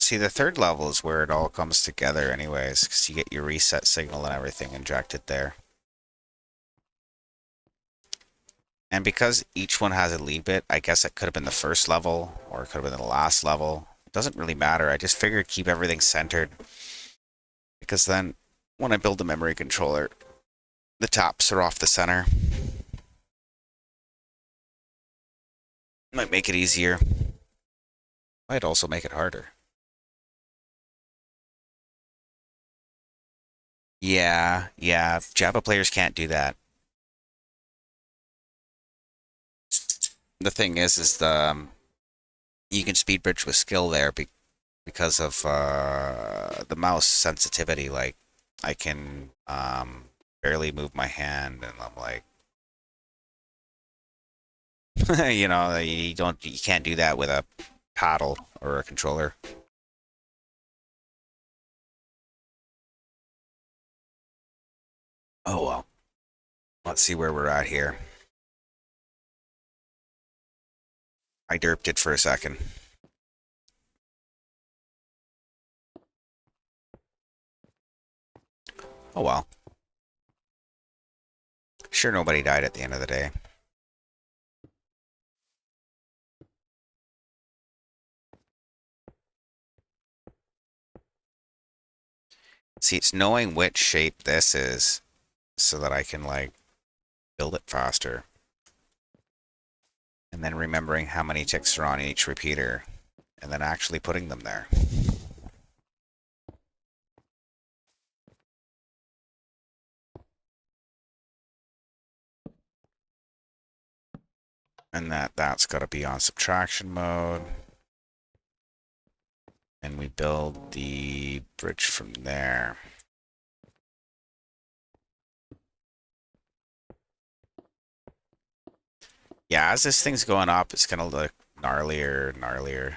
See, the third level is where it all comes together anyways, because you get your reset signal and everything injected there. And because each one has a lead bit, I guess it could have been the first level, or it could have been the last level. It doesn't really matter. I just figured keep everything centered, because then when I build the memory controller, the tops are off the center. Might make it easier. Might also make it harder. Yeah. Java players can't do that. The thing is you can speed bridge with skill there because of the mouse sensitivity. Like, I can barely move my hand, and I'm like, you can't do that with a paddle or a controller. Oh well. Let's see where we're at here. I derped it for a second. Oh well. Sure, nobody died at the end of the day. See, it's knowing which shape this is so that I can, like, build it faster. And then remembering how many ticks are on each repeater, and then actually putting them there. And that's got to be on subtraction mode. And we build the bridge from there. Yeah, as this thing's going up, it's going to look gnarlier, gnarlier.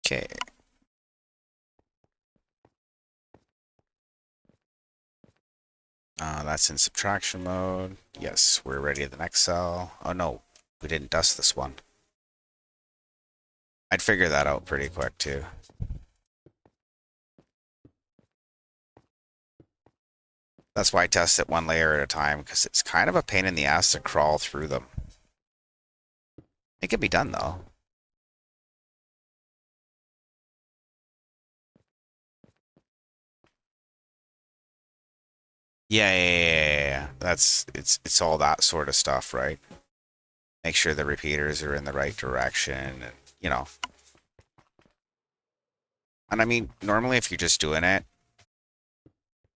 Okay. That's in subtraction mode. Yes, we're ready at the next cell. Oh no, we didn't dust this one. I'd figure that out pretty quick too. That's why I test it one layer at a time, because it's kind of a pain in the ass to crawl through them. It can be done though. Yeah. It's all that sort of stuff, right? Make sure the repeaters are in the right direction, and you know. And I mean, normally if you're just doing it,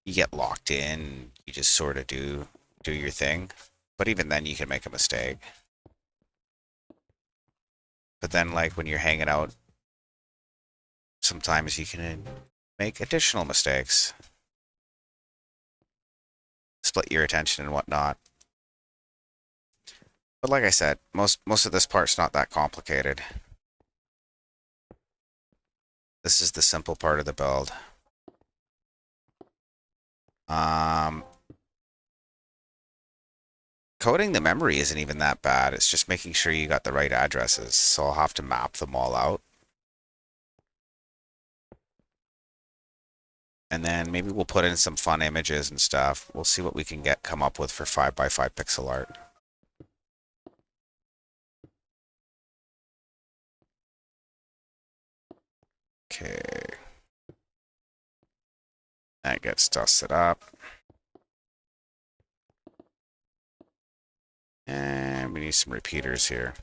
you get locked in. You just sort of do your thing. But even then, you can make a mistake. But then, like, when you're hanging out, sometimes you can make additional mistakes, split your attention and whatnot. But like I said, most of this part's not that complicated. This is the simple part of the build. Um, Coding the memory isn't even that bad. It's just making sure you got the right addresses. So I'll have to map them all out. And then maybe we'll put in some fun images and stuff. We'll see what we can come up with for 5x5 pixel art. Okay. That gets dusted up. And we need some repeaters here.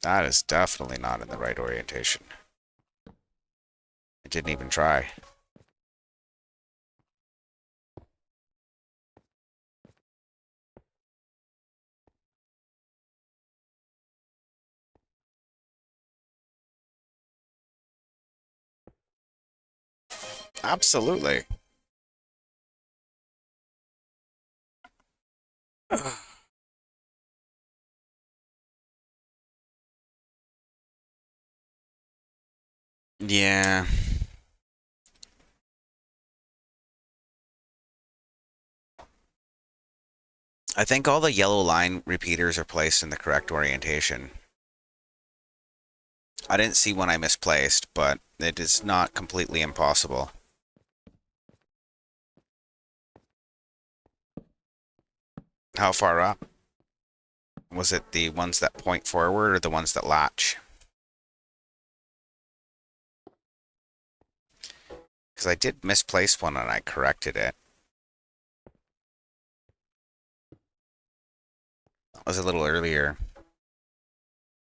That is definitely not in the right orientation. I didn't even try. Absolutely. Yeah. I think all the yellow line repeaters are placed in the correct orientation. I didn't see one I misplaced, but it is not completely impossible. How far up? Was it the ones that point forward or the ones that latch? Because I did misplace one and I corrected it. That was a little earlier.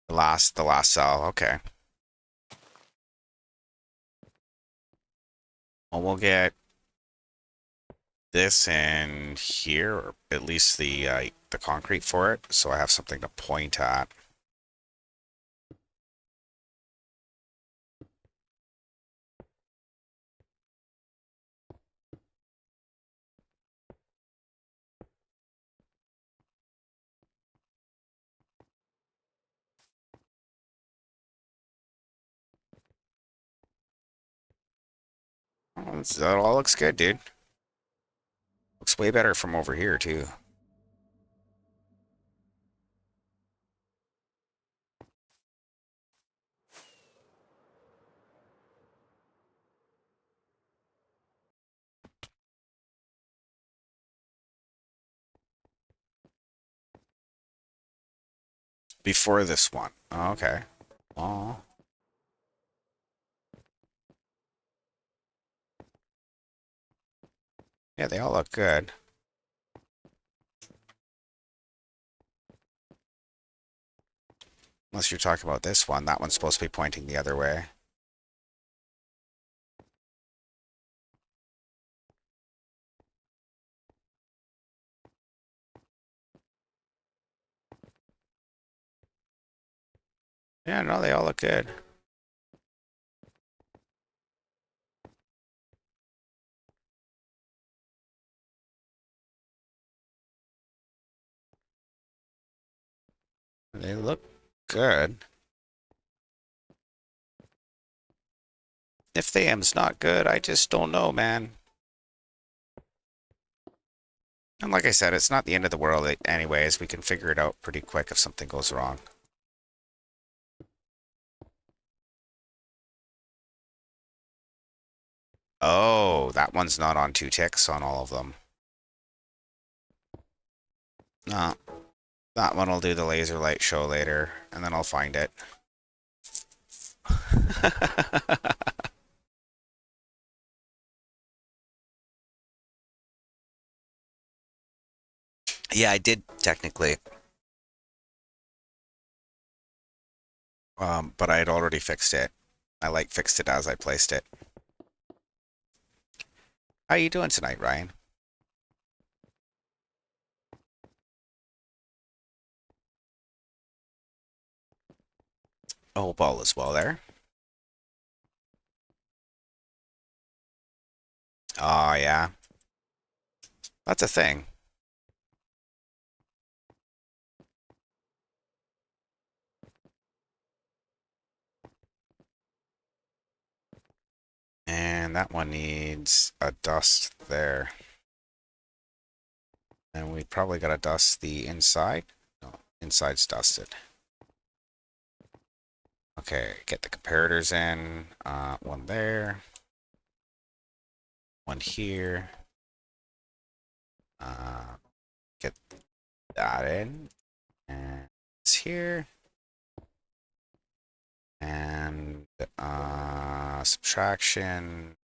The last cell. Okay. Well, we'll get this in here, or at least the concrete for it, so I have something to point at. That all looks good, dude. Looks way better from over here, too. Before this one. Oh, okay. Oh. Yeah, they all look good. Unless you're talking about this one. That one's supposed to be pointing the other way. Yeah, no, they all look good. They look good. If the M's not good, I just don't know, man. And like I said, it's not the end of the world anyways. We can figure it out pretty quick if something goes wrong. Oh, that one's not on 2 ticks on all of them. No, that one will do the laser light show later, and then I'll find it. Yeah, I did technically. But I had already fixed it. I fixed it as I placed it. How you doing tonight, Ryan? Oh, ball is well there. Oh, yeah. That's a thing. And that one needs a dust there. And we probably got to dust the inside. No, inside's dusted. Okay, get the comparators in. One there. One here. Get that in. And it's here. And subtraction.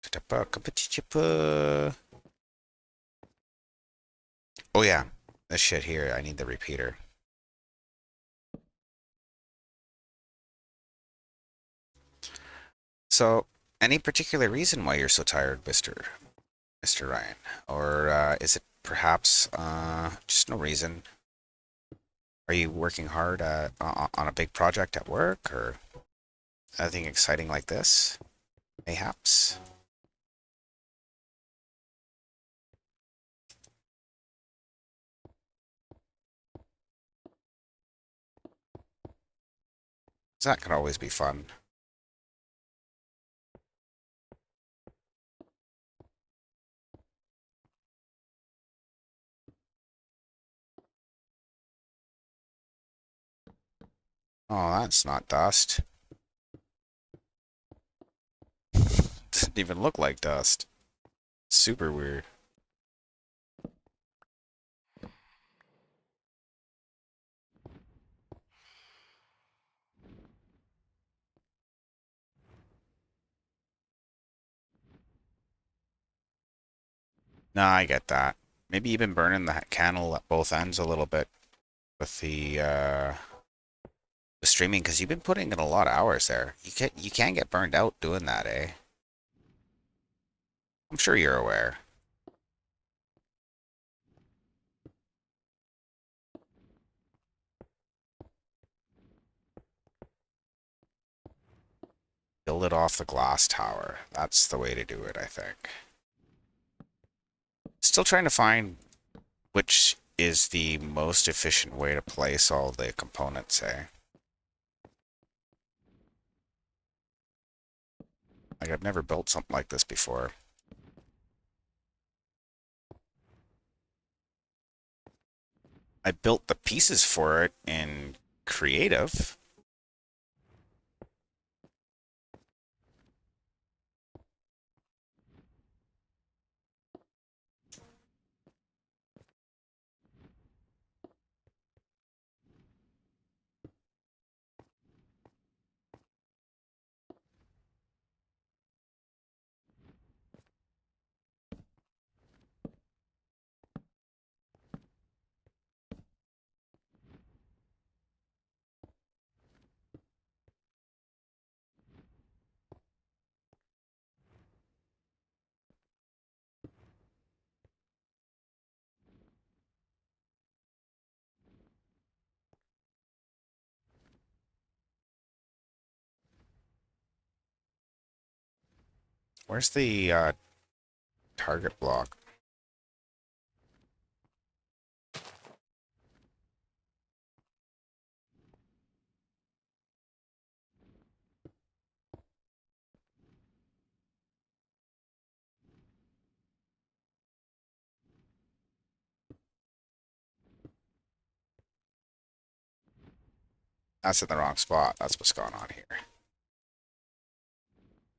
Oh yeah, this shit here, I need the repeater. So, any particular reason why you're so tired, Mr. Ryan? Or is it perhaps just no reason? Are you working hard on a big project at work or anything exciting like this? Mayhaps? That can always be fun. Oh, that's not dust. Doesn't even look like dust. Super weird. Nah, I get that. Maybe you've been burning the candle at both ends a little bit with the streaming because you've been putting in a lot of hours there. You can get burned out doing that, eh? I'm sure you're aware. Build it off the glass tower. That's the way to do it, I think. Still trying to find which is the most efficient way to place all the components, eh? Like, I've never built something like this before. I built the pieces for it in creative. Where's the target block? That's in the wrong spot. That's what's going on here.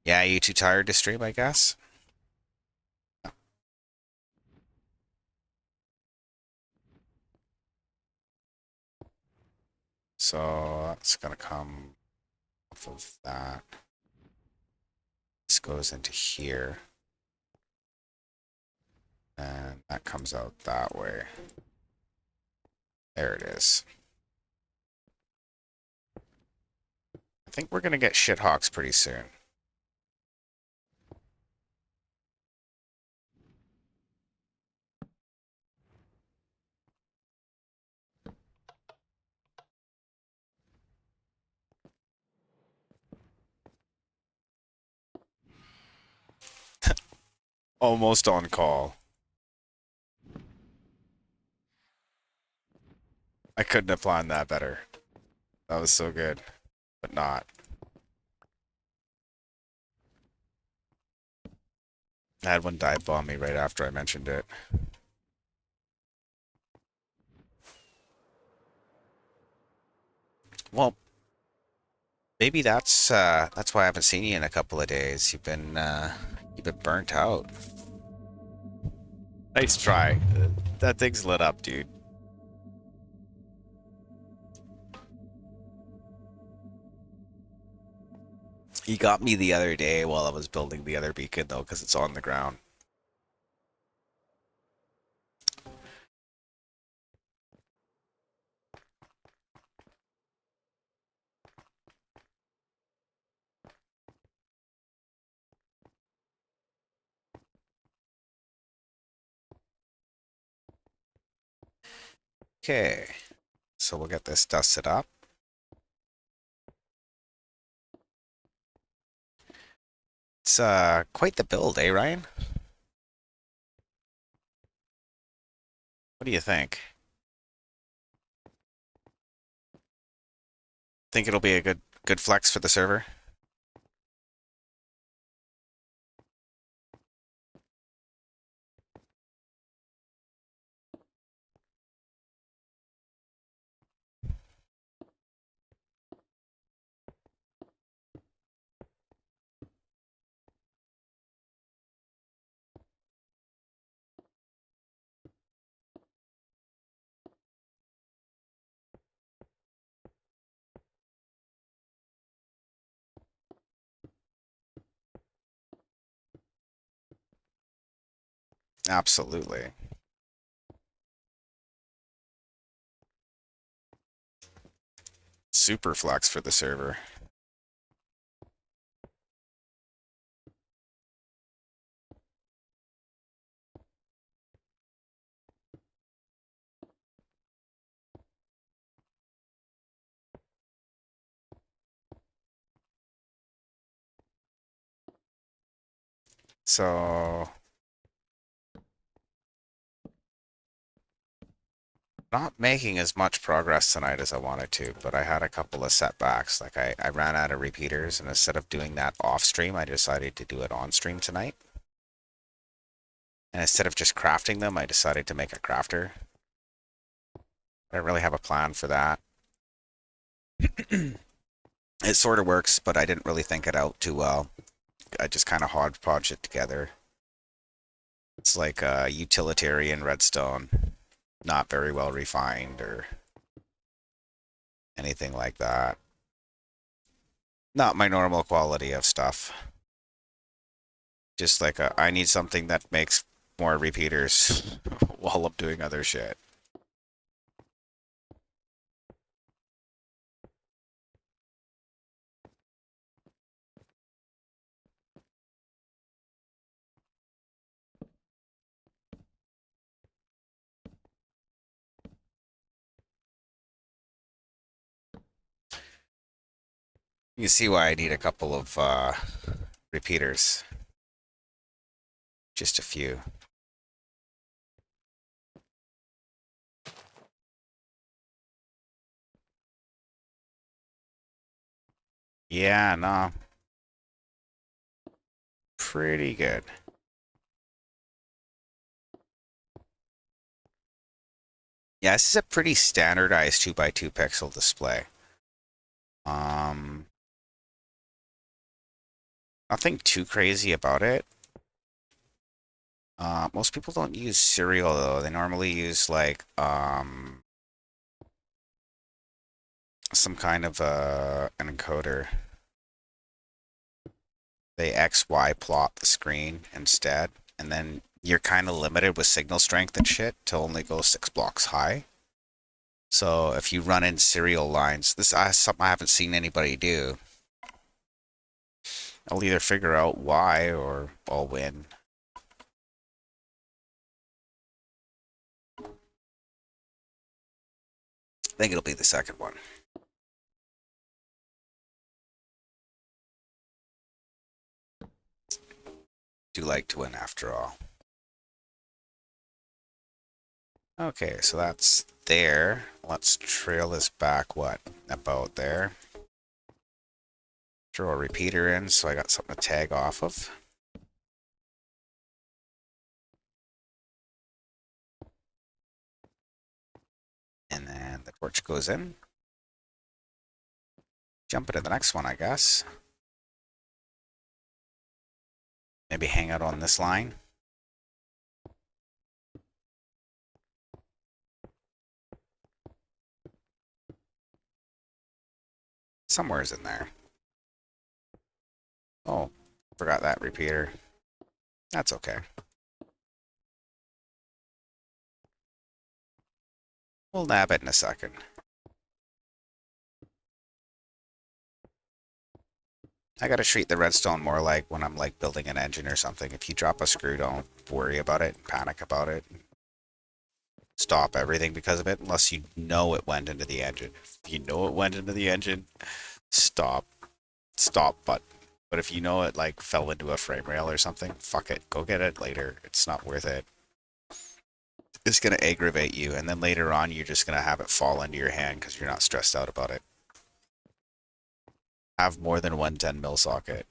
Yeah, you too tired to stream, I guess? So that's gonna come off of that. This goes into here. And that comes out that way. There it is. I think we're gonna get shithawks pretty soon. Almost on call. I couldn't have planned that better. That was so good, but not. I had one dive bomb me right after I mentioned it. Well, maybe that's why I haven't seen you in a couple of days. You've been burnt out. Nice try. That thing's lit up, dude. He got me the other day while I was building the other beacon though, because it's on the ground. Okay, so we'll get this dusted up. It's quite the build, eh, Ryan? What do you think? Think it'll be a good Good flex for the server. Absolutely. Super flex for the server. So not making as much progress tonight as I wanted to, but I had a couple of setbacks. Like I ran out of repeaters, and instead of doing that off stream, I decided to do it on stream tonight. And instead of just crafting them, I decided to make a crafter. I don't really have a plan for that. It sort of works, but I didn't really think it out too well. I just kind of hodgepodged it together. It's like a utilitarian redstone, not very well refined or anything like that. Not my normal quality of stuff. Just like I need something that makes more repeaters while I'm doing other shit. You see why I need a couple of repeaters. Just a few. Yeah, no. Pretty good. Yeah, this is a pretty standardized 2x2 pixel display. Um, Nothing too crazy about it. Most people don't use serial though. They normally use like some kind of an encoder. They XY plot the screen instead, and then you're kind of limited with signal strength and shit to only go 6 blocks high. So if you run in serial lines, this is something I haven't seen anybody do. I'll either figure out why or I'll win. I think it'll be the second one. Do like to win after all. Okay, so that's there. Let's trail this back, what, about there. Throw a repeater in so I got something to tag off of. And then the torch goes in. Jump into the next one, I guess. Maybe hang out on this line. Somewhere's in there. Oh, forgot that repeater. That's okay. We'll nab it in a second. I gotta treat the redstone more like when I'm like building an engine or something. If you drop a screw, don't worry about it, panic about it. Stop everything because of it unless you know it went into the engine. If you know it went into the engine, stop. Stop button. But if you know it like fell into a frame rail or something, fuck it. Go get it later. It's not worth it. It's gonna aggravate you, and then later on you're just gonna have it fall into your hand because you're not stressed out about it. have more than one 10 mil socket.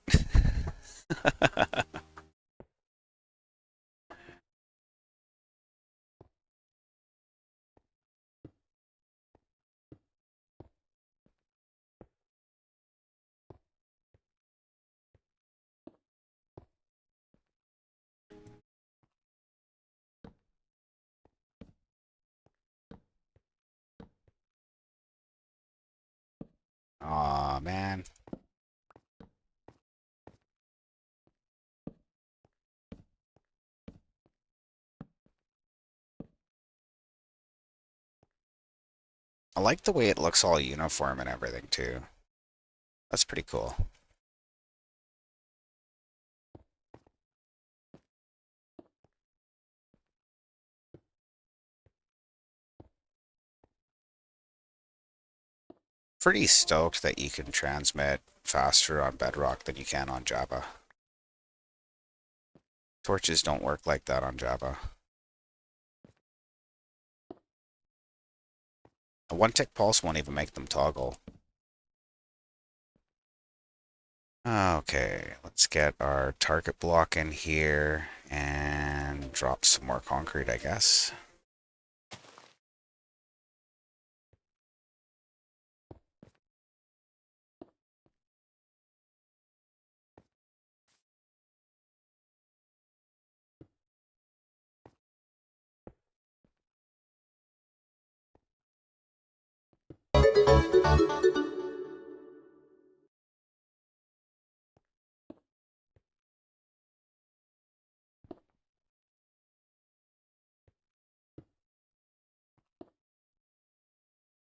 Aw, man. I like the way it looks all uniform and everything too. That's pretty cool. Pretty stoked that you can transmit faster on Bedrock than you can on Java. Torches don't work like that on Java. A one-tick pulse won't even make them toggle. Okay, let's get our target block in here and drop some more concrete, I guess.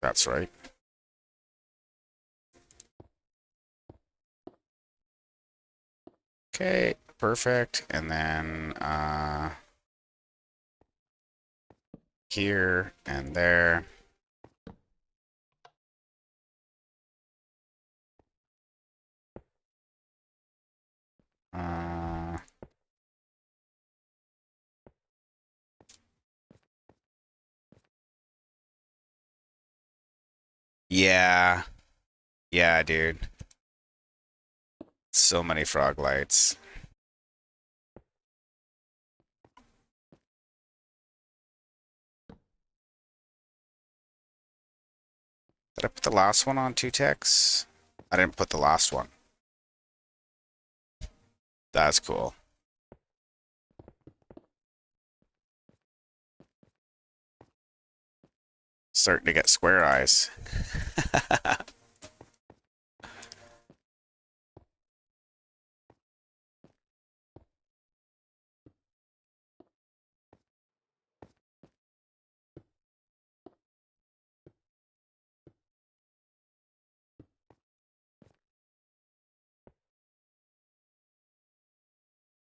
That's right. Okay, perfect. And then here and there. Uh, yeah, yeah, dude. So many frog lights. Did I put the last one on 2 ticks? I didn't put the last one. That's cool. Starting to get square eyes.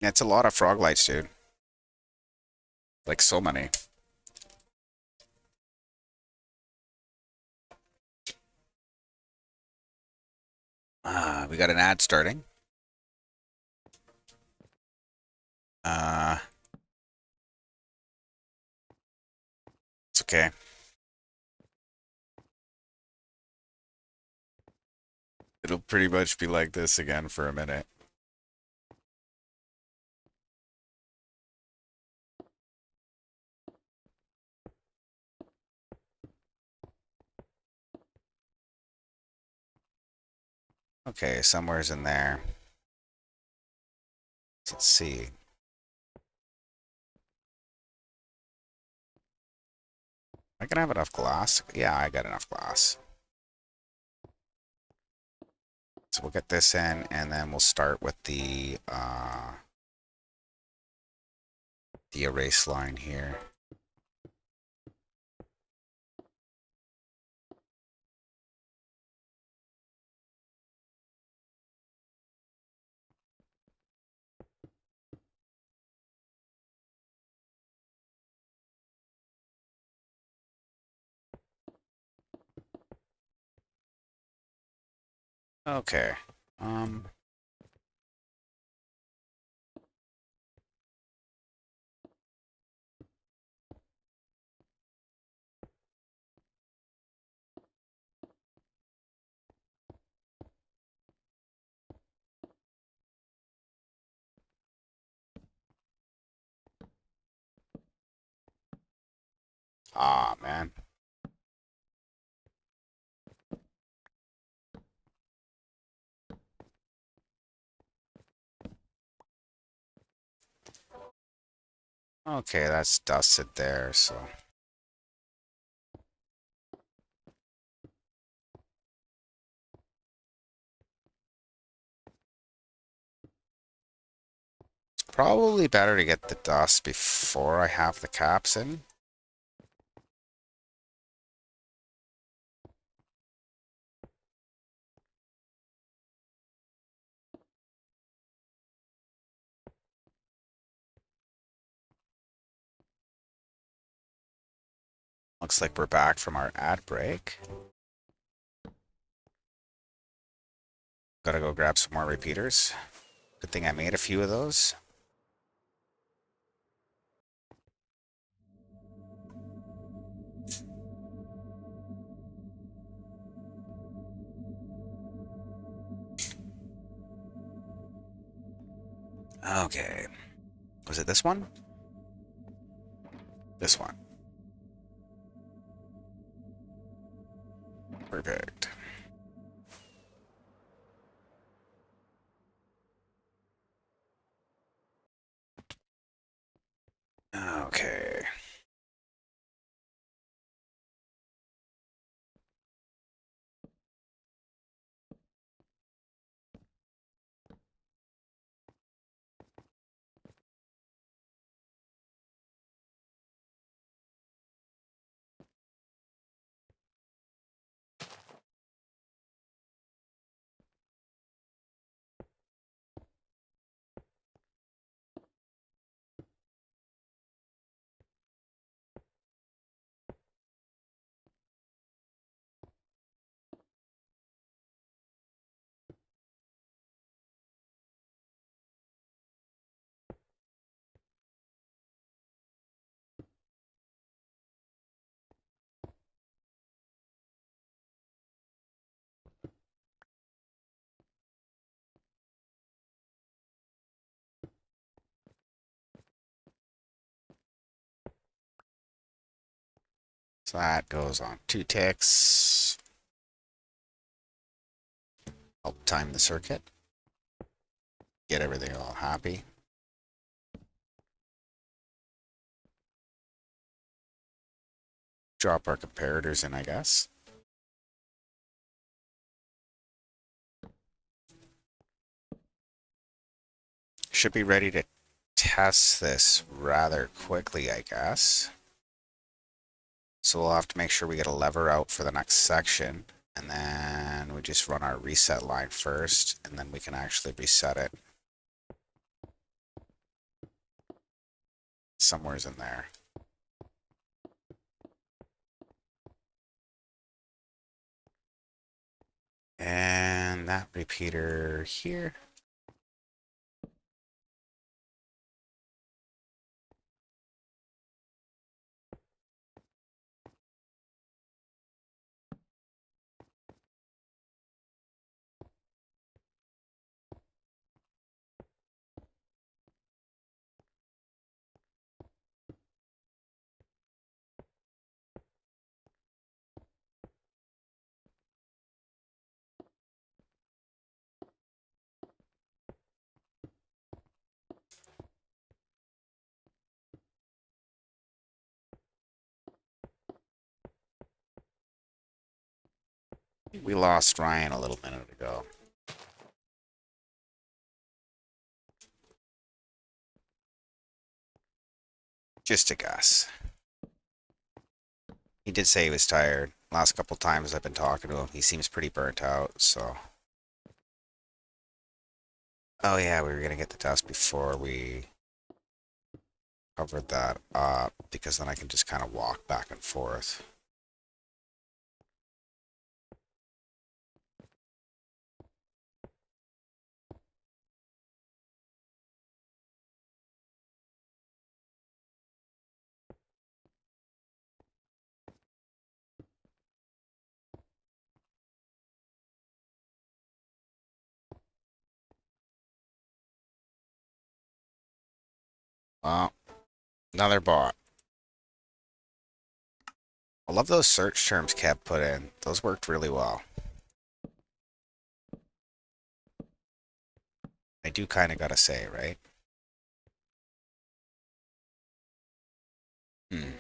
It's a lot of frog lights, dude. Like so many. We got an ad starting. Uh, it's okay. It'll pretty much be like this again for a minute. Okay, somewhere's in there. Let's see. Am I gonna have enough glass? Yeah, I got enough glass. So we'll get this in, and then we'll start with the erase line here. Okay. Um, Ah, man. Okay, that's dusted there, so. Probably better to get the dust before I have the caps in. Looks like we're back from our ad break. Gotta go grab some more repeaters. Good thing I made a few of those. Okay. Was it this one? This one. Perfect. Okay. So that goes on 2 ticks. Help time the circuit. Get everything all happy. Drop our comparators in, I guess. Should be ready to test this rather quickly, I guess. So we'll have to make sure we get a lever out for the next section. And then we just run our reset line first, and then we can actually reset it. Somewhere's in there. And that repeater here. We lost Ryan a little minute ago. Just a guess. He did say he was tired. Last couple times I've been talking to him, he seems pretty burnt out, so. Oh yeah, we were gonna get the dust before we covered that up, because then I can just kind of walk back and forth. Well, another bot. I love those search terms Kev put in. Those worked really well. I do kind of gotta say, right? Hmm.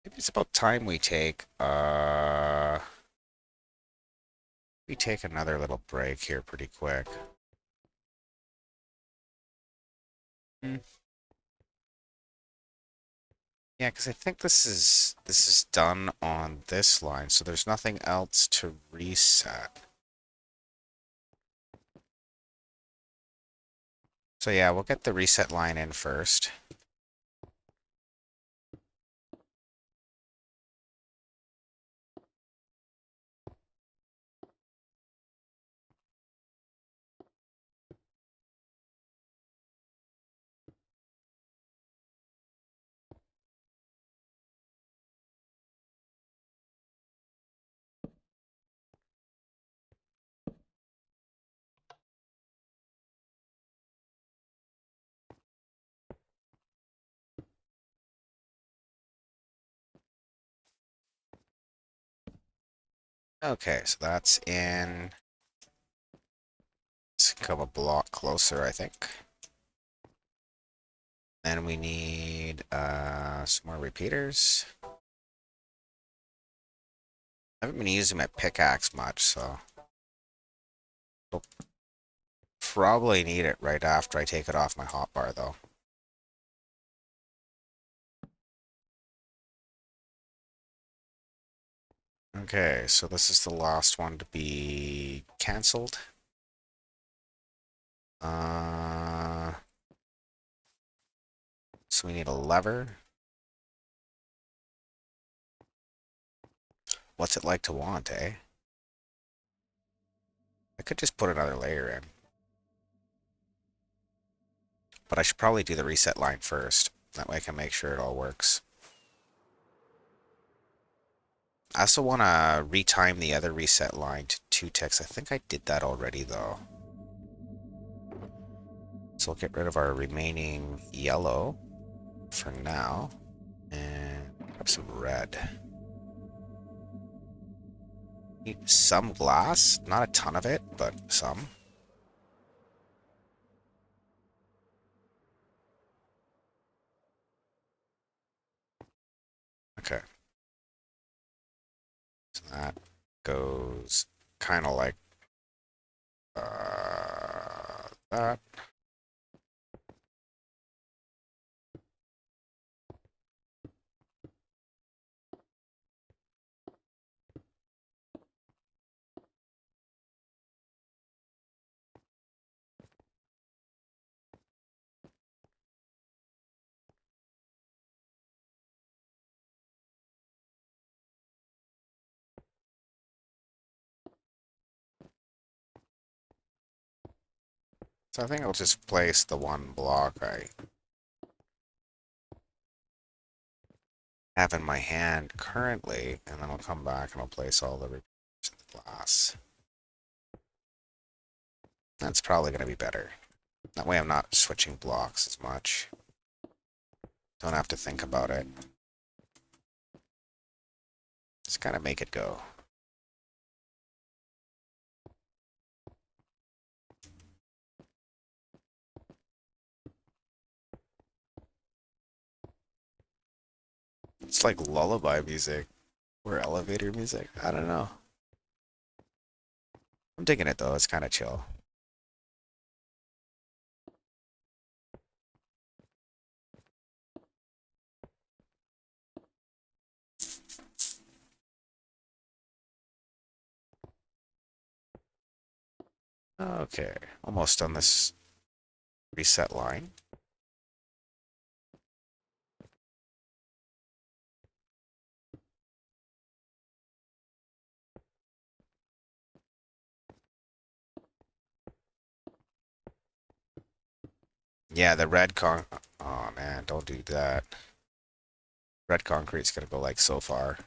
Maybe it's about time we take another little break here pretty quick. Hmm. Yeah, because I think this is done on this line, so there's nothing else to reset. So yeah, we'll get the reset line in first. Okay, so that's in. Let's come a block closer, I think. Then we need some more repeaters. I haven't been using my pickaxe much, so we'll probably need it right after I take it off my hotbar, though. Okay, so this is the last one to be cancelled. So we need a lever. What's it like to want, eh? I could just put another layer in. But I should probably do the reset line first. That way I can make sure it all works. I also want to retime the other reset line to 2 ticks. I think I did that already, though. So we'll get rid of our remaining yellow for now. And grab some red. Need some glass. Not a ton of it, but some. Okay. So that goes kind of like that. So I think I'll just place the one block I have in my hand currently, and then I'll come back and I'll place all the repeaters in the glass. That's probably going to be better. That way I'm not switching blocks as much. Don't have to think about it. Just kind of make it go. It's like lullaby music or elevator music. I don't know. I'm digging it though. It's kind of chill. Okay, almost on this reset line. Yeah, the red con. Oh man, don't do that. Red concrete's gonna go like so far.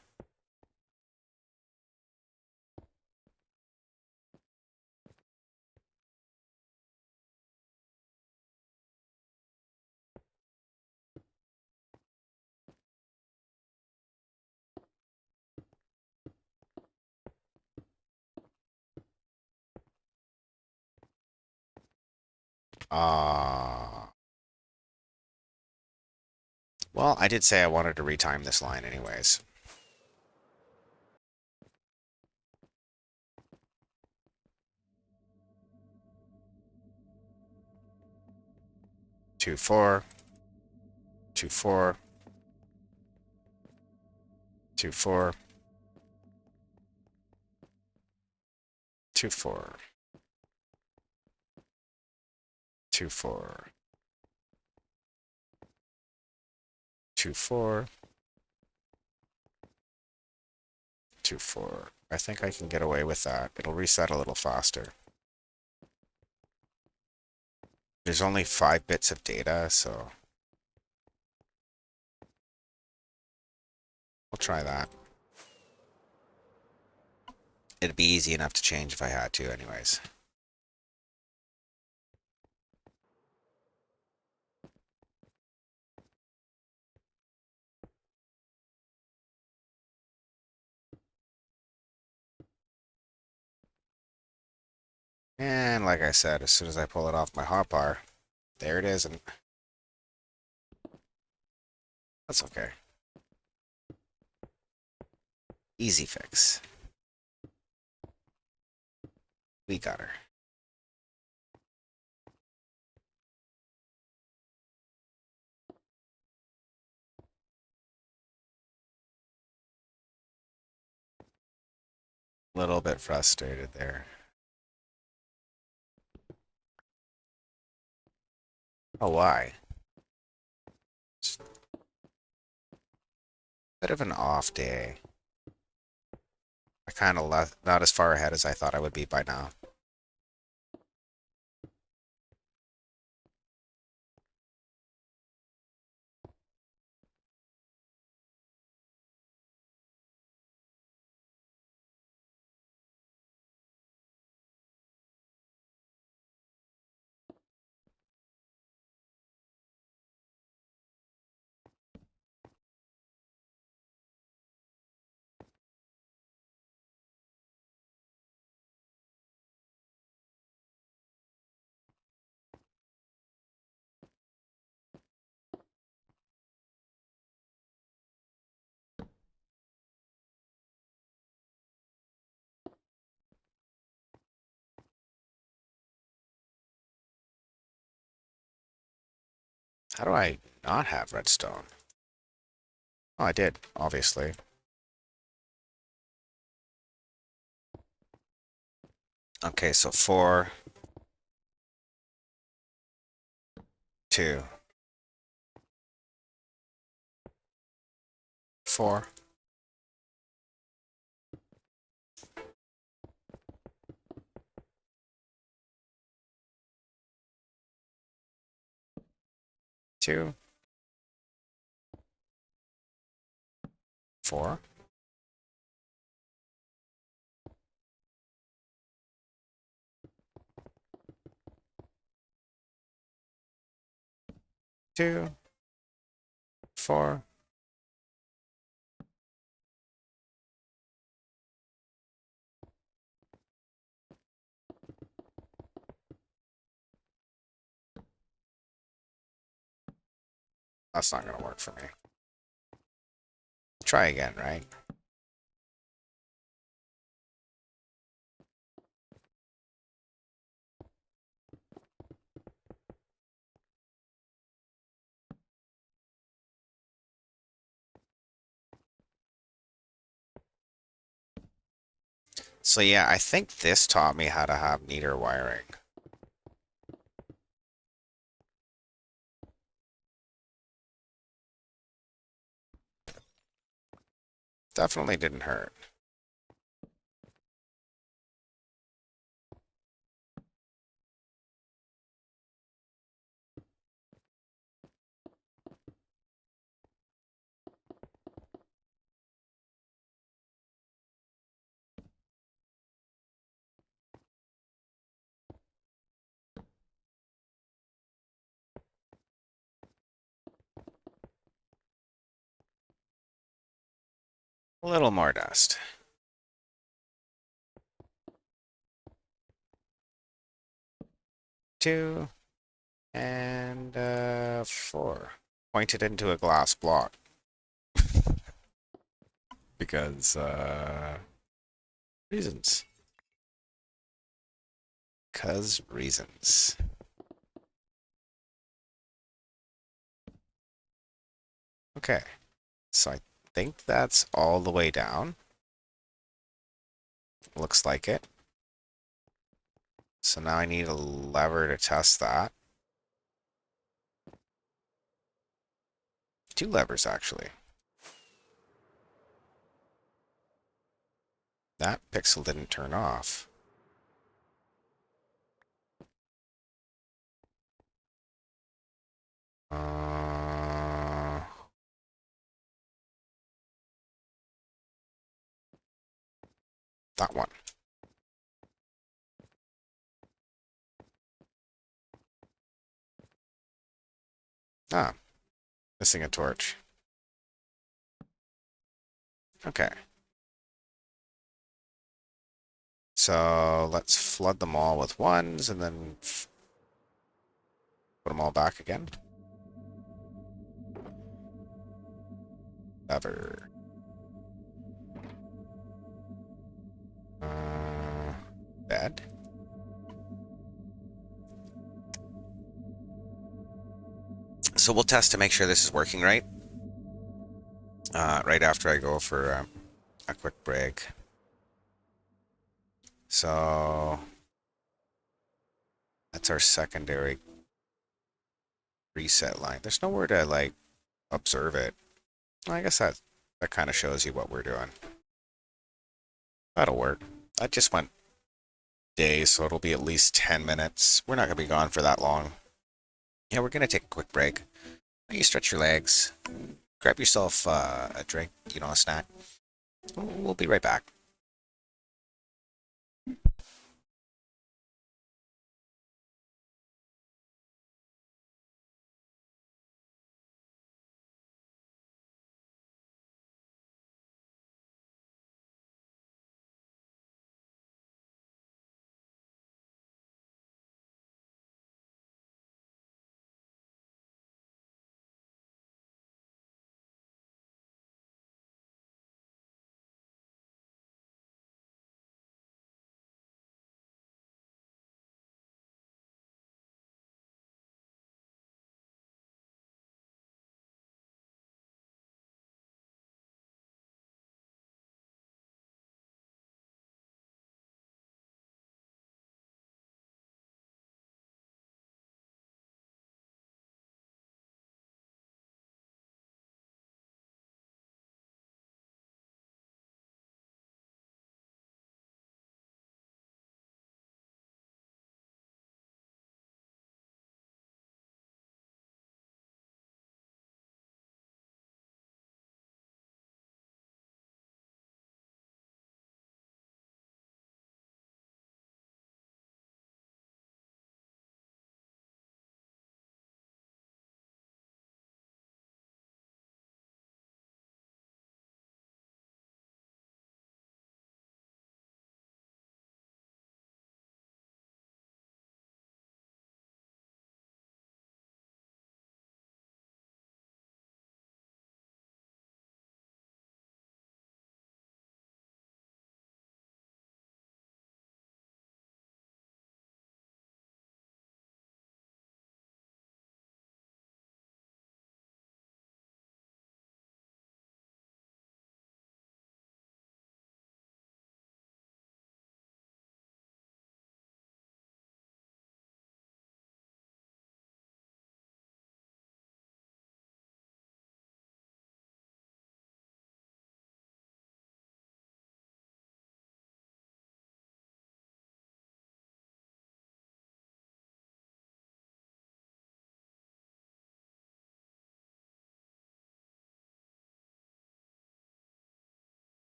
Well, I did say I wanted to retime this line anyways. Two, four, two, four, two, four, two, four, two, four, two, four, two, four. I think I can get away with that. It'll reset a little faster. There's only 5 bits of data, so we'll try that. It'd be easy enough to change if I had to anyways. And like I said, as soon as I pull it off my hotbar, there it is, and that's okay. Easy fix. We got her. A little bit frustrated there. Oh, why? It's a bit of an off day. I kind of left not as far ahead as I thought I would be by now. How do I not have redstone? Oh, I did, obviously. Okay, so 4, 2, 4. 2, 4. 2, 4. That's not gonna work for me. Try again, right? So yeah, I think this taught me how to have neater wiring. Definitely didn't hurt. A little more dust. 2, And 4. Point it into a glass block. Because reasons. Because reasons. Okay. So I think that's all the way down. Looks like it. So now I need a lever to test that. 2 levers, actually. That pixel didn't turn off. Uh, that one. Ah, missing a torch. Okay. So let's flood them all with 1s and then put them all back again. Lever. Bed. So we'll test to make sure this is working right. Right after I go for a quick break. So that's our secondary reset line. There's nowhere to like observe it. Well, I guess that kind of shows you what we're doing. That'll work. I just went days, so it'll be at least 10 minutes. We're not going to be gone for that long. Yeah, we're going to take a quick break. You stretch your legs, grab yourself a drink, a snack. We'll be right back.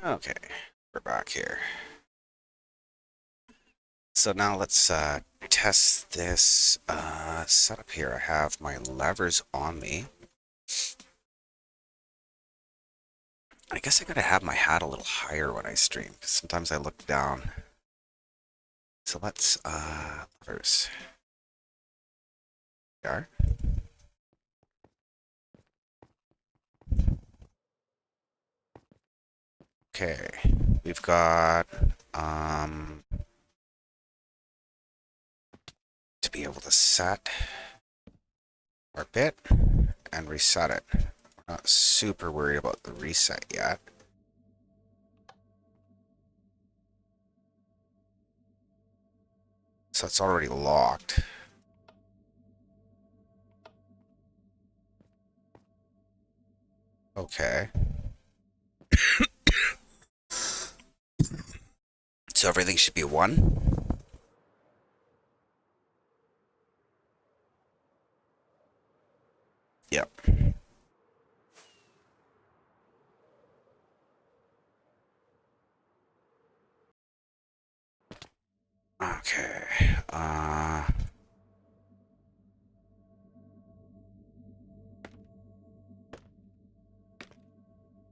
Okay, we're back here. So now let's test this setup here. I have my levers on me. I guess I gotta have my hat a little higher when I stream, because sometimes I look down. So let's, levers. There. Okay, we've got, to be able to set our bit and reset it. We're not super worried about the reset yet. So it's already locked. Okay. So everything should be 1. Yep. Okay.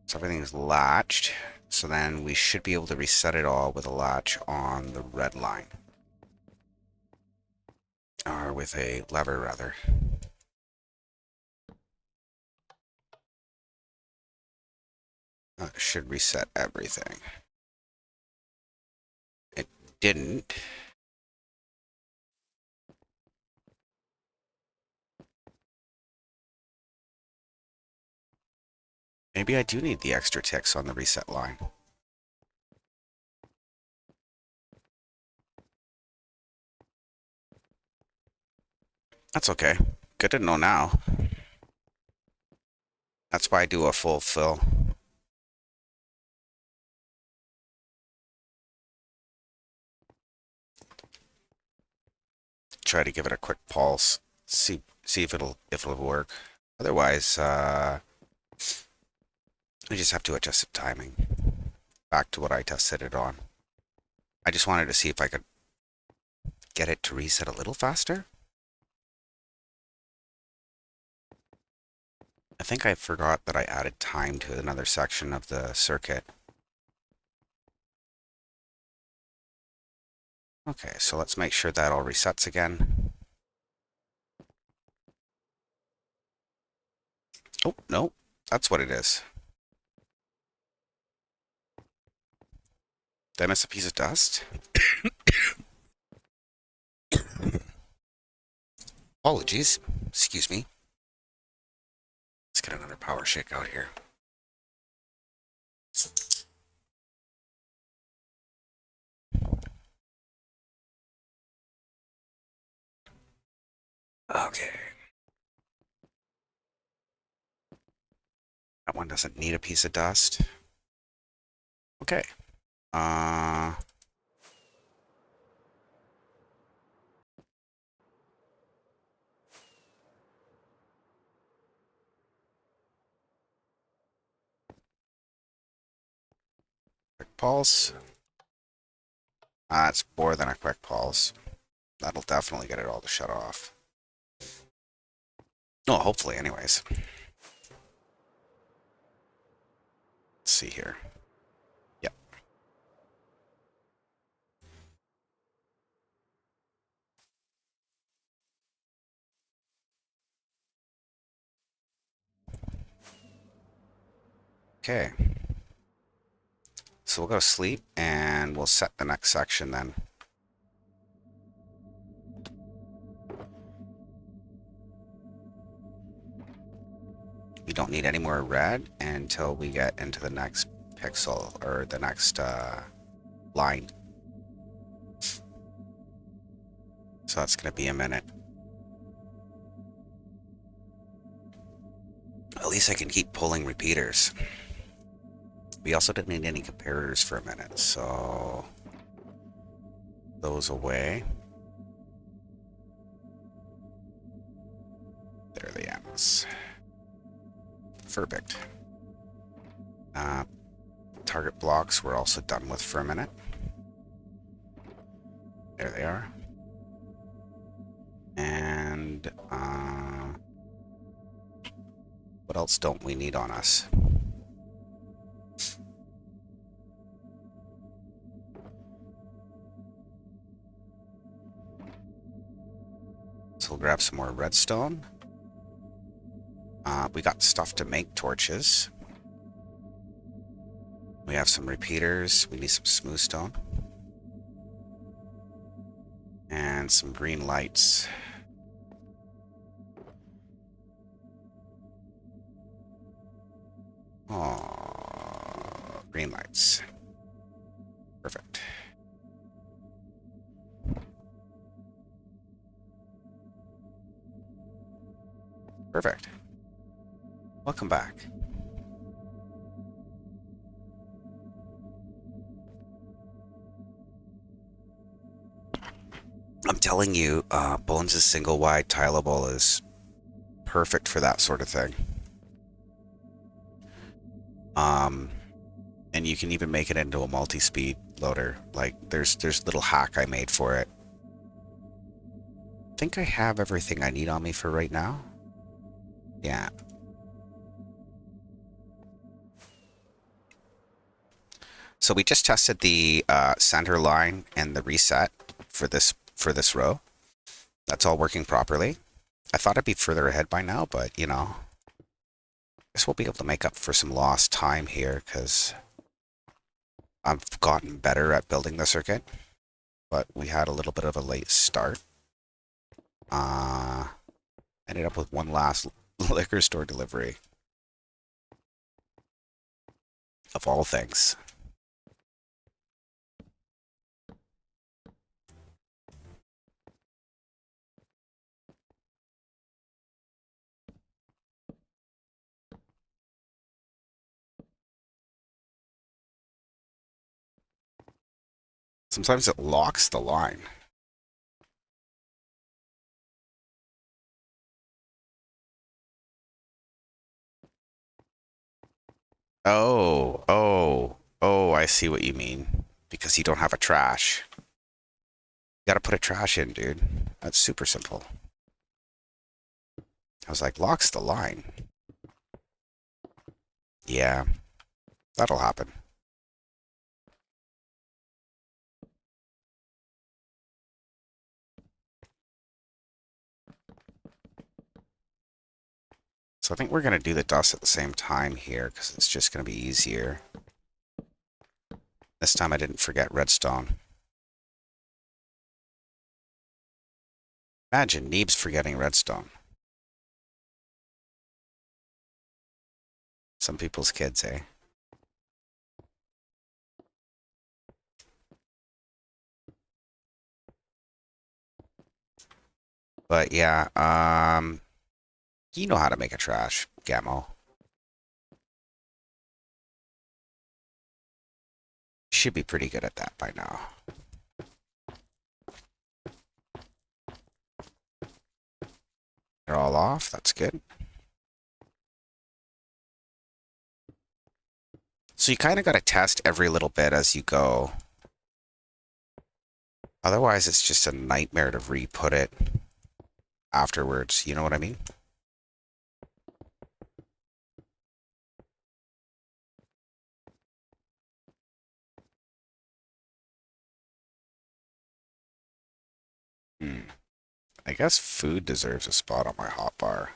So everything's latched. So then we should be able to reset it all with a latch on the red line. Or with a lever, rather. That should reset everything. It didn't. Maybe I do need the extra ticks on the reset line. That's okay. Good to know now. That's why I do a full fill. Try to give it a quick pulse. See if it'll work. Otherwise, we just have to adjust the timing back to what I tested it on. I just wanted to see if I could get it to reset a little faster. I think I forgot that I added time to another section of the circuit. Okay, so let's make sure that all resets again. Oh, no, that's what it is. Did I miss a piece of dust? Apologies. Excuse me. Let's get another power shake out here. Okay. That one doesn't need a piece of dust. Okay. Quick pulse. It's more than a quick pulse. That'll definitely get it all to shut off. Oh, hopefully, anyways. Let's see here. Yep. Okay. So we'll go to sleep and we'll set the next section then. We don't need any more red until we get into the next pixel or the next line. So that's going to be a minute. At least I can keep pulling repeaters. We also didn't need any comparators for a minute, so those away. There are the ends. Perfect. target blocks we're also done with for a minute. There they are. And what else don't we need on us? So we'll grab some more redstone. We got stuff to make torches. We have some repeaters. We need some smooth stone. And some green lights. Oh, green lights. Perfect. Perfect. Welcome back. I'm telling you, Bones' single wide tileable is perfect for that sort of thing. And you can even make it into a multi-speed loader. Like there's little hack I made for it. I think I have everything I need on me for right now. Yeah. So we just tested the center line and the reset for this row. That's all working properly. I thought I'd be further ahead by now, but you know, I guess we'll be able to make up for some lost time here because I've gotten better at building the circuit, but we had a little bit of a late start. Ended up with one last liquor store delivery. Of all things. Sometimes it locks the line. Oh, I see what you mean. Because you don't have a trash. You gotta put a trash in, dude. That's super simple. I was like, locks the line. Yeah, that'll happen. So I think we're gonna do the dust at the same time here because it's just gonna be easier. This time I didn't forget redstone. Imagine Neebs forgetting redstone. Some people's kids, eh? But yeah, you know how to make a trash, Gamo. Should be pretty good at that by now. They're all off, that's good. So you kind of got to test every little bit as you go. Otherwise, it's just a nightmare to re-put it afterwards. You know what I mean? I guess food deserves a spot on my hotbar.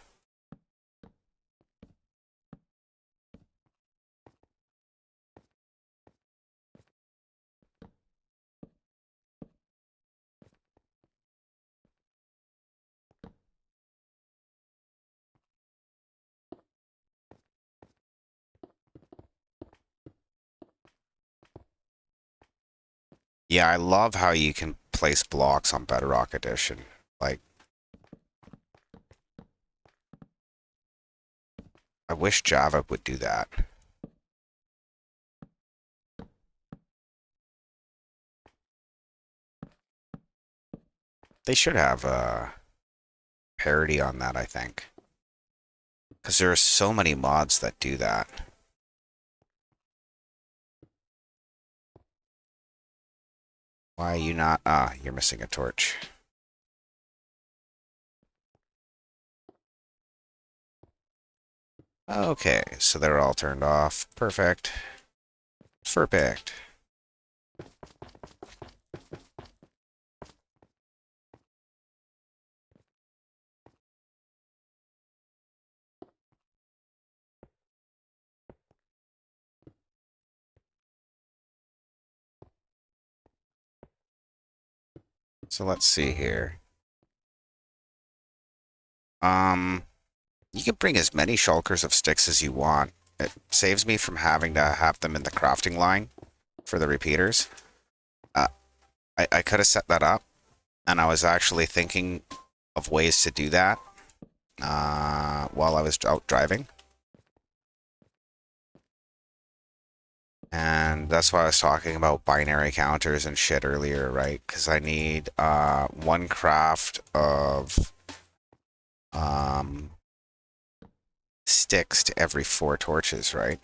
Yeah, I love how you can place blocks on Bedrock Edition. Like, I wish Java would do that. They should have a parody on that, I think. Because there are so many mods that do that. Why are you not? Ah, you're missing a torch. Okay, so they're all turned off. Perfect. Perfect. So let's see here. Um, you can bring as many shulkers of sticks as you want. It saves me from having to have them in the crafting line for the repeaters. Uh, I could have set that up, and I was actually thinking of ways to do that while I was out driving. And that's why I was talking about binary counters and shit earlier, right? Because I need one craft of sticks to every 4 torches, right?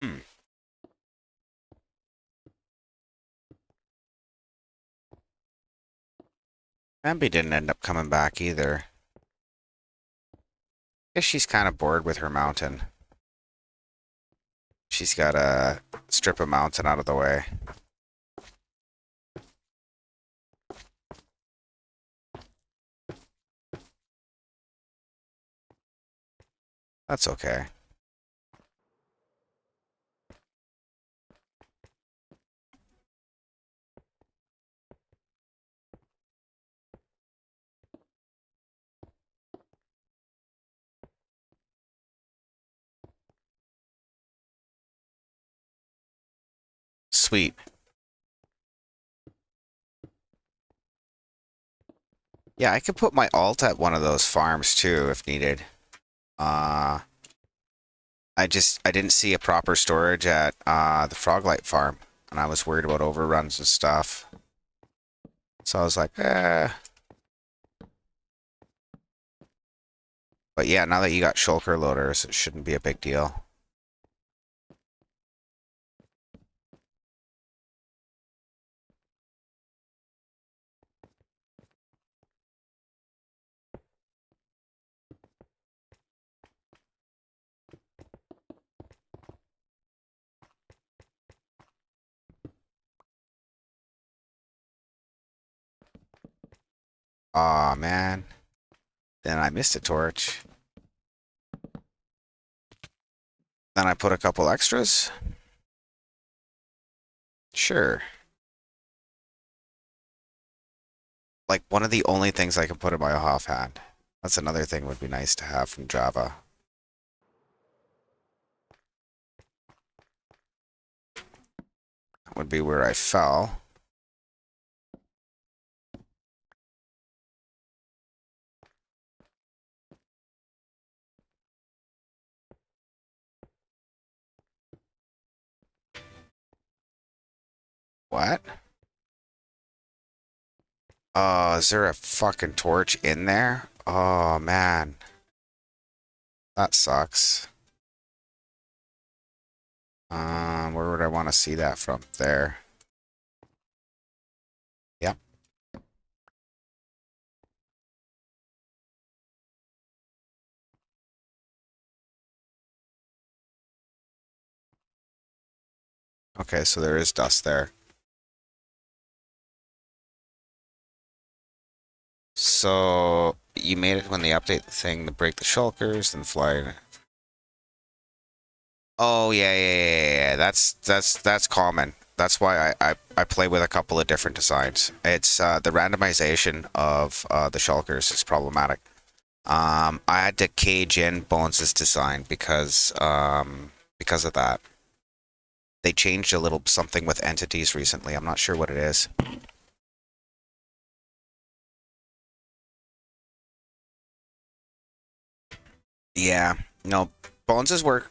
Hmm. Bambi didn't end up coming back either. Guess she's kind of bored with her mountain. She's got to strip a mountain out of the way. That's okay. Sweet. Yeah, I could put my alt at one of those farms too if needed. Uh, I didn't see a proper storage at the Froglight farm, and I was worried about overruns and stuff. So I was like, eh. But yeah, now that you got shulker loaders, it shouldn't be a big deal. Aw, man. Then I missed a torch. Then I put a couple extras. Sure. Like one of the only things I can put in my offhand. That's another thing would be nice to have from Java. That would be where I fell. What? Oh, is there a fucking torch in there? Oh, man. That sucks. Where would I want to see that from? There. Yep. Okay, so there is dust there. So you made it when they update the thing to break the shulkers and fly. Oh yeah. That's common. That's why I play with a couple of different designs. It's the randomization of the shulkers is problematic. I had to cage in Bones' design because of that. They changed a little something with entities recently. I'm not sure what it is. Yeah, no, Bones's work.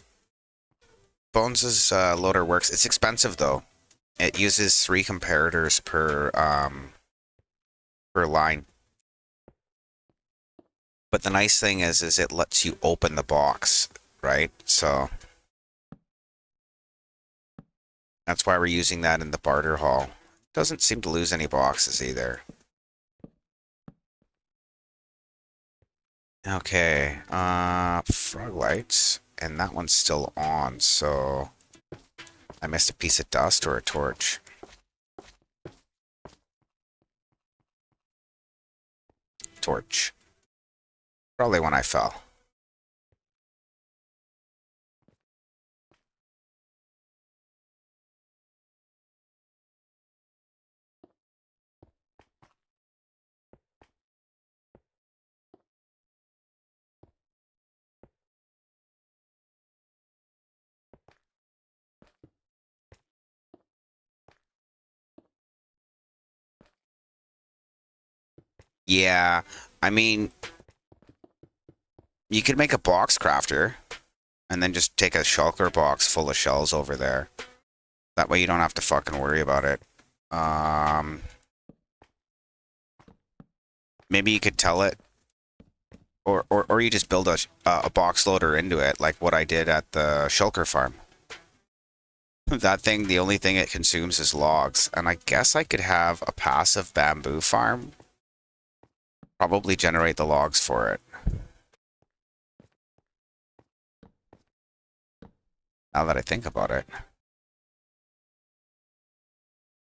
Bones's loader works. It's expensive though. It uses 3 comparators per line. But the nice thing is it lets you open the box, right? So that's why we're using that in the barter hall. Doesn't seem to lose any boxes either. Okay, frog lights, and that one's still on, so I missed a piece of dust or a torch. Torch. Probably when I fell. Yeah, I mean, you could make a box crafter and then just take a shulker box full of shells over there. That way you don't have to fucking worry about it. Um, Maybe you could tell it, or you just build a box loader into it, like what I did at the shulker farm. That thing, the only thing it consumes is logs, and I guess I could have a passive bamboo farm. Probably generate the logs for it. Now that I think about it.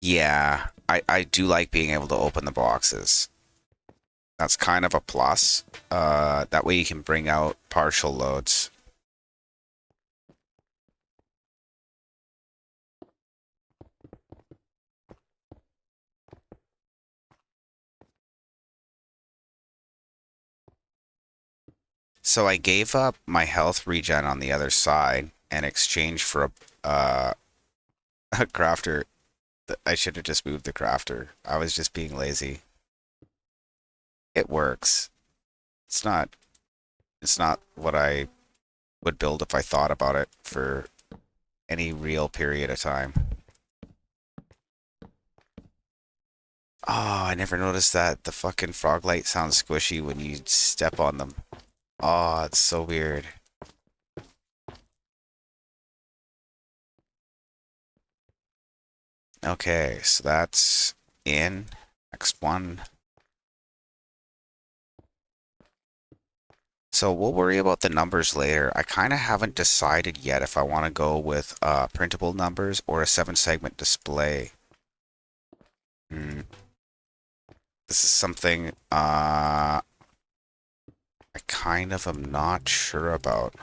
Yeah, I do like being able to open the boxes. That's kind of a plus. That way you can bring out partial loads. So I gave up my health regen on the other side in exchange for a crafter. I should have just moved the crafter. I was just being lazy. It works. It's not it's not what I would build if I thought about it for any real period of time. Oh, I never noticed that the fucking frog light sounds squishy when you step on them. Oh, it's so weird. Okay, so that's in. Next one. So we'll worry about the numbers later. I kind of haven't decided yet if I want to go with printable numbers or a 7-segment display. Hmm. This is something I kind of am not sure about.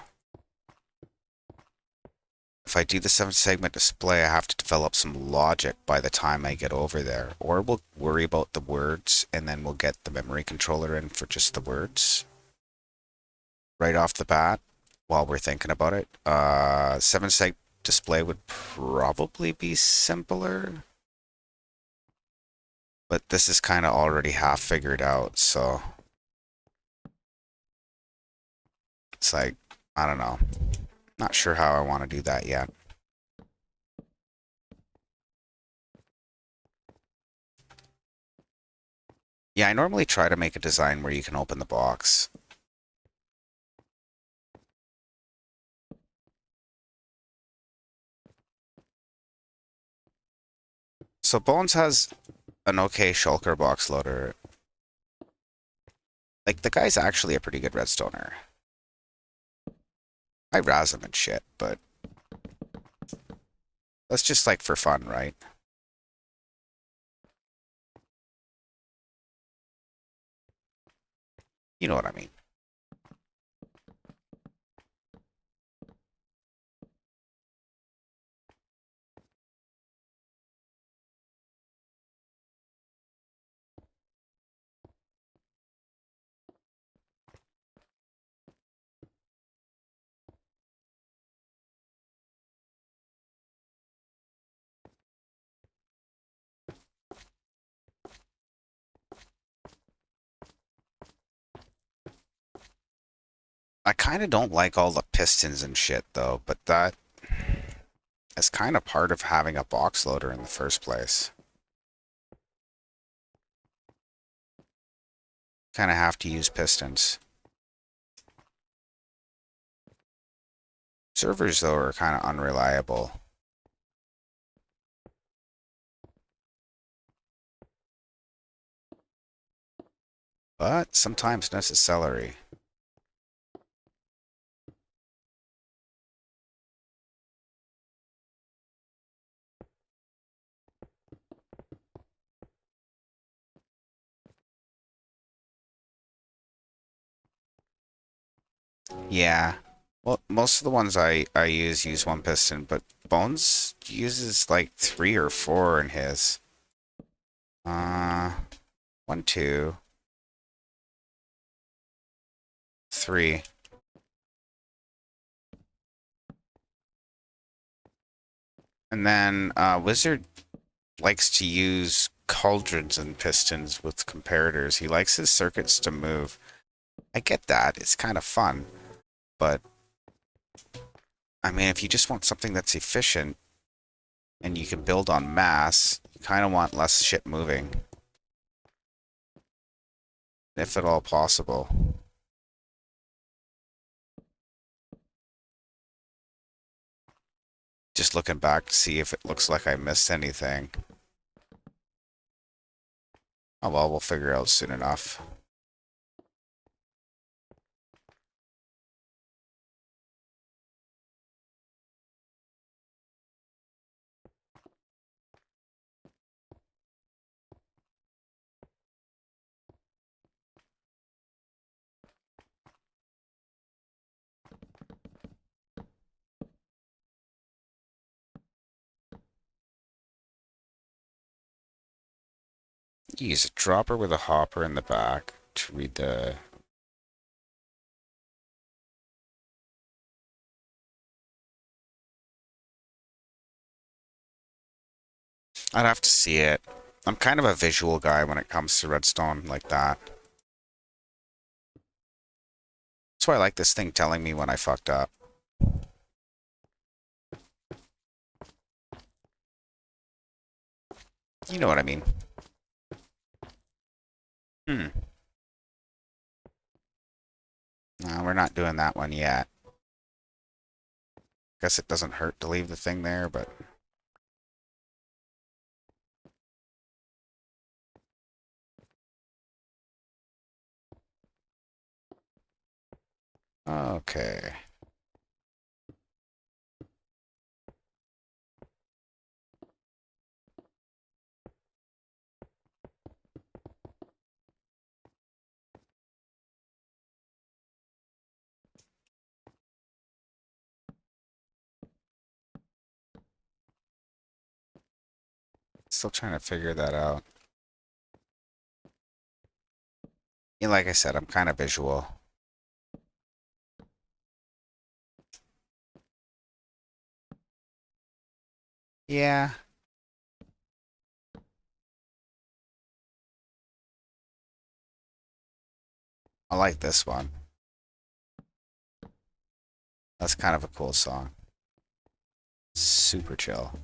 If I do the 7-segment display, I have to develop some logic by the time I get over there. Or we'll worry about the words and then we'll get the memory controller in for just the words right off the bat while we're thinking about it. 7-seg display would probably be simpler, but this is kind of already half figured out, so it's like, I don't know. Not sure how I want to do that yet. Yeah, I normally try to make a design where you can open the box. So Bones has an okay shulker box loader. Like, the guy's actually a pretty good redstoner. I razz him and shit, but that's just like for fun, right? You know what I mean. I kind of don't like all the pistons and shit though, but that is kind of part of having a box loader in the first place. Kind of have to use pistons. Servers though are kind of unreliable. But sometimes necessary. Yeah. Well, most of the ones I use one piston, but Bones uses like 3 or 4 in his. Uh, 1, 2, 3. And then Wizard likes to use cauldrons and pistons with comparators. He likes his circuits to move. I get that. It's kind of fun. But, I mean, if you just want something that's efficient and you can build on mass, you kind of want less shit moving, if at all possible. Just looking back to see if it looks like I missed anything. Oh well, we'll figure out soon enough. Use a dropper with a hopper in the back to read the... I'd have to see it. I'm kind of a visual guy when it comes to Redstone like that. That's why I like this thing telling me when I fucked up. You know what I mean. Hmm. No, we're not doing that one yet. Guess it doesn't hurt to leave the thing there, but... Okay. Still trying to figure that out. Yeah, like I said, I'm kind of visual. Yeah. I like this one. That's kind of a cool song. Super chill.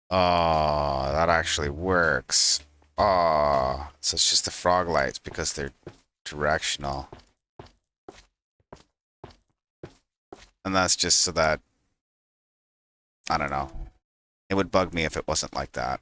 Oh, that actually works. Oh, so it's just the frog lights because they're directional. And that's just so that, I don't know. It would bug me if it wasn't like that.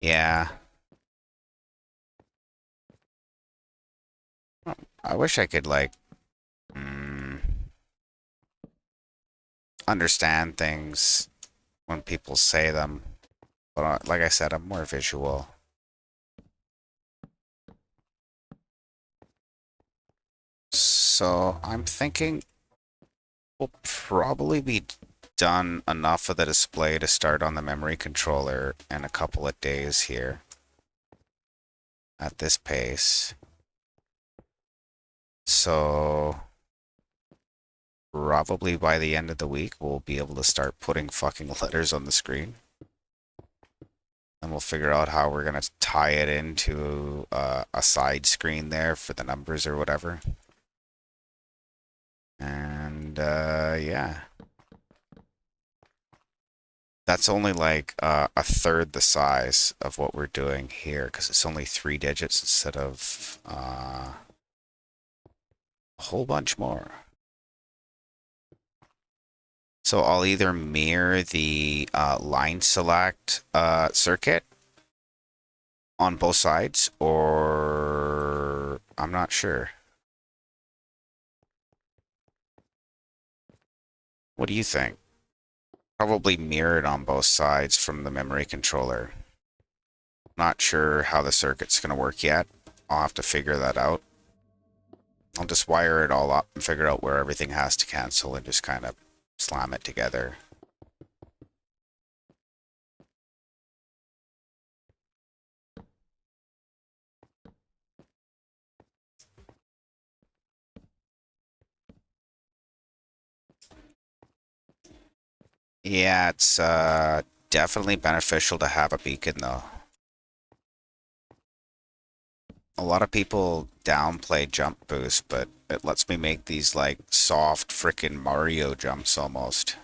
Yeah. I wish I could, like, mm, understand things when people say them. But like I said, I'm more visual. So I'm thinking we'll probably be done enough of the display to start on the memory controller in a couple of days here at this pace. So probably by the end of the week, we'll be able to start putting fucking letters on the screen. And we'll figure out how we're going to tie it into a side screen there for the numbers or whatever. And yeah. That's only like a third the size of what we're doing here because it's only 3 digits instead of a whole bunch more. So I'll either mirror the line select circuit on both sides, or I'm not sure. What do you think? Probably mirrored on both sides from the memory controller. Not sure how the circuit's going to work yet. I'll have to figure that out. I'll just wire it all up and figure out where everything has to cancel and just kind of slam it together. Yeah, it's definitely beneficial to have a beacon though. A lot of people downplay jump boost, but it lets me make these like soft frickin' Mario jumps almost.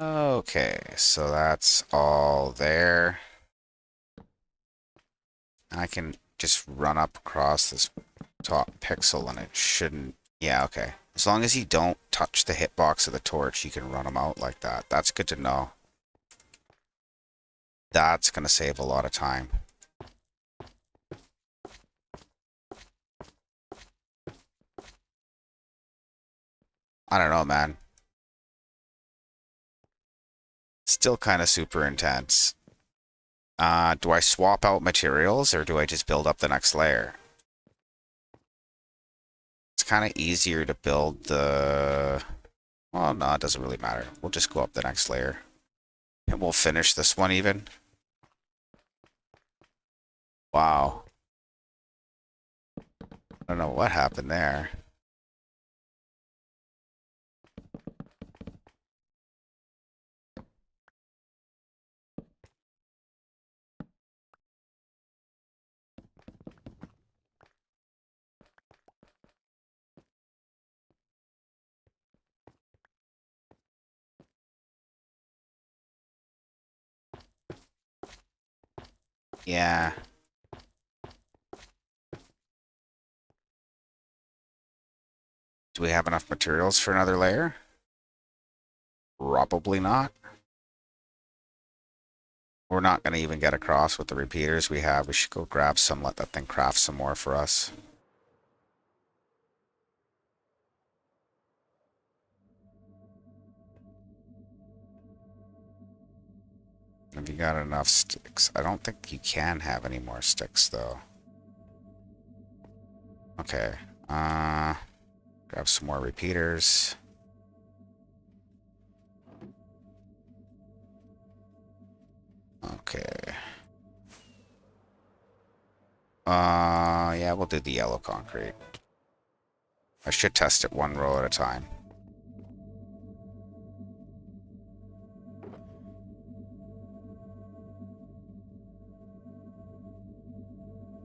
Okay, so that's all there. I can just run up across this top pixel and it shouldn't... Yeah, okay. As long as you don't touch the hitbox of the torch, you can run them out like that. That's good to know. That's going to save a lot of time. I don't know, man. Still kind of super intense. Do I swap out materials or do I just build up the next layer? It's kind of easier to build the... Well, no, it doesn't really matter. We'll just go up the next layer. And we'll finish this one even. Wow. I don't know what happened there. Yeah. Do we have enough materials for another layer? Probably not. We're not going to even get across with the repeaters we have. We should go grab some, let that thing craft some more for us. Have you got enough sticks? I don't think you can have any more sticks, though. Okay. Grab some more repeaters. Okay. Yeah, we'll do the yellow concrete. I should test it one row at a time.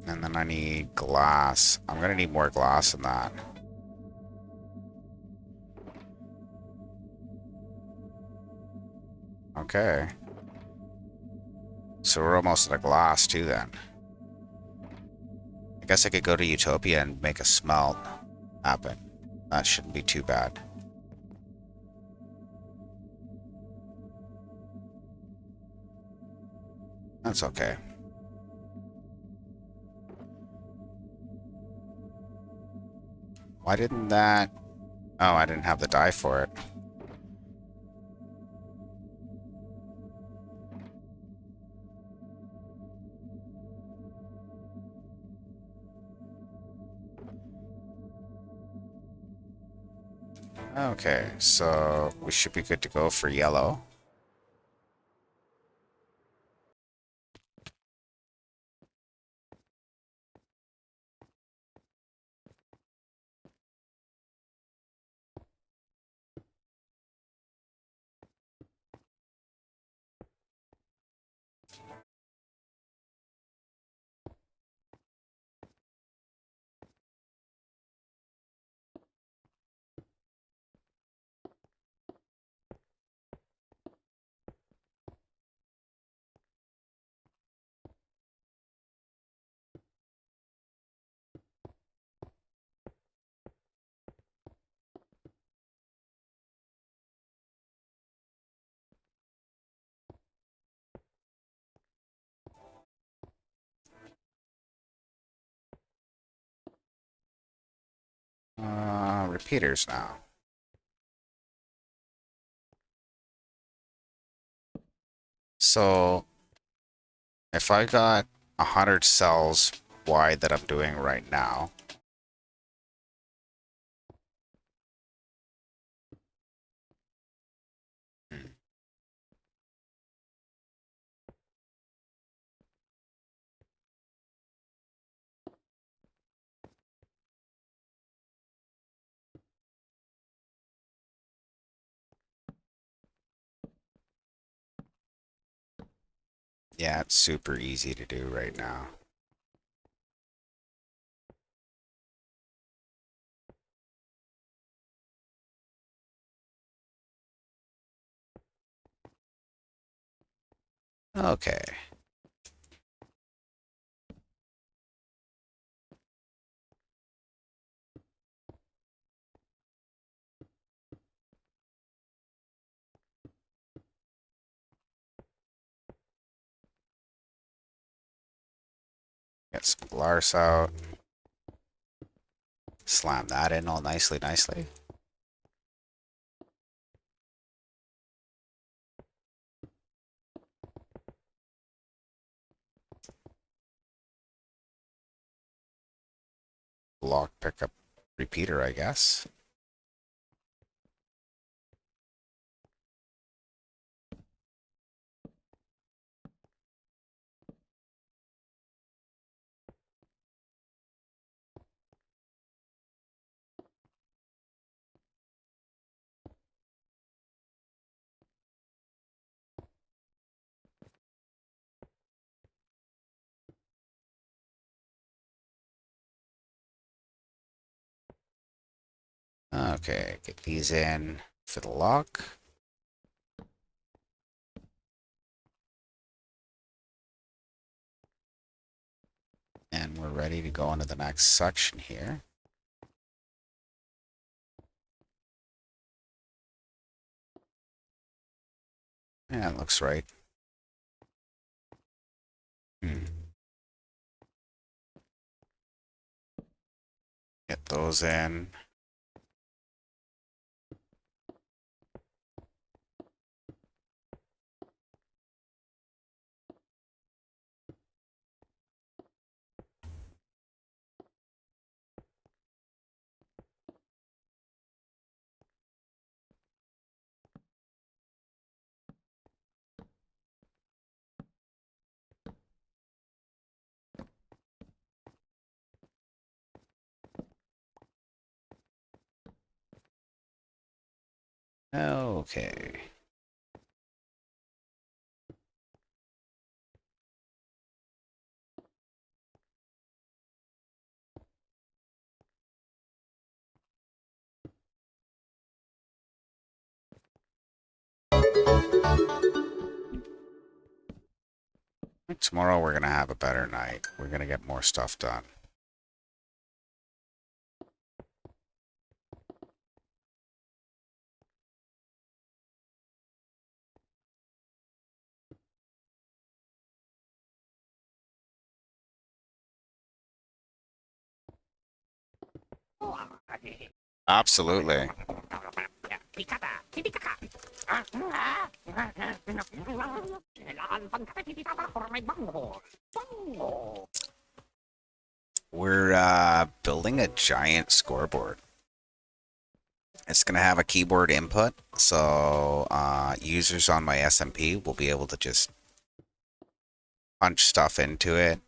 And then I need glass. I'm gonna need more glass than that. Okay. So we're almost at a glass too then. I guess I could go to Utopia and make a smelt happen. That shouldn't be too bad. That's okay. Why didn't that... Oh, I didn't have the dye for it. Okay, so we should be good to go for yellow. Repeaters now. So if I got 100 cells wide that I'm doing right now, yeah, it's super easy to do right now. Okay. Get some glass out. Slam that in all nicely. Lock pickup repeater, I guess. Okay, get these in for the lock. And we're ready to go into the next section here. Yeah, it looks right. Get those in. Okay. Tomorrow we're gonna have a better night. We're gonna get more stuff done. Absolutely. We're building a giant scoreboard. It's going to have a keyboard input, so users on my SMP will be able to just punch stuff into it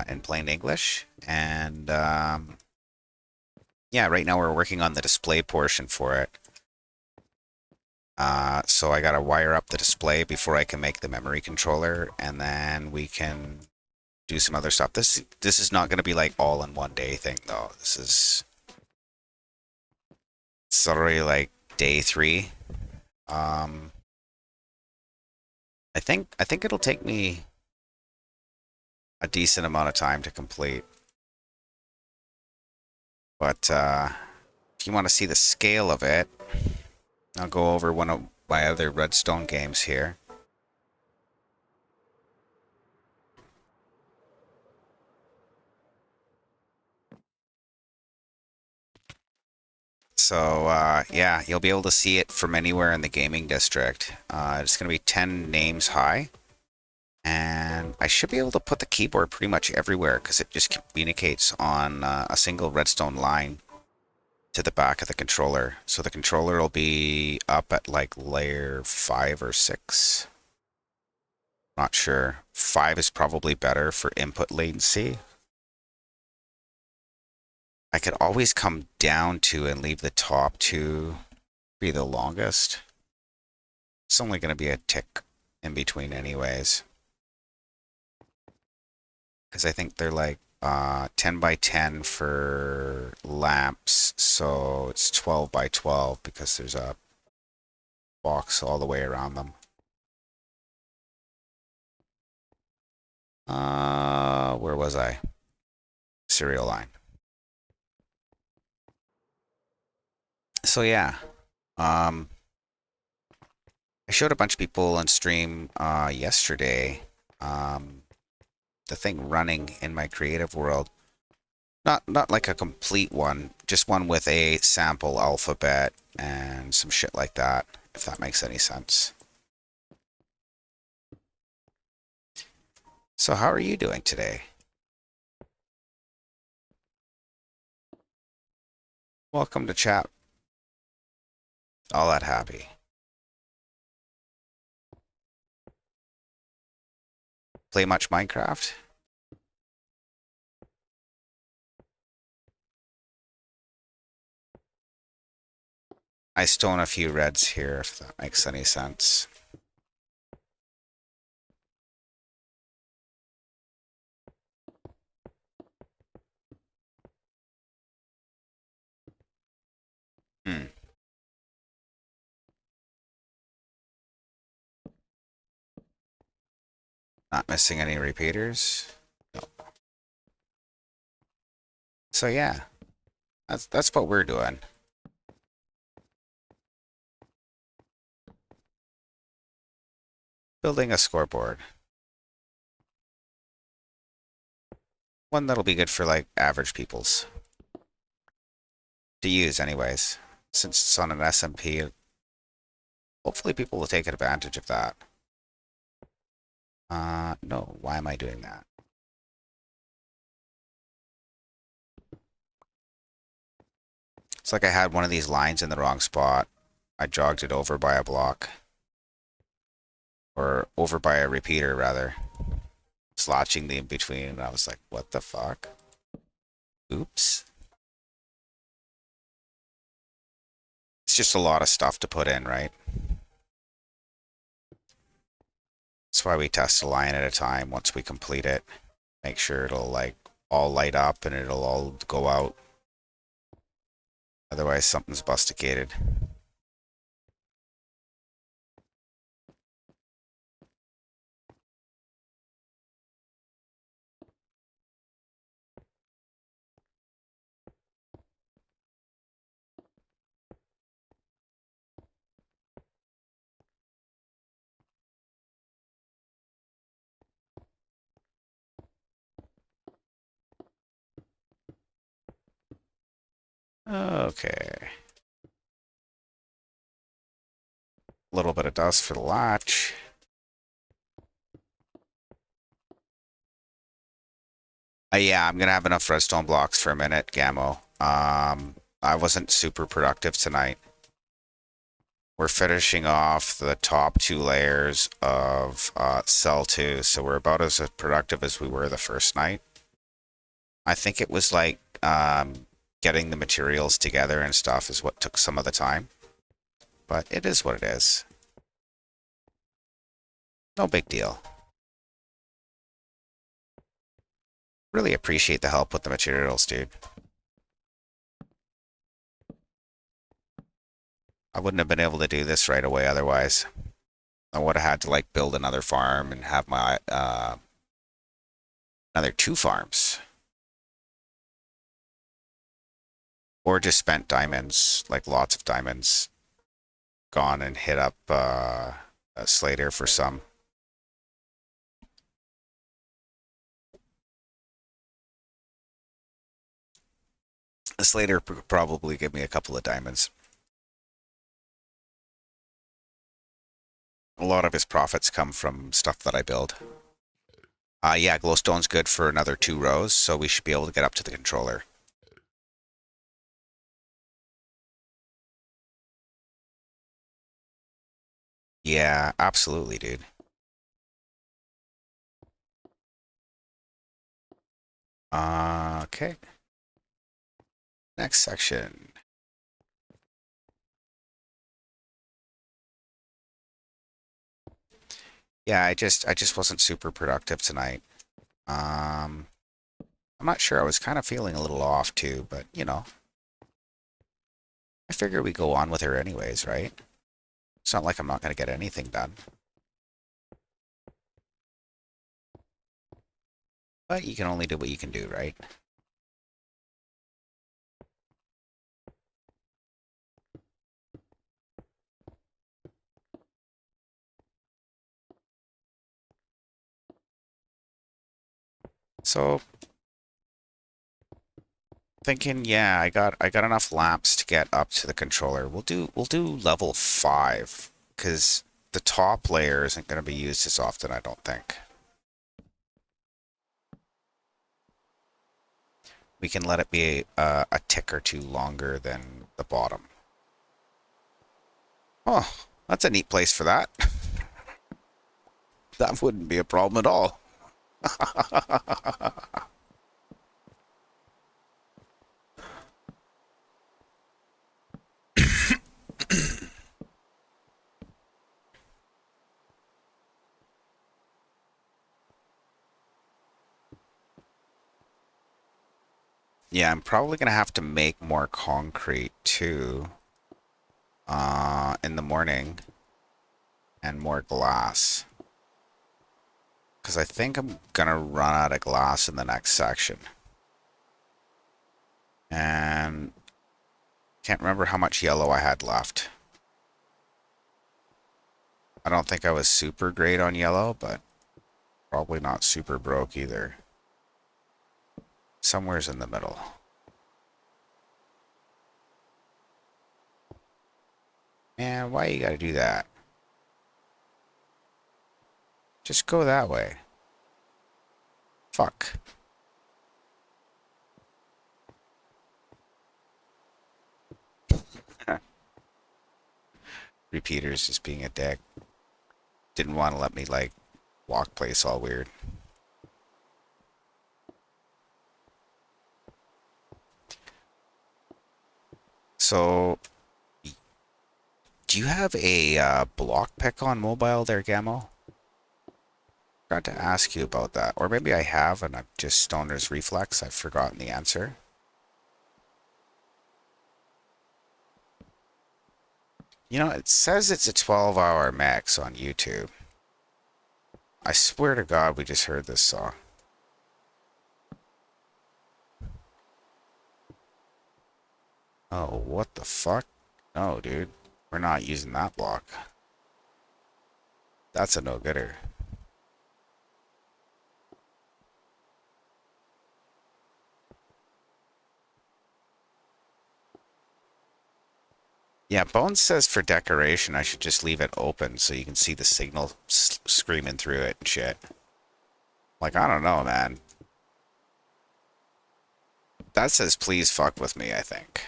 in plain English. And yeah, right now we're working on the display portion for it. So I got to wire up the display before I can make the memory controller, and then we can do some other stuff. This is not going to be like all in one day thing though. This is it's already like day 3. I think it'll take me a decent amount of time to complete. But if you want to see the scale of it, I'll go over one of my other Redstone games here. So yeah, you'll be able to see it from anywhere in the gaming district. It's going to be 10 names high. And I should be able to put the keyboard pretty much everywhere because it just communicates on a single redstone line to the back of the controller. So the controller will be up at like layer 5 or 6. Not sure. 5 is probably better for input latency. I could always come down to and leave the top 2 be the longest. It's only going to be a tick in between anyways. Because I think they're like 10 by 10 for lamps, so it's 12 by 12 because there's a box all the way around them. Where was I? Serial line. So yeah, I showed a bunch of people on stream yesterday the thing running in my creative world. Not like a complete one, just one with a sample alphabet and some shit like that, if that makes any sense. So how are you doing today? Welcome to chat. All that happy. Play much Minecraft? I stone a few reds here, if that makes any sense. Hmm. Not missing any repeaters. No. So yeah, that's what we're doing. Building a scoreboard. One that'll be good for like average people's to use anyways. Since it's on an SMP, hopefully people will take advantage of that. No, why am I doing that? It's like I had one of these lines in the wrong spot. I jogged it over by a block. Or over by a repeater, rather. Slotching the in-between, and I was like, what the fuck? Oops. It's just a lot of stuff to put in, right? That's why we test a line at a time once we complete it. Make sure it'll like all light up and it'll all go out. Otherwise something's busticated. Okay. A little bit of dust for the latch. Yeah, I'm gonna have enough redstone blocks for a minute, Gammo. I wasn't super productive tonight. We're finishing off the top 2 layers of cell 2, so we're about as productive as we were the first night. I think it was like getting the materials together and stuff is what took some of the time. But it is what it is. No big deal. Really appreciate the help with the materials, dude. I wouldn't have been able to do this right away otherwise. I would have had to like build another farm and have my another 2 farms. Or just spent diamonds, like lots of diamonds, gone and hit up a Slater for some. A Slater probably give me a couple of diamonds. A lot of his profits come from stuff that I build. Yeah, glowstone's good for another 2 rows, so we should be able to get up to the controller. Yeah, absolutely, dude. Okay. Next section. Yeah, I just wasn't super productive tonight. I'm not sure. I was kind of feeling a little off too, but you know, I figure we go on with her anyways, right? It's not like I'm not going to get anything done. But you can only do what you can do, right? So thinking, yeah, I got enough lamps to get up to the controller. We'll do level 5 because the top layer isn't going to be used as often, I don't think. We can let it be a tick or 2 longer than the bottom. Oh, that's a neat place for that. That wouldn't be a problem at all. Yeah, I'm probably going to have to make more concrete too in the morning and more glass. Because I think I'm going to run out of glass in the next section. And can't remember how much yellow I had left. I don't think I was super great on yellow, but probably not super broke either. Somewhere's in the middle. Man, why you gotta do that? Just go that way. Fuck. Repeaters just being a dick. Didn't want to let me, like, walk place all weird. So, do you have a block pick on mobile there, Gamo? Forgot to ask you about that. Or maybe I have and I'm just stoner's reflex. I've forgotten the answer. You know, it says it's a 12-hour max on YouTube. I swear to God we just heard this song. Oh, what the fuck? No, dude. We're not using that block. That's a no-gooder. Yeah, Bones says for decoration, I should just leave it open so you can see the signal screaming through it and shit. Like, I don't know, man. That says please fuck with me, I think.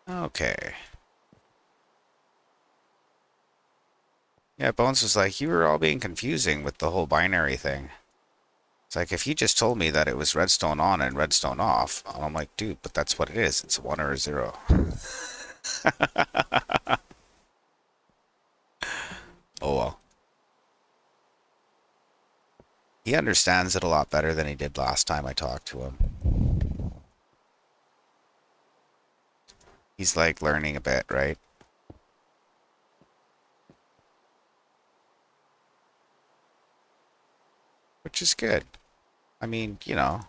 Okay. Yeah, Bones was like, you were all being confusing with the whole binary thing. It's like, if you just told me that it was redstone on and redstone off, and I'm like, dude, but that's what it is. It's a 1 or a 0. Oh well. He understands it a lot better than he did last time I talked to him. He's like learning a bit, right? Which is good. I mean, you know,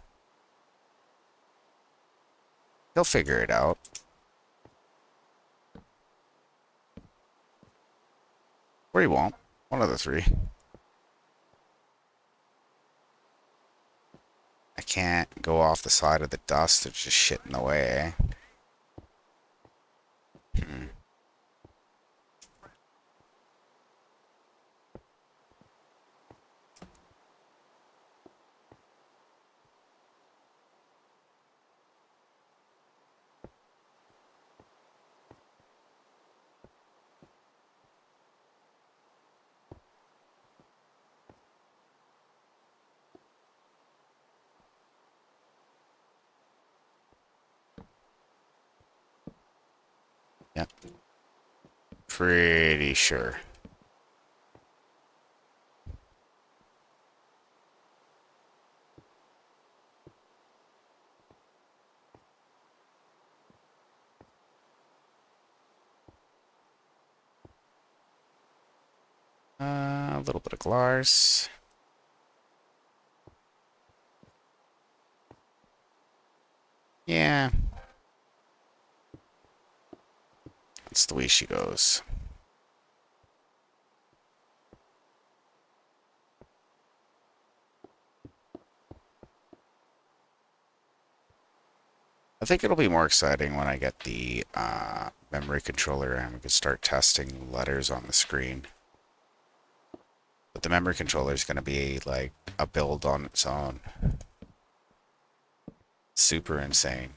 he'll figure it out. Or he won't. One of the three. I can't go off the side of the dust. There's just shit in the way, eh? Hmm. Yep. Pretty sure. A little bit of Glars. Yeah, that's the way she goes. I think it'll be more exciting when I get the memory controller and we can start testing letters on the screen. But the memory controller is going to be like a build on its own. Super insane.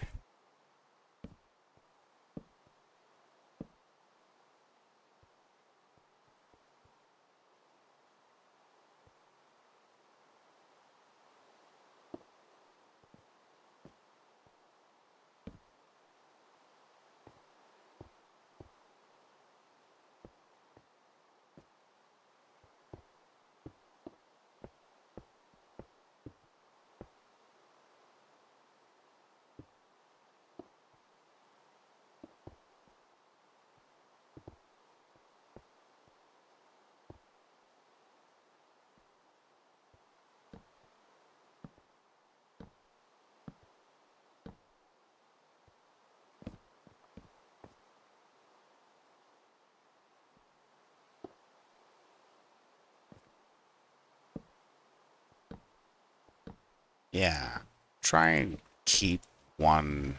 Yeah. Try and keep one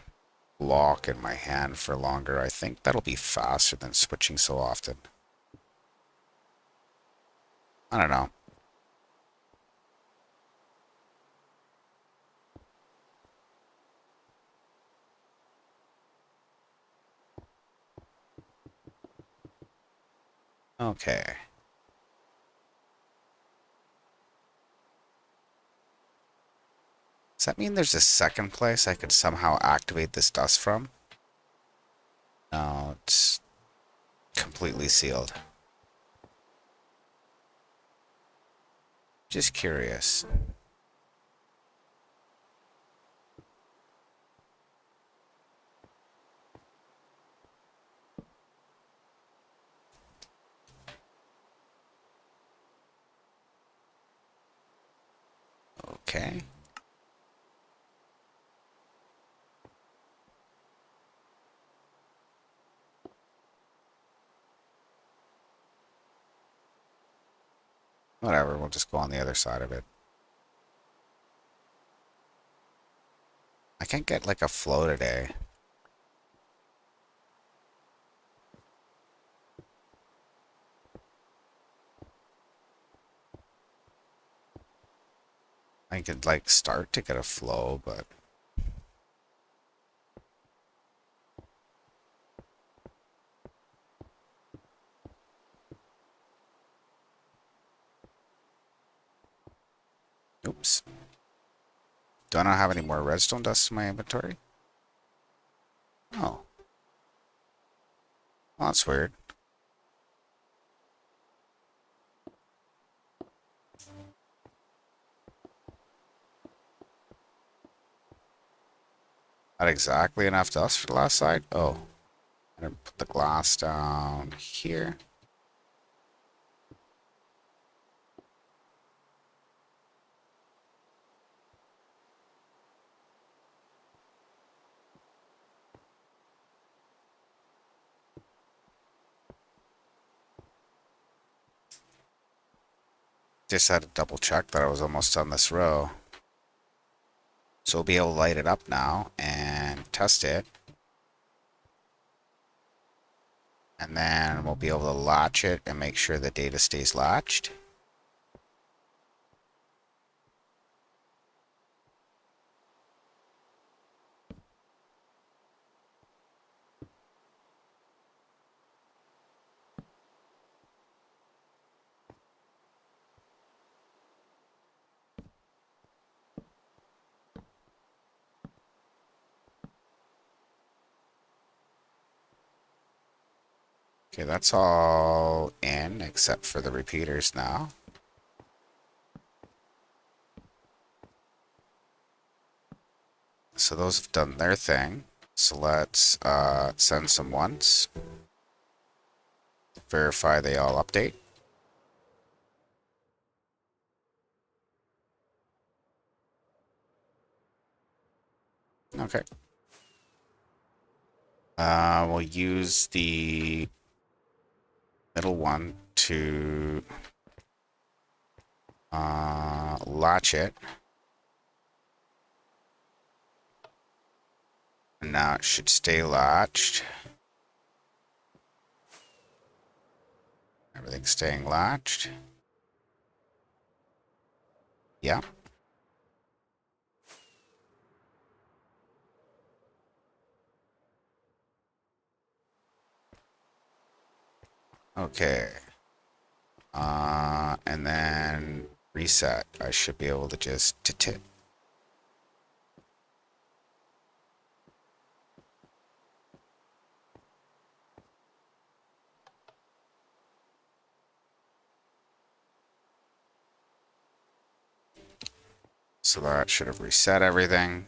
lock in my hand for longer. I think that'll be faster than switching so often. I don't know. Okay. Does that mean there's a second place I could somehow activate this dust from? No, it's completely sealed. Just curious. Okay. Whatever, we'll just go on the other side of it. I can't get like a flow today. I could like start to get a flow, but oops. Do I not have any more redstone dust in my inventory? Oh, well, that's weird. Not exactly enough dust for the last side. Oh, I'm gonna put the glass down here. Just had to double check that I was almost done this row. So we'll be able to light it up now and test it. And then we'll be able to latch it and make sure the data stays latched. Okay, that's all in except for the repeaters now. So those have done their thing. So let's send some ones. Verify they all update. Okay. We'll use the middle one to latch it. And now it should stay latched. Everything's staying latched. Yeah. Okay. And then reset. I should be able to just tip. So that should have reset everything.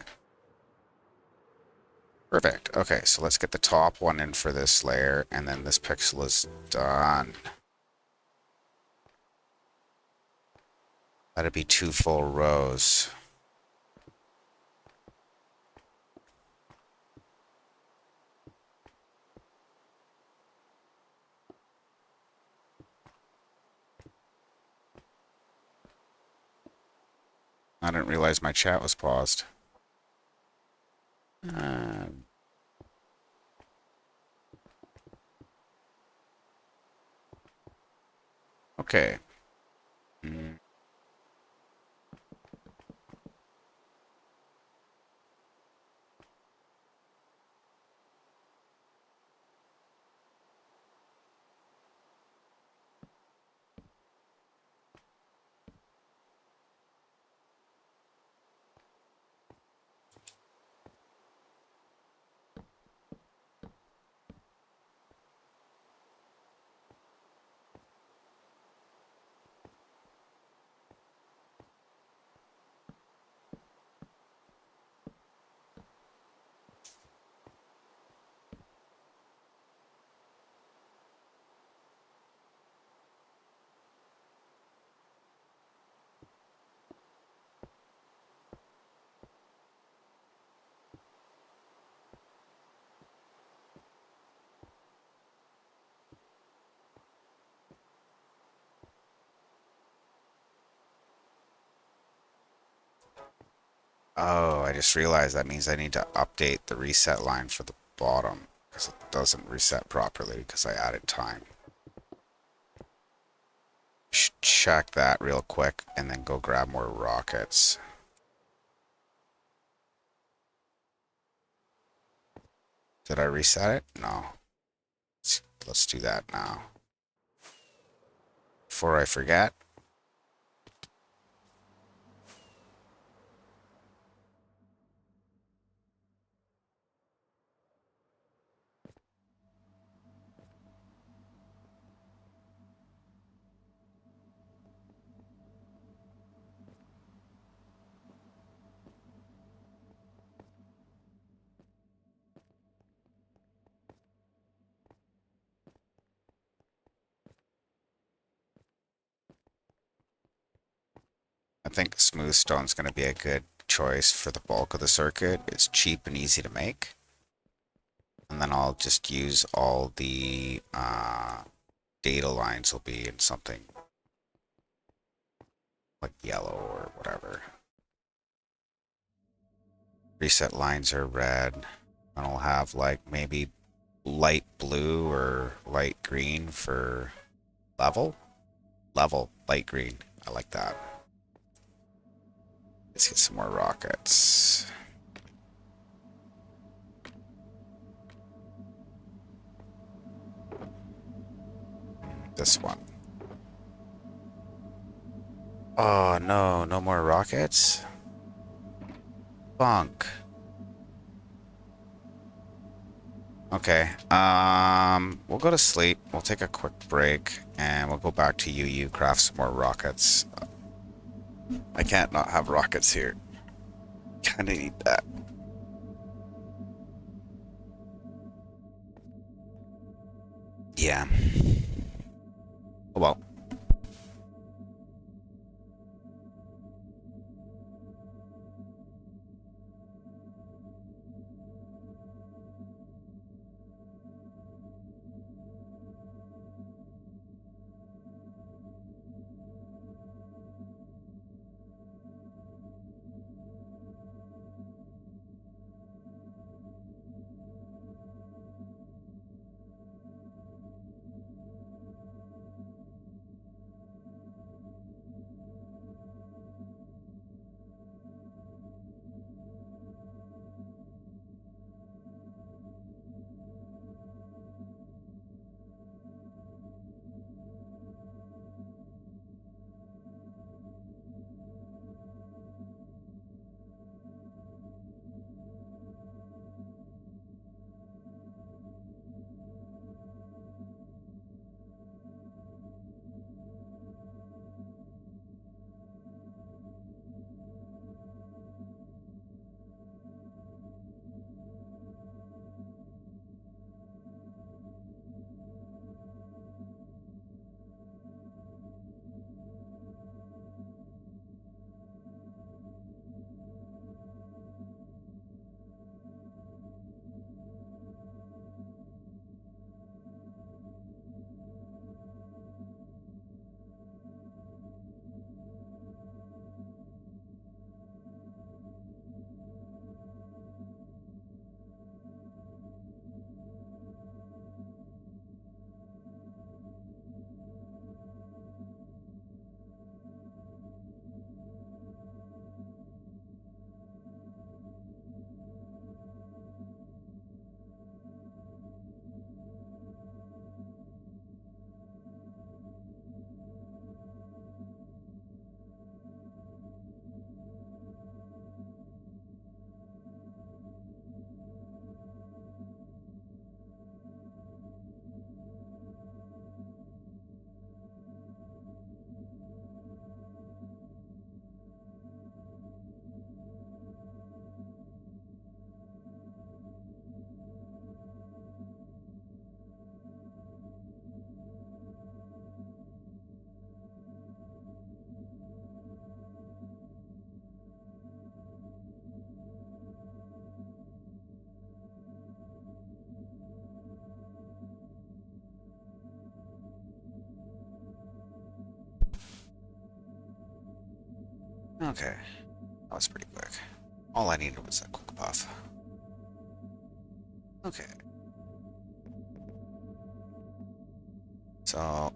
Perfect. Okay, so let's get the top one in for this layer, and then this pixel is done. That'd be 2 full rows. I didn't realize my chat was paused. Um, okay. Mm, Oh, I just realized that means I need to update the reset line for the bottom because it doesn't reset properly because I added time. Check that real quick and then go grab more rockets. Did I reset it? No. Let's do that now. Before I forget. I think smooth stone's going to be a good choice for the bulk of the circuit. It's cheap and easy to make. And then I'll just use all the data lines will be in something like yellow or whatever. Reset lines are red. And I'll have like maybe light blue or light green for level. Level, light green. I like that. Let's get some more rockets. This one. Oh no, no more rockets? Bunk. Okay, we'll go to sleep. We'll take a quick break and we'll go back to UU, craft some more rockets. I can't not have rockets here. Kinda need that. Yeah. Oh well. Okay. That was pretty quick. All I needed was that quick buff. Okay. So,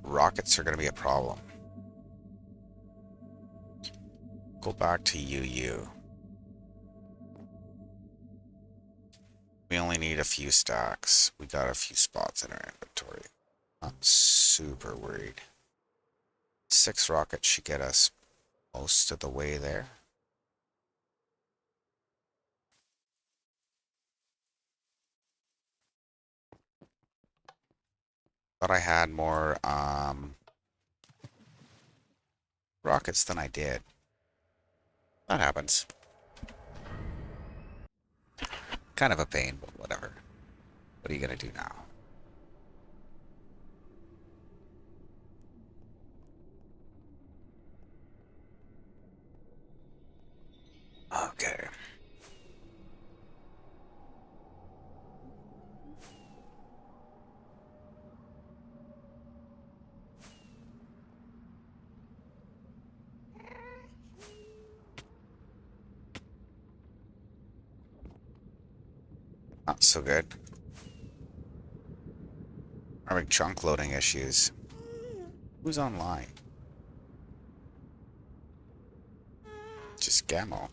rockets are going to be a problem. Go back to UU. We only need a few stacks. We got a few spots in our inventory. Not super worried. 6 rockets should get us most of the way there. Thought I had more rockets than I did. That happens. Kind of a pain, but whatever. What are you gonna do now? Okay. Not so good. Having chunk loading issues. Who's online? Just Gamo.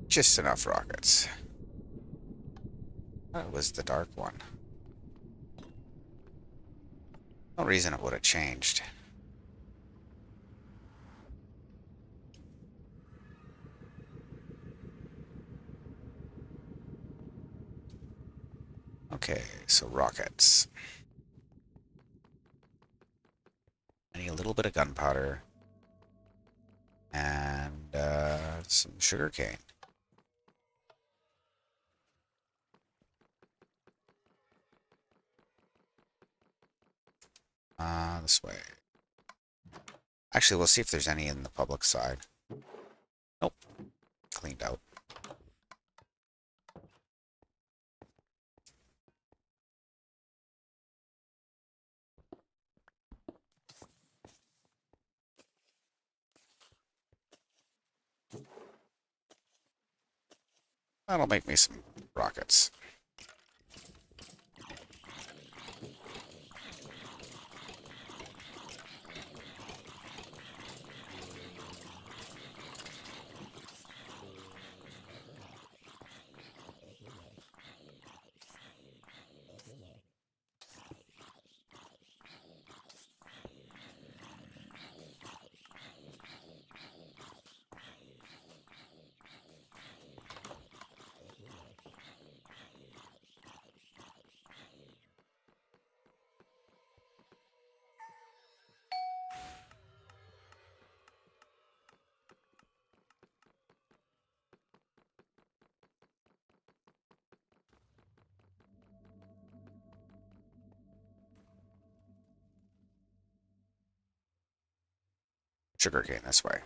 Just enough rockets. That was the dark one. No reason it would have changed. Okay, so rockets. I need a little bit of gunpowder. And some sugarcane. This way. Actually, we'll see if there's any in the public side. Nope. Cleaned out. That'll make me some rockets. Sugarcane this way.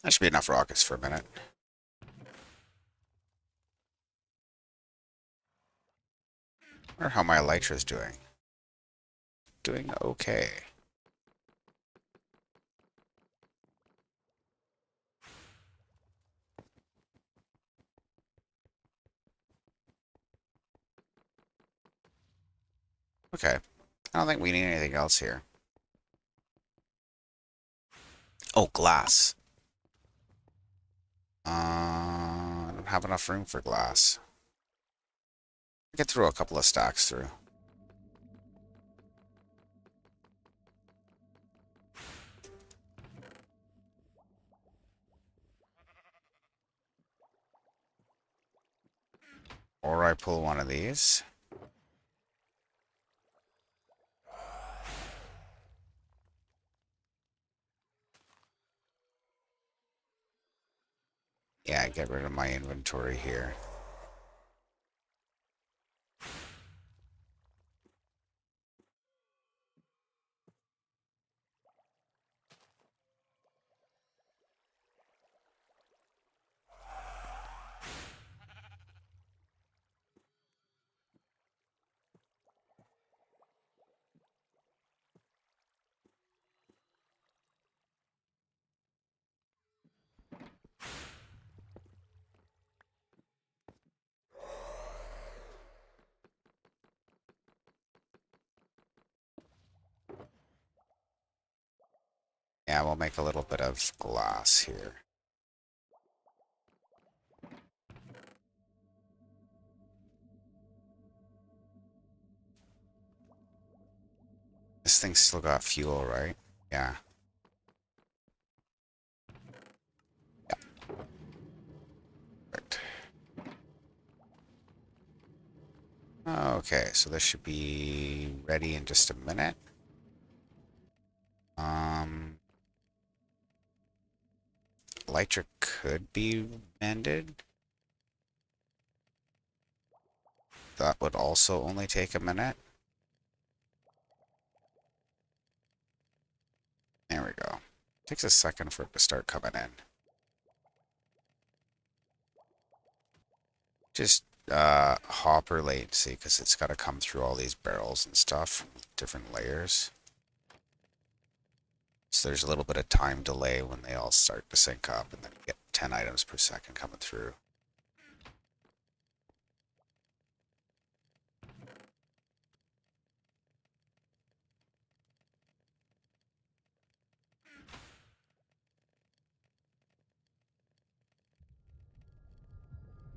That should be enough rockets for a minute. I wonder how my elytra's doing. Doing okay. Okay. I don't think we need anything else here. Oh, glass. I don't have enough room for glass. I could throw a couple of stacks through. Or I pull one of these. Yeah, get rid of my inventory here. Yeah, we'll make a little bit of glass here. This thing's still got fuel, right? Yeah. Right. Okay, so this should be ready in just a minute. Elytra could be mended. That would also only take a minute. There we go. Takes a second for it to start coming in. Just hopper latency because it's got to come through all these barrels and stuff, different layers. So there's a little bit of time delay when they all start to sync up, and then you get 10 items per second coming through.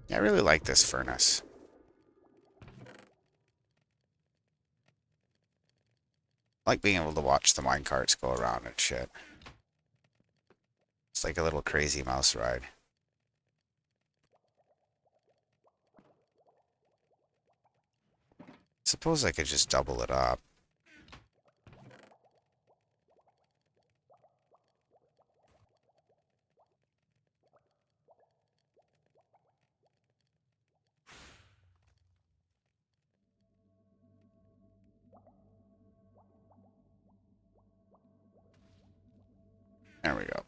Yeah, I really like this furnace. I like being able to watch the minecarts go around and shit. It's like a little crazy mouse ride. Suppose I could just double it up. There we go.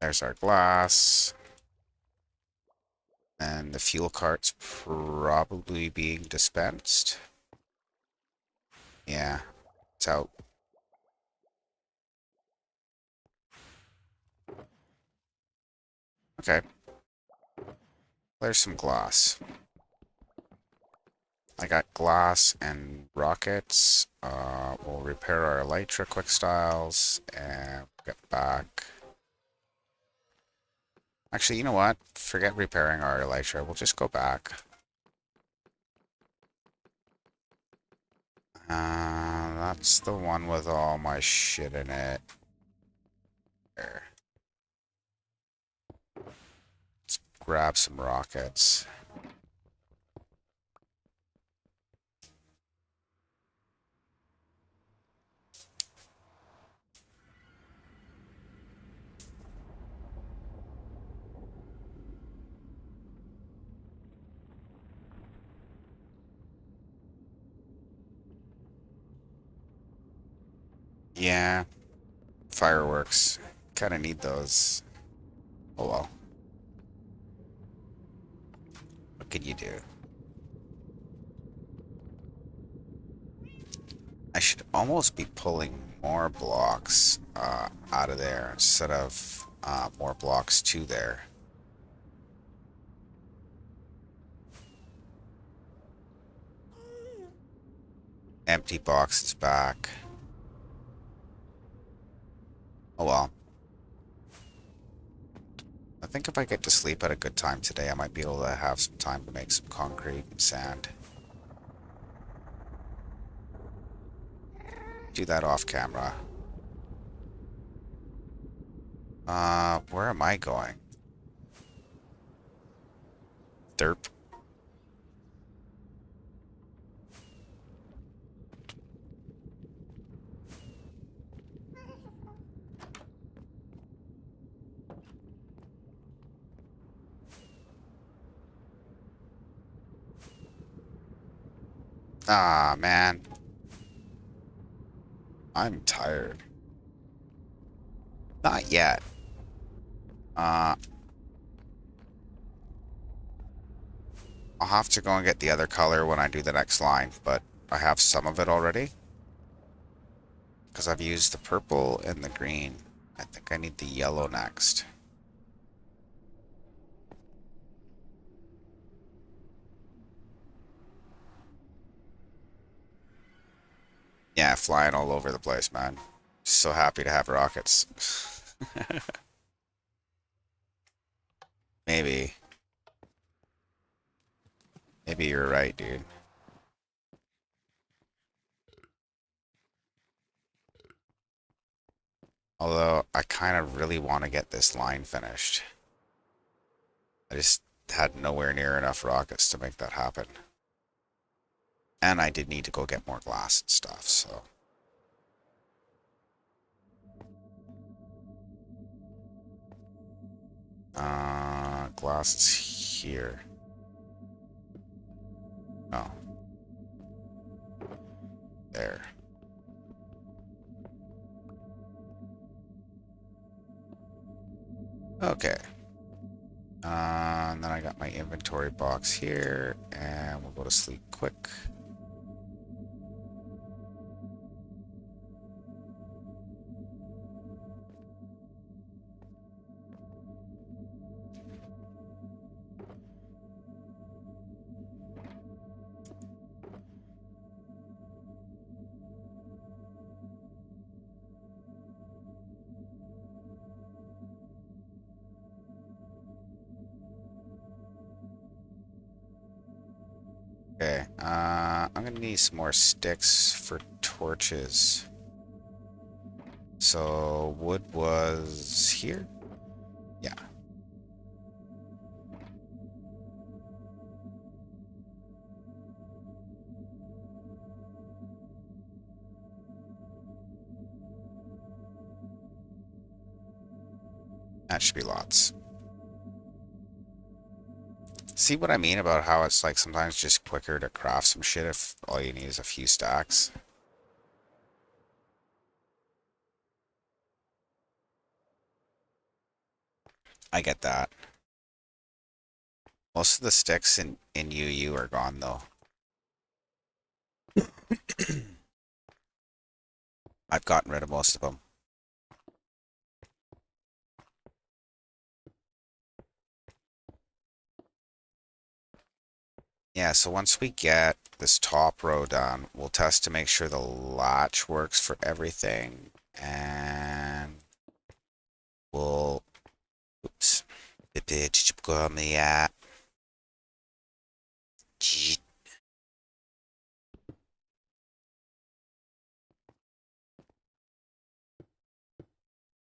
There's our glass. And the fuel cart's probably being dispensed. Yeah, it's out. Okay. There's some glass. I got glass and rockets. We'll repair our elytra quick styles and get back. Actually, you know what? Forget repairing our elytra. We'll just go back. That's the one with all my shit in it. There. Let's grab some rockets. Yeah, fireworks. Kind of need those. Oh well. What can you do? I should almost be pulling more blocks out of there instead of more blocks to there. Empty boxes back. Oh well. I think if I get to sleep at a good time today, I might be able to have some time to make some concrete and sand. Do that off camera. Where am I going? Derp. Ah, man. I'm tired. Not yet. Uh, I'll have to go and get the other color when I do the next line, but I have some of it already. Because I've used the purple and the green. I think I need the yellow next. Yeah, flying all over the place, man. So happy to have rockets. Maybe. Maybe you're right, dude. Although, I kind of really want to get this line finished. I just had nowhere near enough rockets to make that happen. And I did need to go get more glass and stuff, so. Glass is here. Oh. There. Okay. And then I got my inventory box here, and we'll go to sleep quick. Okay, I'm gonna need some more sticks for torches. So, wood was here? Yeah. That should be lots. See what I mean about how it's like sometimes just quicker to craft some shit if all you need is a few stacks? I get that. Most of the sticks in UU are gone though. I've gotten rid of most of them. Yeah, so once we get this top row done, we'll test to make sure the latch works for everything. And we'll... Oops.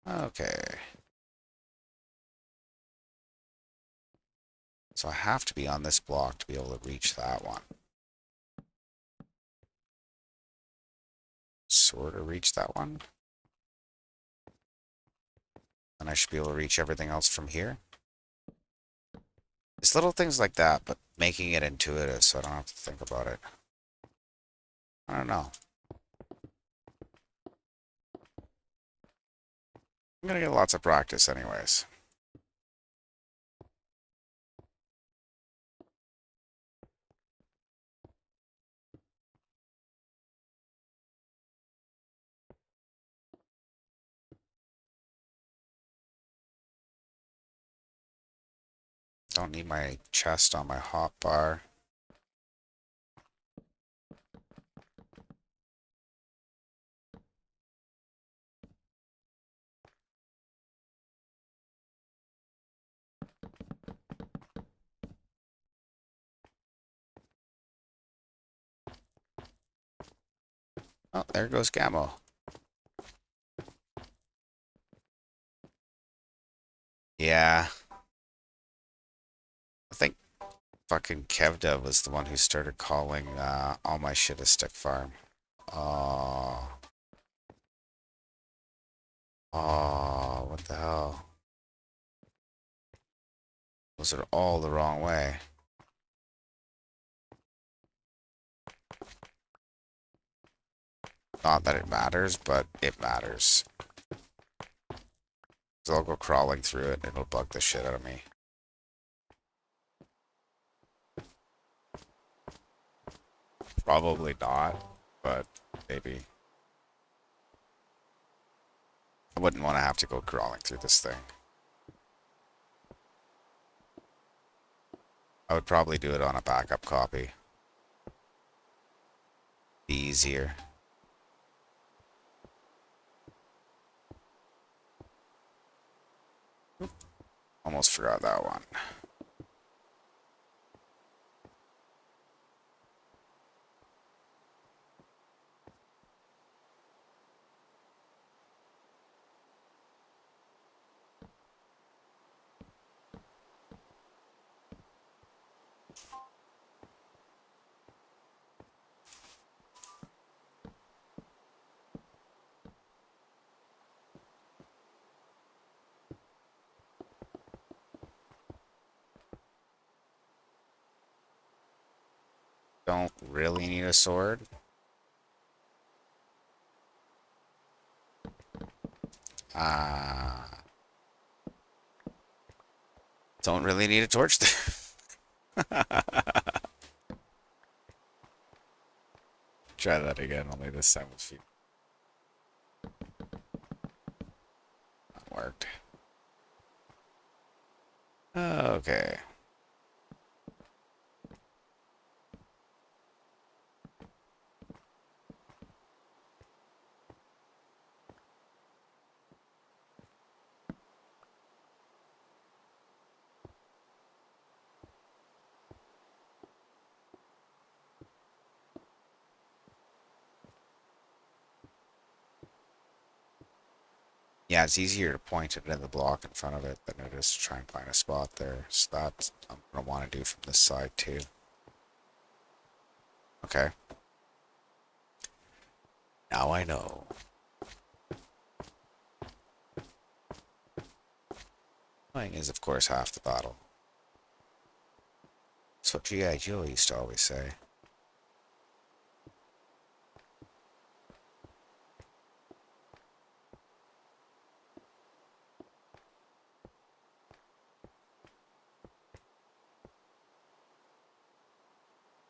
Okay. So I have to be on this block to be able to reach that one. Sort of reach that one. And I should be able to reach everything else from here. It's little things like that, but making it intuitive so I don't have to think about it. I don't know. I'm gonna get lots of practice anyways. Don't need my chest on my hotbar. Oh, there goes Gamo. Yeah. I think Fucking KevDev was the one who started calling all my shit a stick farm. Oh. Oh, what the hell? Those are all the wrong way. Not that it matters, but it matters. So I'll go crawling through it and it'll bug the shit out of me. Probably not, but maybe. I wouldn't want to have to go crawling through this thing. I would probably do it on a backup copy. Be easier. Almost forgot that one. Don't really need a sword. Uh, don't really need a torch there. Try that again, only this time with feet. That worked. Okay. Yeah, it's easier to point it in the block in front of it than it is to try and find a spot there. So that's I'm gonna want to do from this side too. Okay. Now I know. Playing is, of course, half the battle. That's what G.I. Joe used to always say.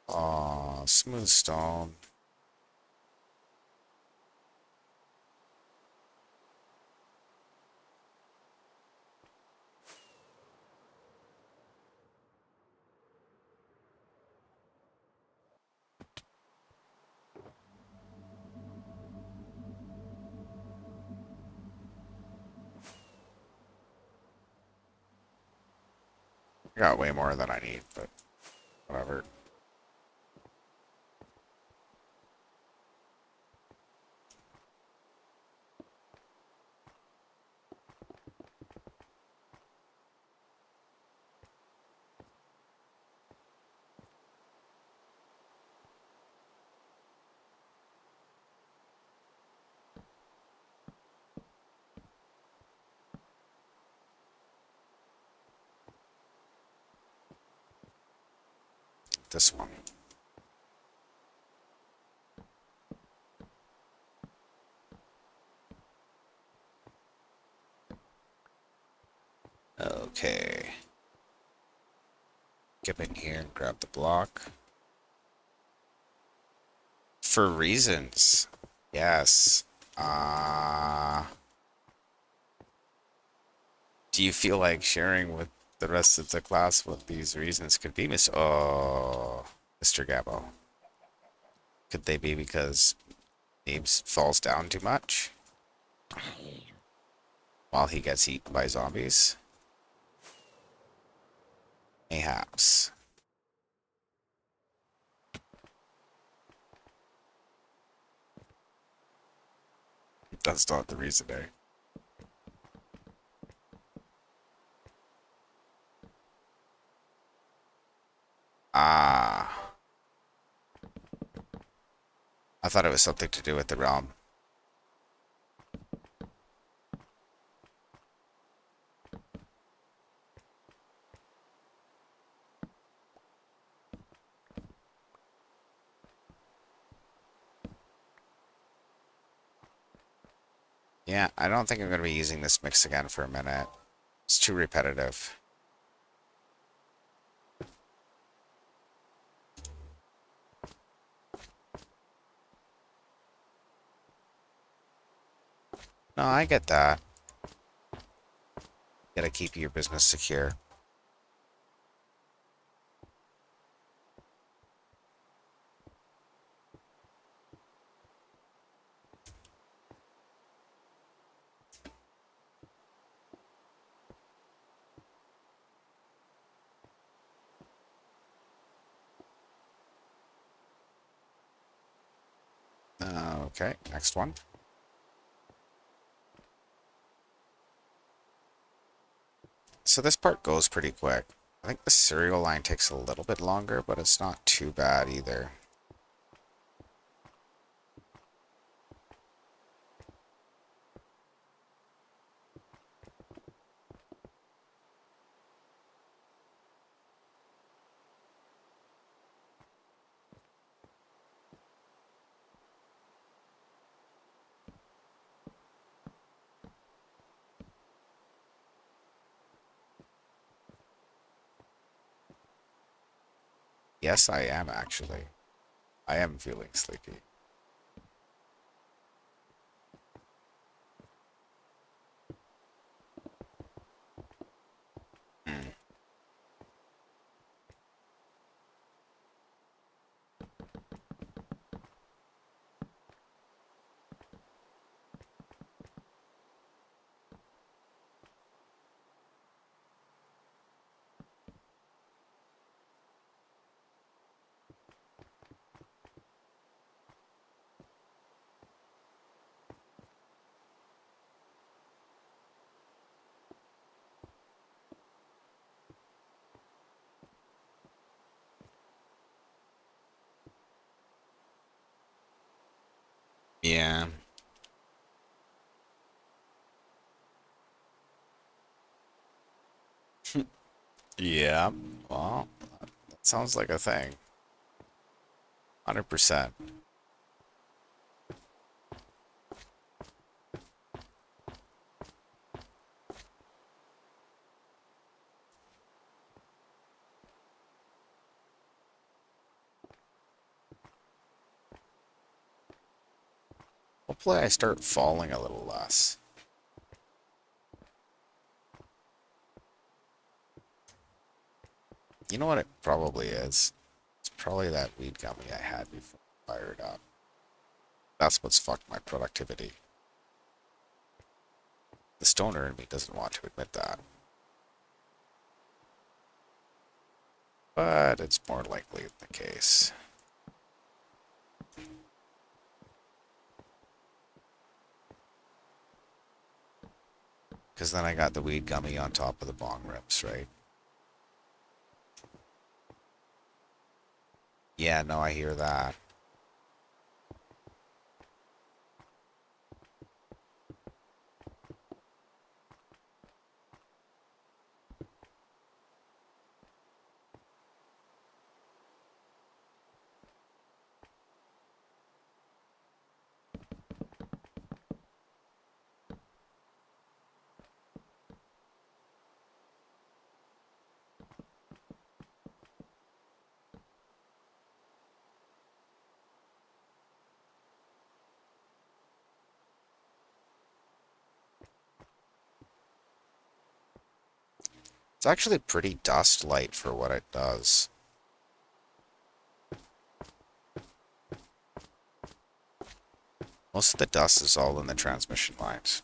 Aw, smooth stone. I got way more than I need, but whatever. This one. Okay. Get in here and grab the block. For reasons. Yes. Do you feel like sharing with the rest of the class what these reasons could be, Mr. Gabbo? Could they be because Abe's falls down too much while he gets eaten by zombies? Mayhaps. That's not the reason, eh? Ah, I thought it was something to do with the realm. Yeah, I don't think I'm going to be using this mix again for a minute. It's too repetitive. No, I get that. Gotta keep your business secure. Okay, next one. So this part goes pretty quick. I think the cereal line takes a little bit longer, but it's not too bad either. Yes, I am actually. I am feeling sleepy. Hmm. Yeah. Yeah. Well, that sounds like a thing. 100%. Hopefully I start falling a little less. You know what it probably is? It's probably that weed gummy I had before I fired up. That's what's fucked my productivity. The stoner in me doesn't want to admit that. But it's more likely the case. Because then I got the weed gummy on top of the bong rips, right? Yeah, no, I hear that. It's actually pretty dust light for what it does. Most of the dust is all in the transmission lines.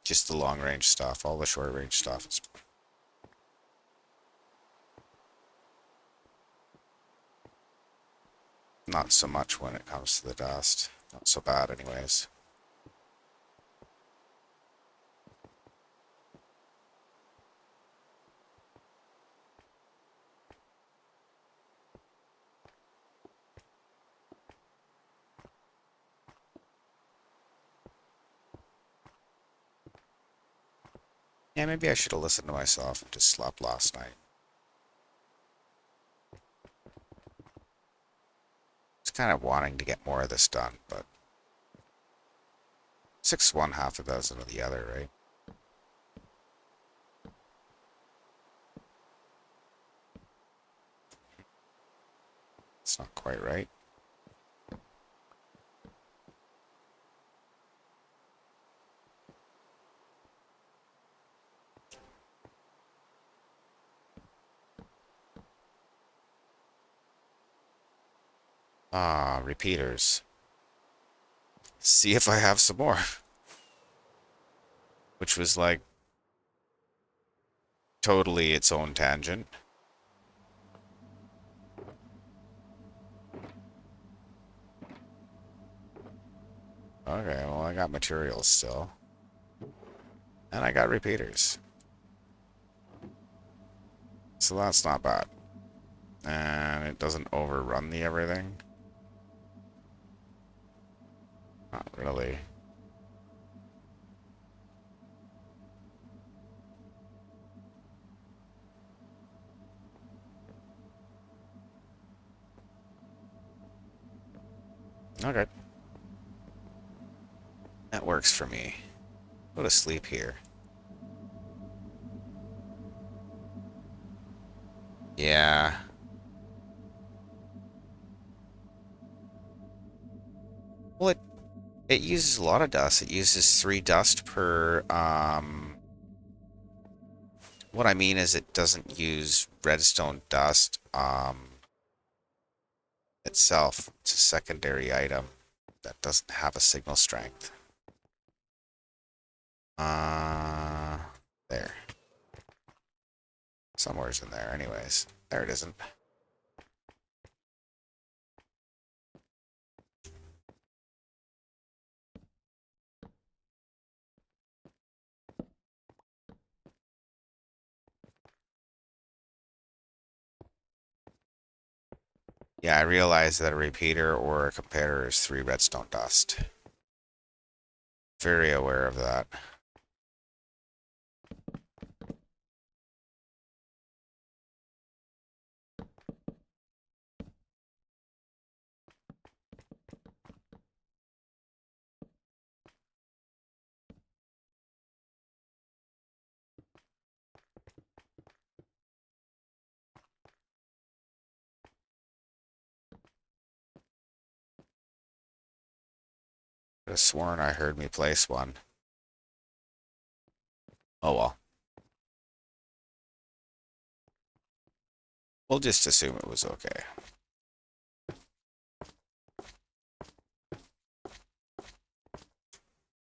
Just the long range stuff. All the short range stuff is not so much when it comes to the dust. Not so bad anyways. Yeah, maybe I should have listened to myself and just slept last night. It's kind of wanting to get more of this done, but 6 one, half a dozen of the other, right? It's not quite right. Ah, repeaters. See if I have some more. Which was like totally its own tangent. Okay, well, I got materials still. And I got repeaters. So that's not bad. And it doesn't overrun the everything. Not really. Okay. That works for me. Go to sleep here. Yeah. Well, it uses a lot of dust. It uses 3 dust per, what I mean is it doesn't use redstone dust, itself. It's a secondary item that doesn't have a signal strength. Uh, there. Somewhere's in there anyways. There it isn't. Yeah, I realized that a repeater or a comparator is 3 redstone dust. Very aware of that. I could have sworn I heard me place one. Oh well. We'll just assume it was okay.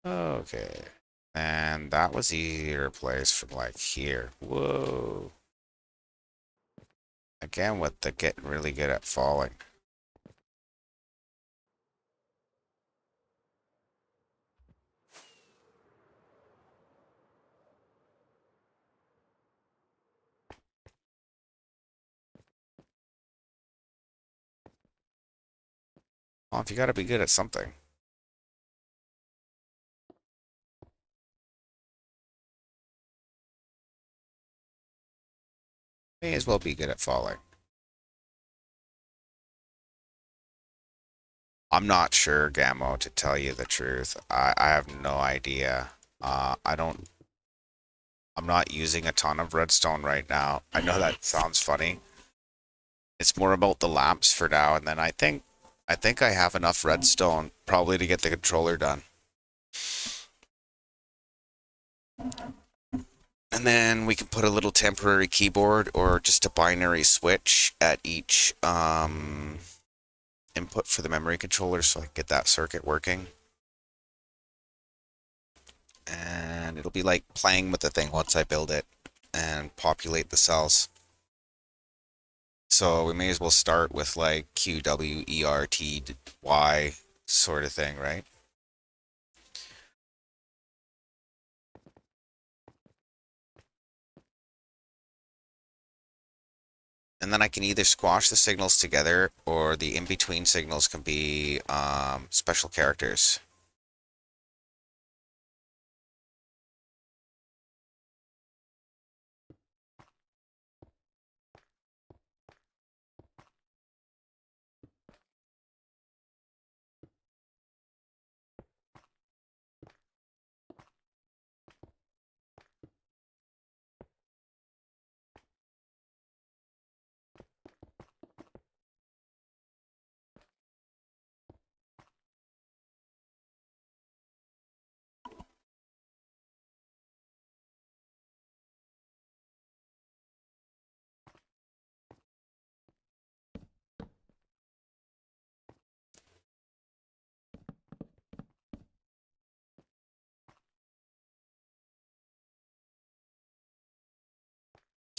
Okay. And that was easier to place from like here. Whoa. Again with the getting really good at falling. Well, if you gotta be good at something. May as well be good at falling. I'm not sure, Gammo, to tell you the truth. I have no idea. I don't. I'm not using a ton of redstone right now. I know that sounds funny. It's more about the lamps for now, and then I think I have enough redstone probably to get the controller done. And then we can put a little temporary keyboard or just a binary switch at each input for the memory controller so I can get that circuit working. And it'll be like playing with the thing once I build it and populate the cells. So we may as well start with like QWERTY sort of thing, right? And then I can either squash the signals together or the in-between signals can be special characters.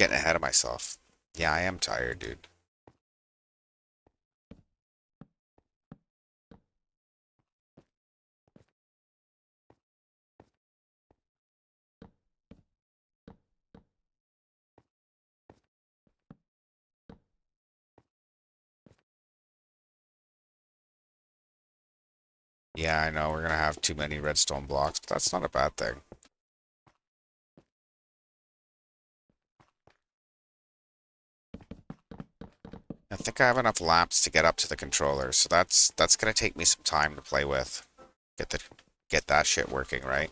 Getting ahead of myself. Yeah, I am tired, dude. Yeah, I know we're gonna have too many redstone blocks, but that's not a bad thing. I think I have enough lamps to get up to the controller, so that's gonna take me some time to play with. Get the get that shit working, right?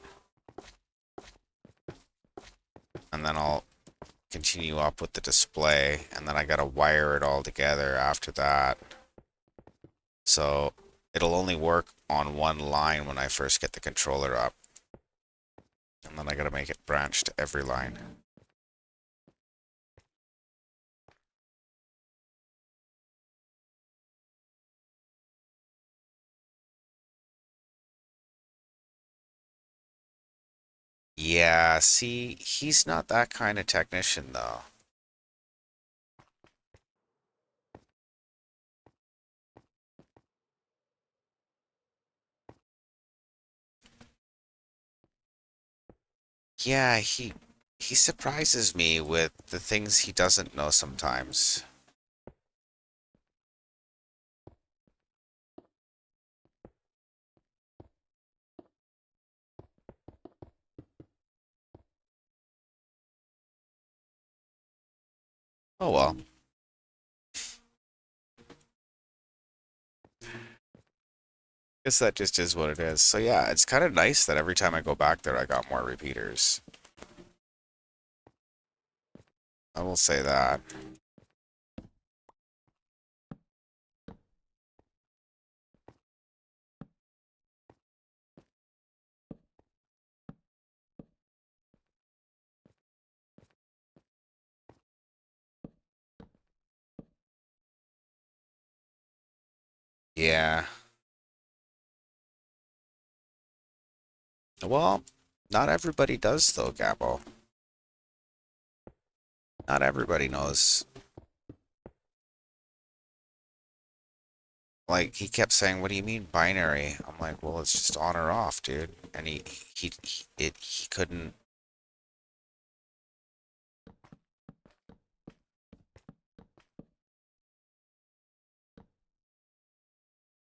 And then I'll continue up with the display, and then I gotta wire it all together after that. So it'll only work on one line when I first get the controller up, and then I gotta make it branch to every line. Yeah, see, he's not that kind of technician though. Yeah, he surprises me with the things he doesn't know sometimes. Oh well. Guess that just is what it is. So yeah, it's kind of nice that every time I go back there, I got more repeaters. I will say that. Yeah. Well, not everybody does though, Gabo. Not everybody knows. Like he kept saying, "What do you mean binary?" I'm like, "Well, it's just on or off, dude." And he couldn't.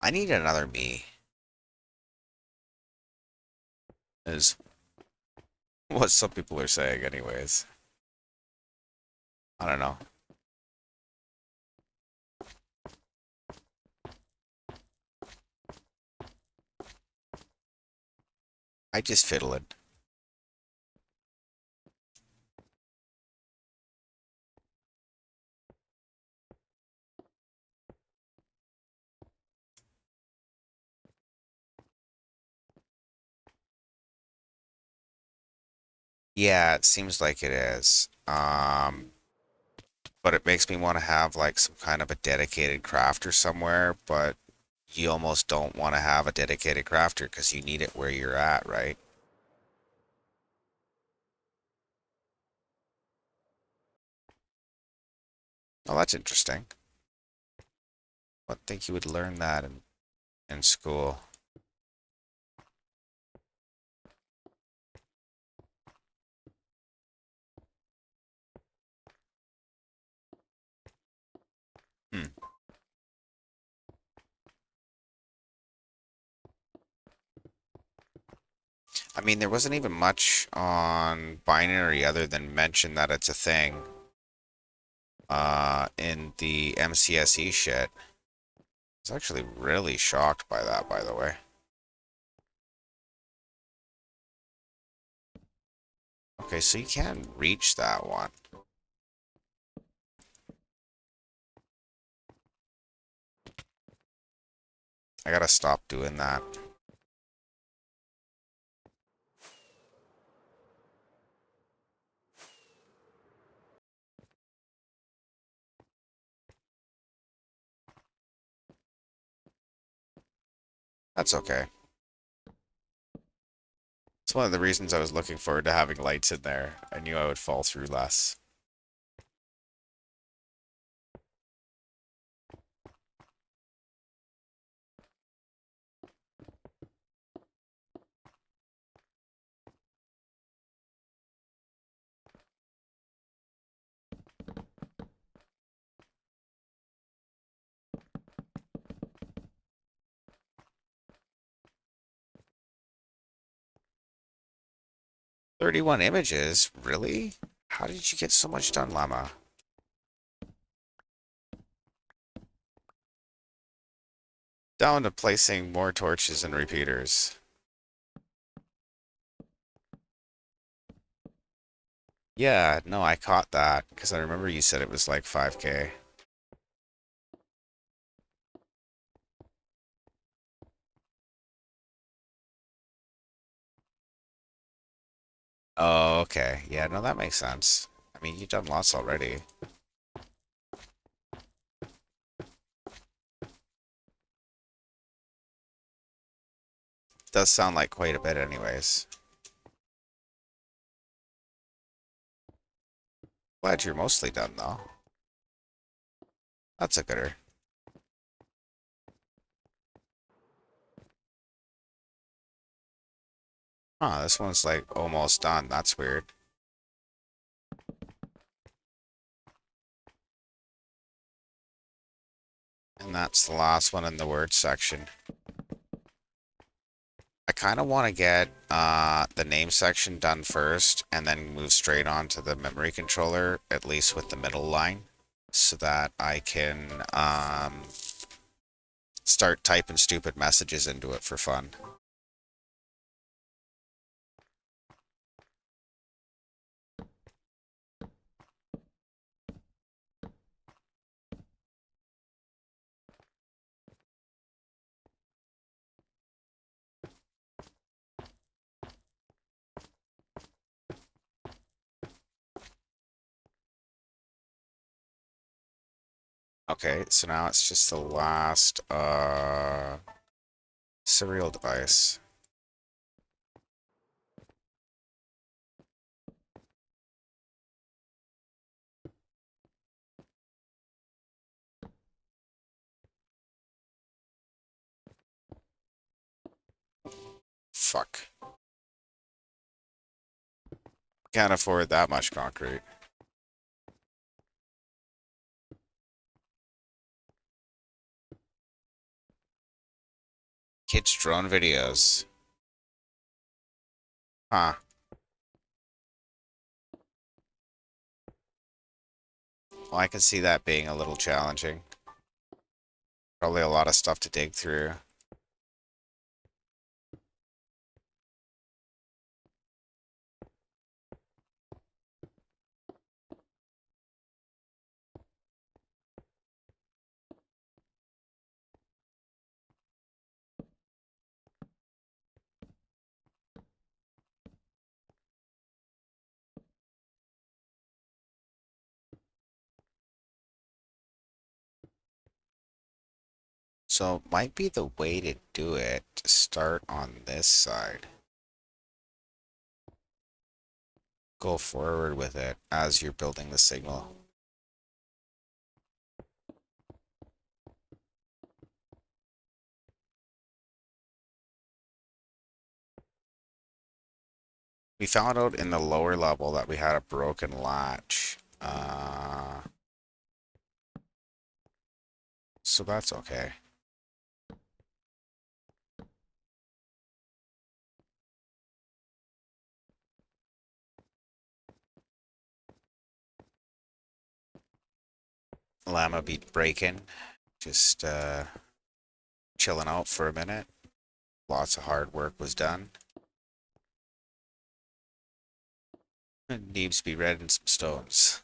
I need another me. Is what some people are saying, anyways. I don't know. I just fiddling. Yeah, it seems like it is. But it makes me want to have like some kind of a dedicated crafter somewhere, but you almost don't want to have a dedicated crafter because you need it where you're at, right? Oh, that's interesting. I would think you would learn that in school. Hmm. I mean, there wasn't even much on binary other than mention that it's a thing in the MCSE shit. I was actually really shocked by that, by the way. Okay, so you can reach that one. I gotta stop doing that. That's okay. It's one of the reasons I was looking forward to having lights in there. I knew I would fall through less. 31 images? Really? How did you get so much done, Llama? Down to placing more torches and repeaters. Yeah, no, I caught that because I remember you said it was like 5K. Oh, okay. Yeah, no, that makes sense. I mean, you've done lots already. Does sound like quite a bit anyways. Glad you're mostly done though. That's a gooder. Huh, this one's like almost done. That's weird. And that's the last one in the word section. I kind of want to get the name section done first and then move straight on to the memory controller, at least with the middle line, so that I can start typing stupid messages into it for fun. Okay, so now it's just the last serial device. Fuck. Can't afford that much concrete. Kids drone videos. Huh. Well, I can see that being a little challenging. Probably a lot of stuff to dig through. So might be the way to do it to start on this side. Go forward with it as you're building the signal. We found out in the lower level that we had a broken latch. So that's okay. Llama beat breaking. Just chilling out for a minute. Lots of hard work was done. Needs to be red and some stones.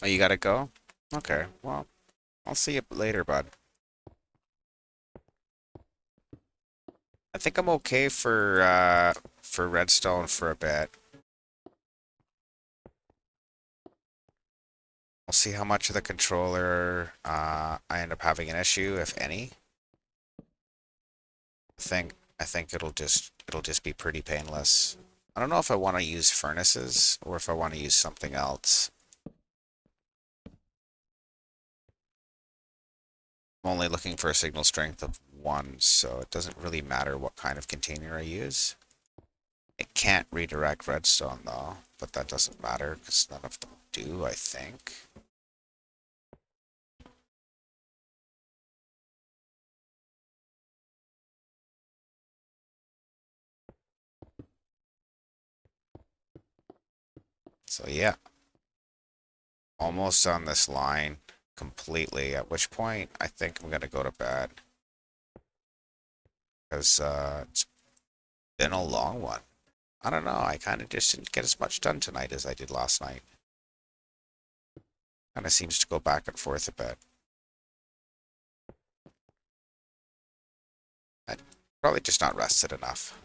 Oh, you gotta go? Okay, well, I'll see you later, bud. I think I'm okay for Redstone for a bit. We'll see how much of the controller I end up having an issue, if any. I think it'll just be pretty painless. I don't know if I want to use furnaces or if I want to use something else. I'm only looking for a signal strength of 1, so it doesn't really matter what kind of container I use. It can't redirect redstone though, but that doesn't matter because none of them do, I think. So yeah, almost on this line completely, at which point I think I'm gonna go to bed. Because it's been a long one. I don't know, I kind of just didn't get as much done tonight as I did last night. Kind of seems to go back and forth a bit. I probably just not rested enough.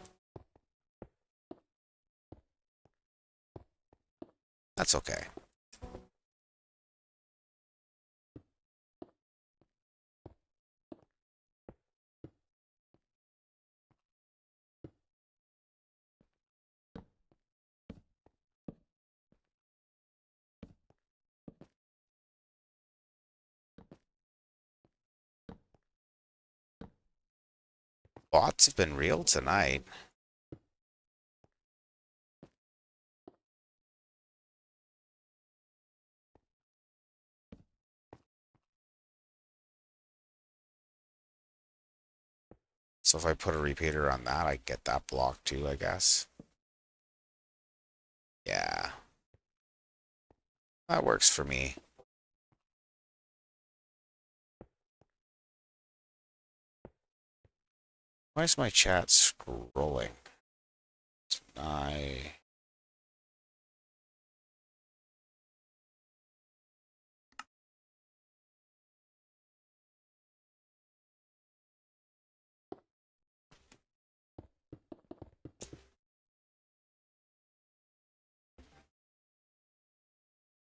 That's okay. Bots have been real tonight. So if I put a repeater on that, I get that block too, I guess. Yeah, that works for me. Why is my chat scrolling? I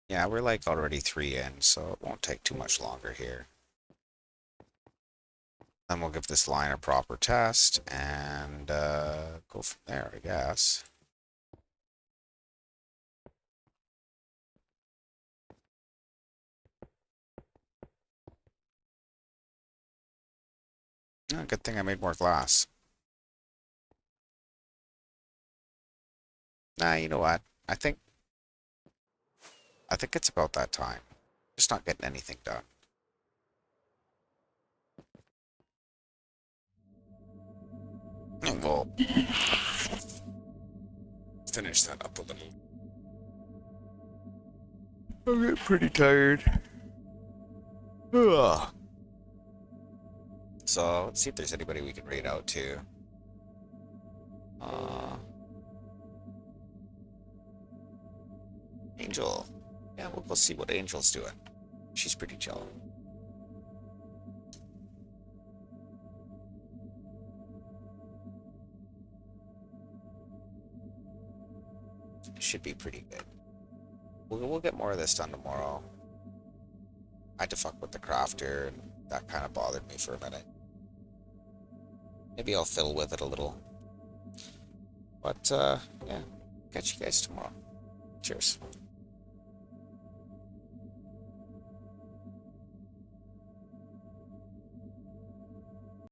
Yeah, we're like already 3 in, so it won't take too much longer here. Then we'll give this line a proper test and go from there, I guess. Oh, good thing I made more glass. Nah, you know what? I think it's about that time. Just not getting anything done. And we'll finish that up a little. I'm getting pretty tired. Ugh. So let's see if there's anybody we can raid out to. Uh, Angel. Yeah, we'll go see what Angel's doing. She's pretty chill. Should be pretty good. We'll get more of this done tomorrow. I had to fuck with the crafter, and that kind of bothered me for a minute. Maybe I'll fiddle with it a little. But, yeah. Catch you guys tomorrow. Cheers.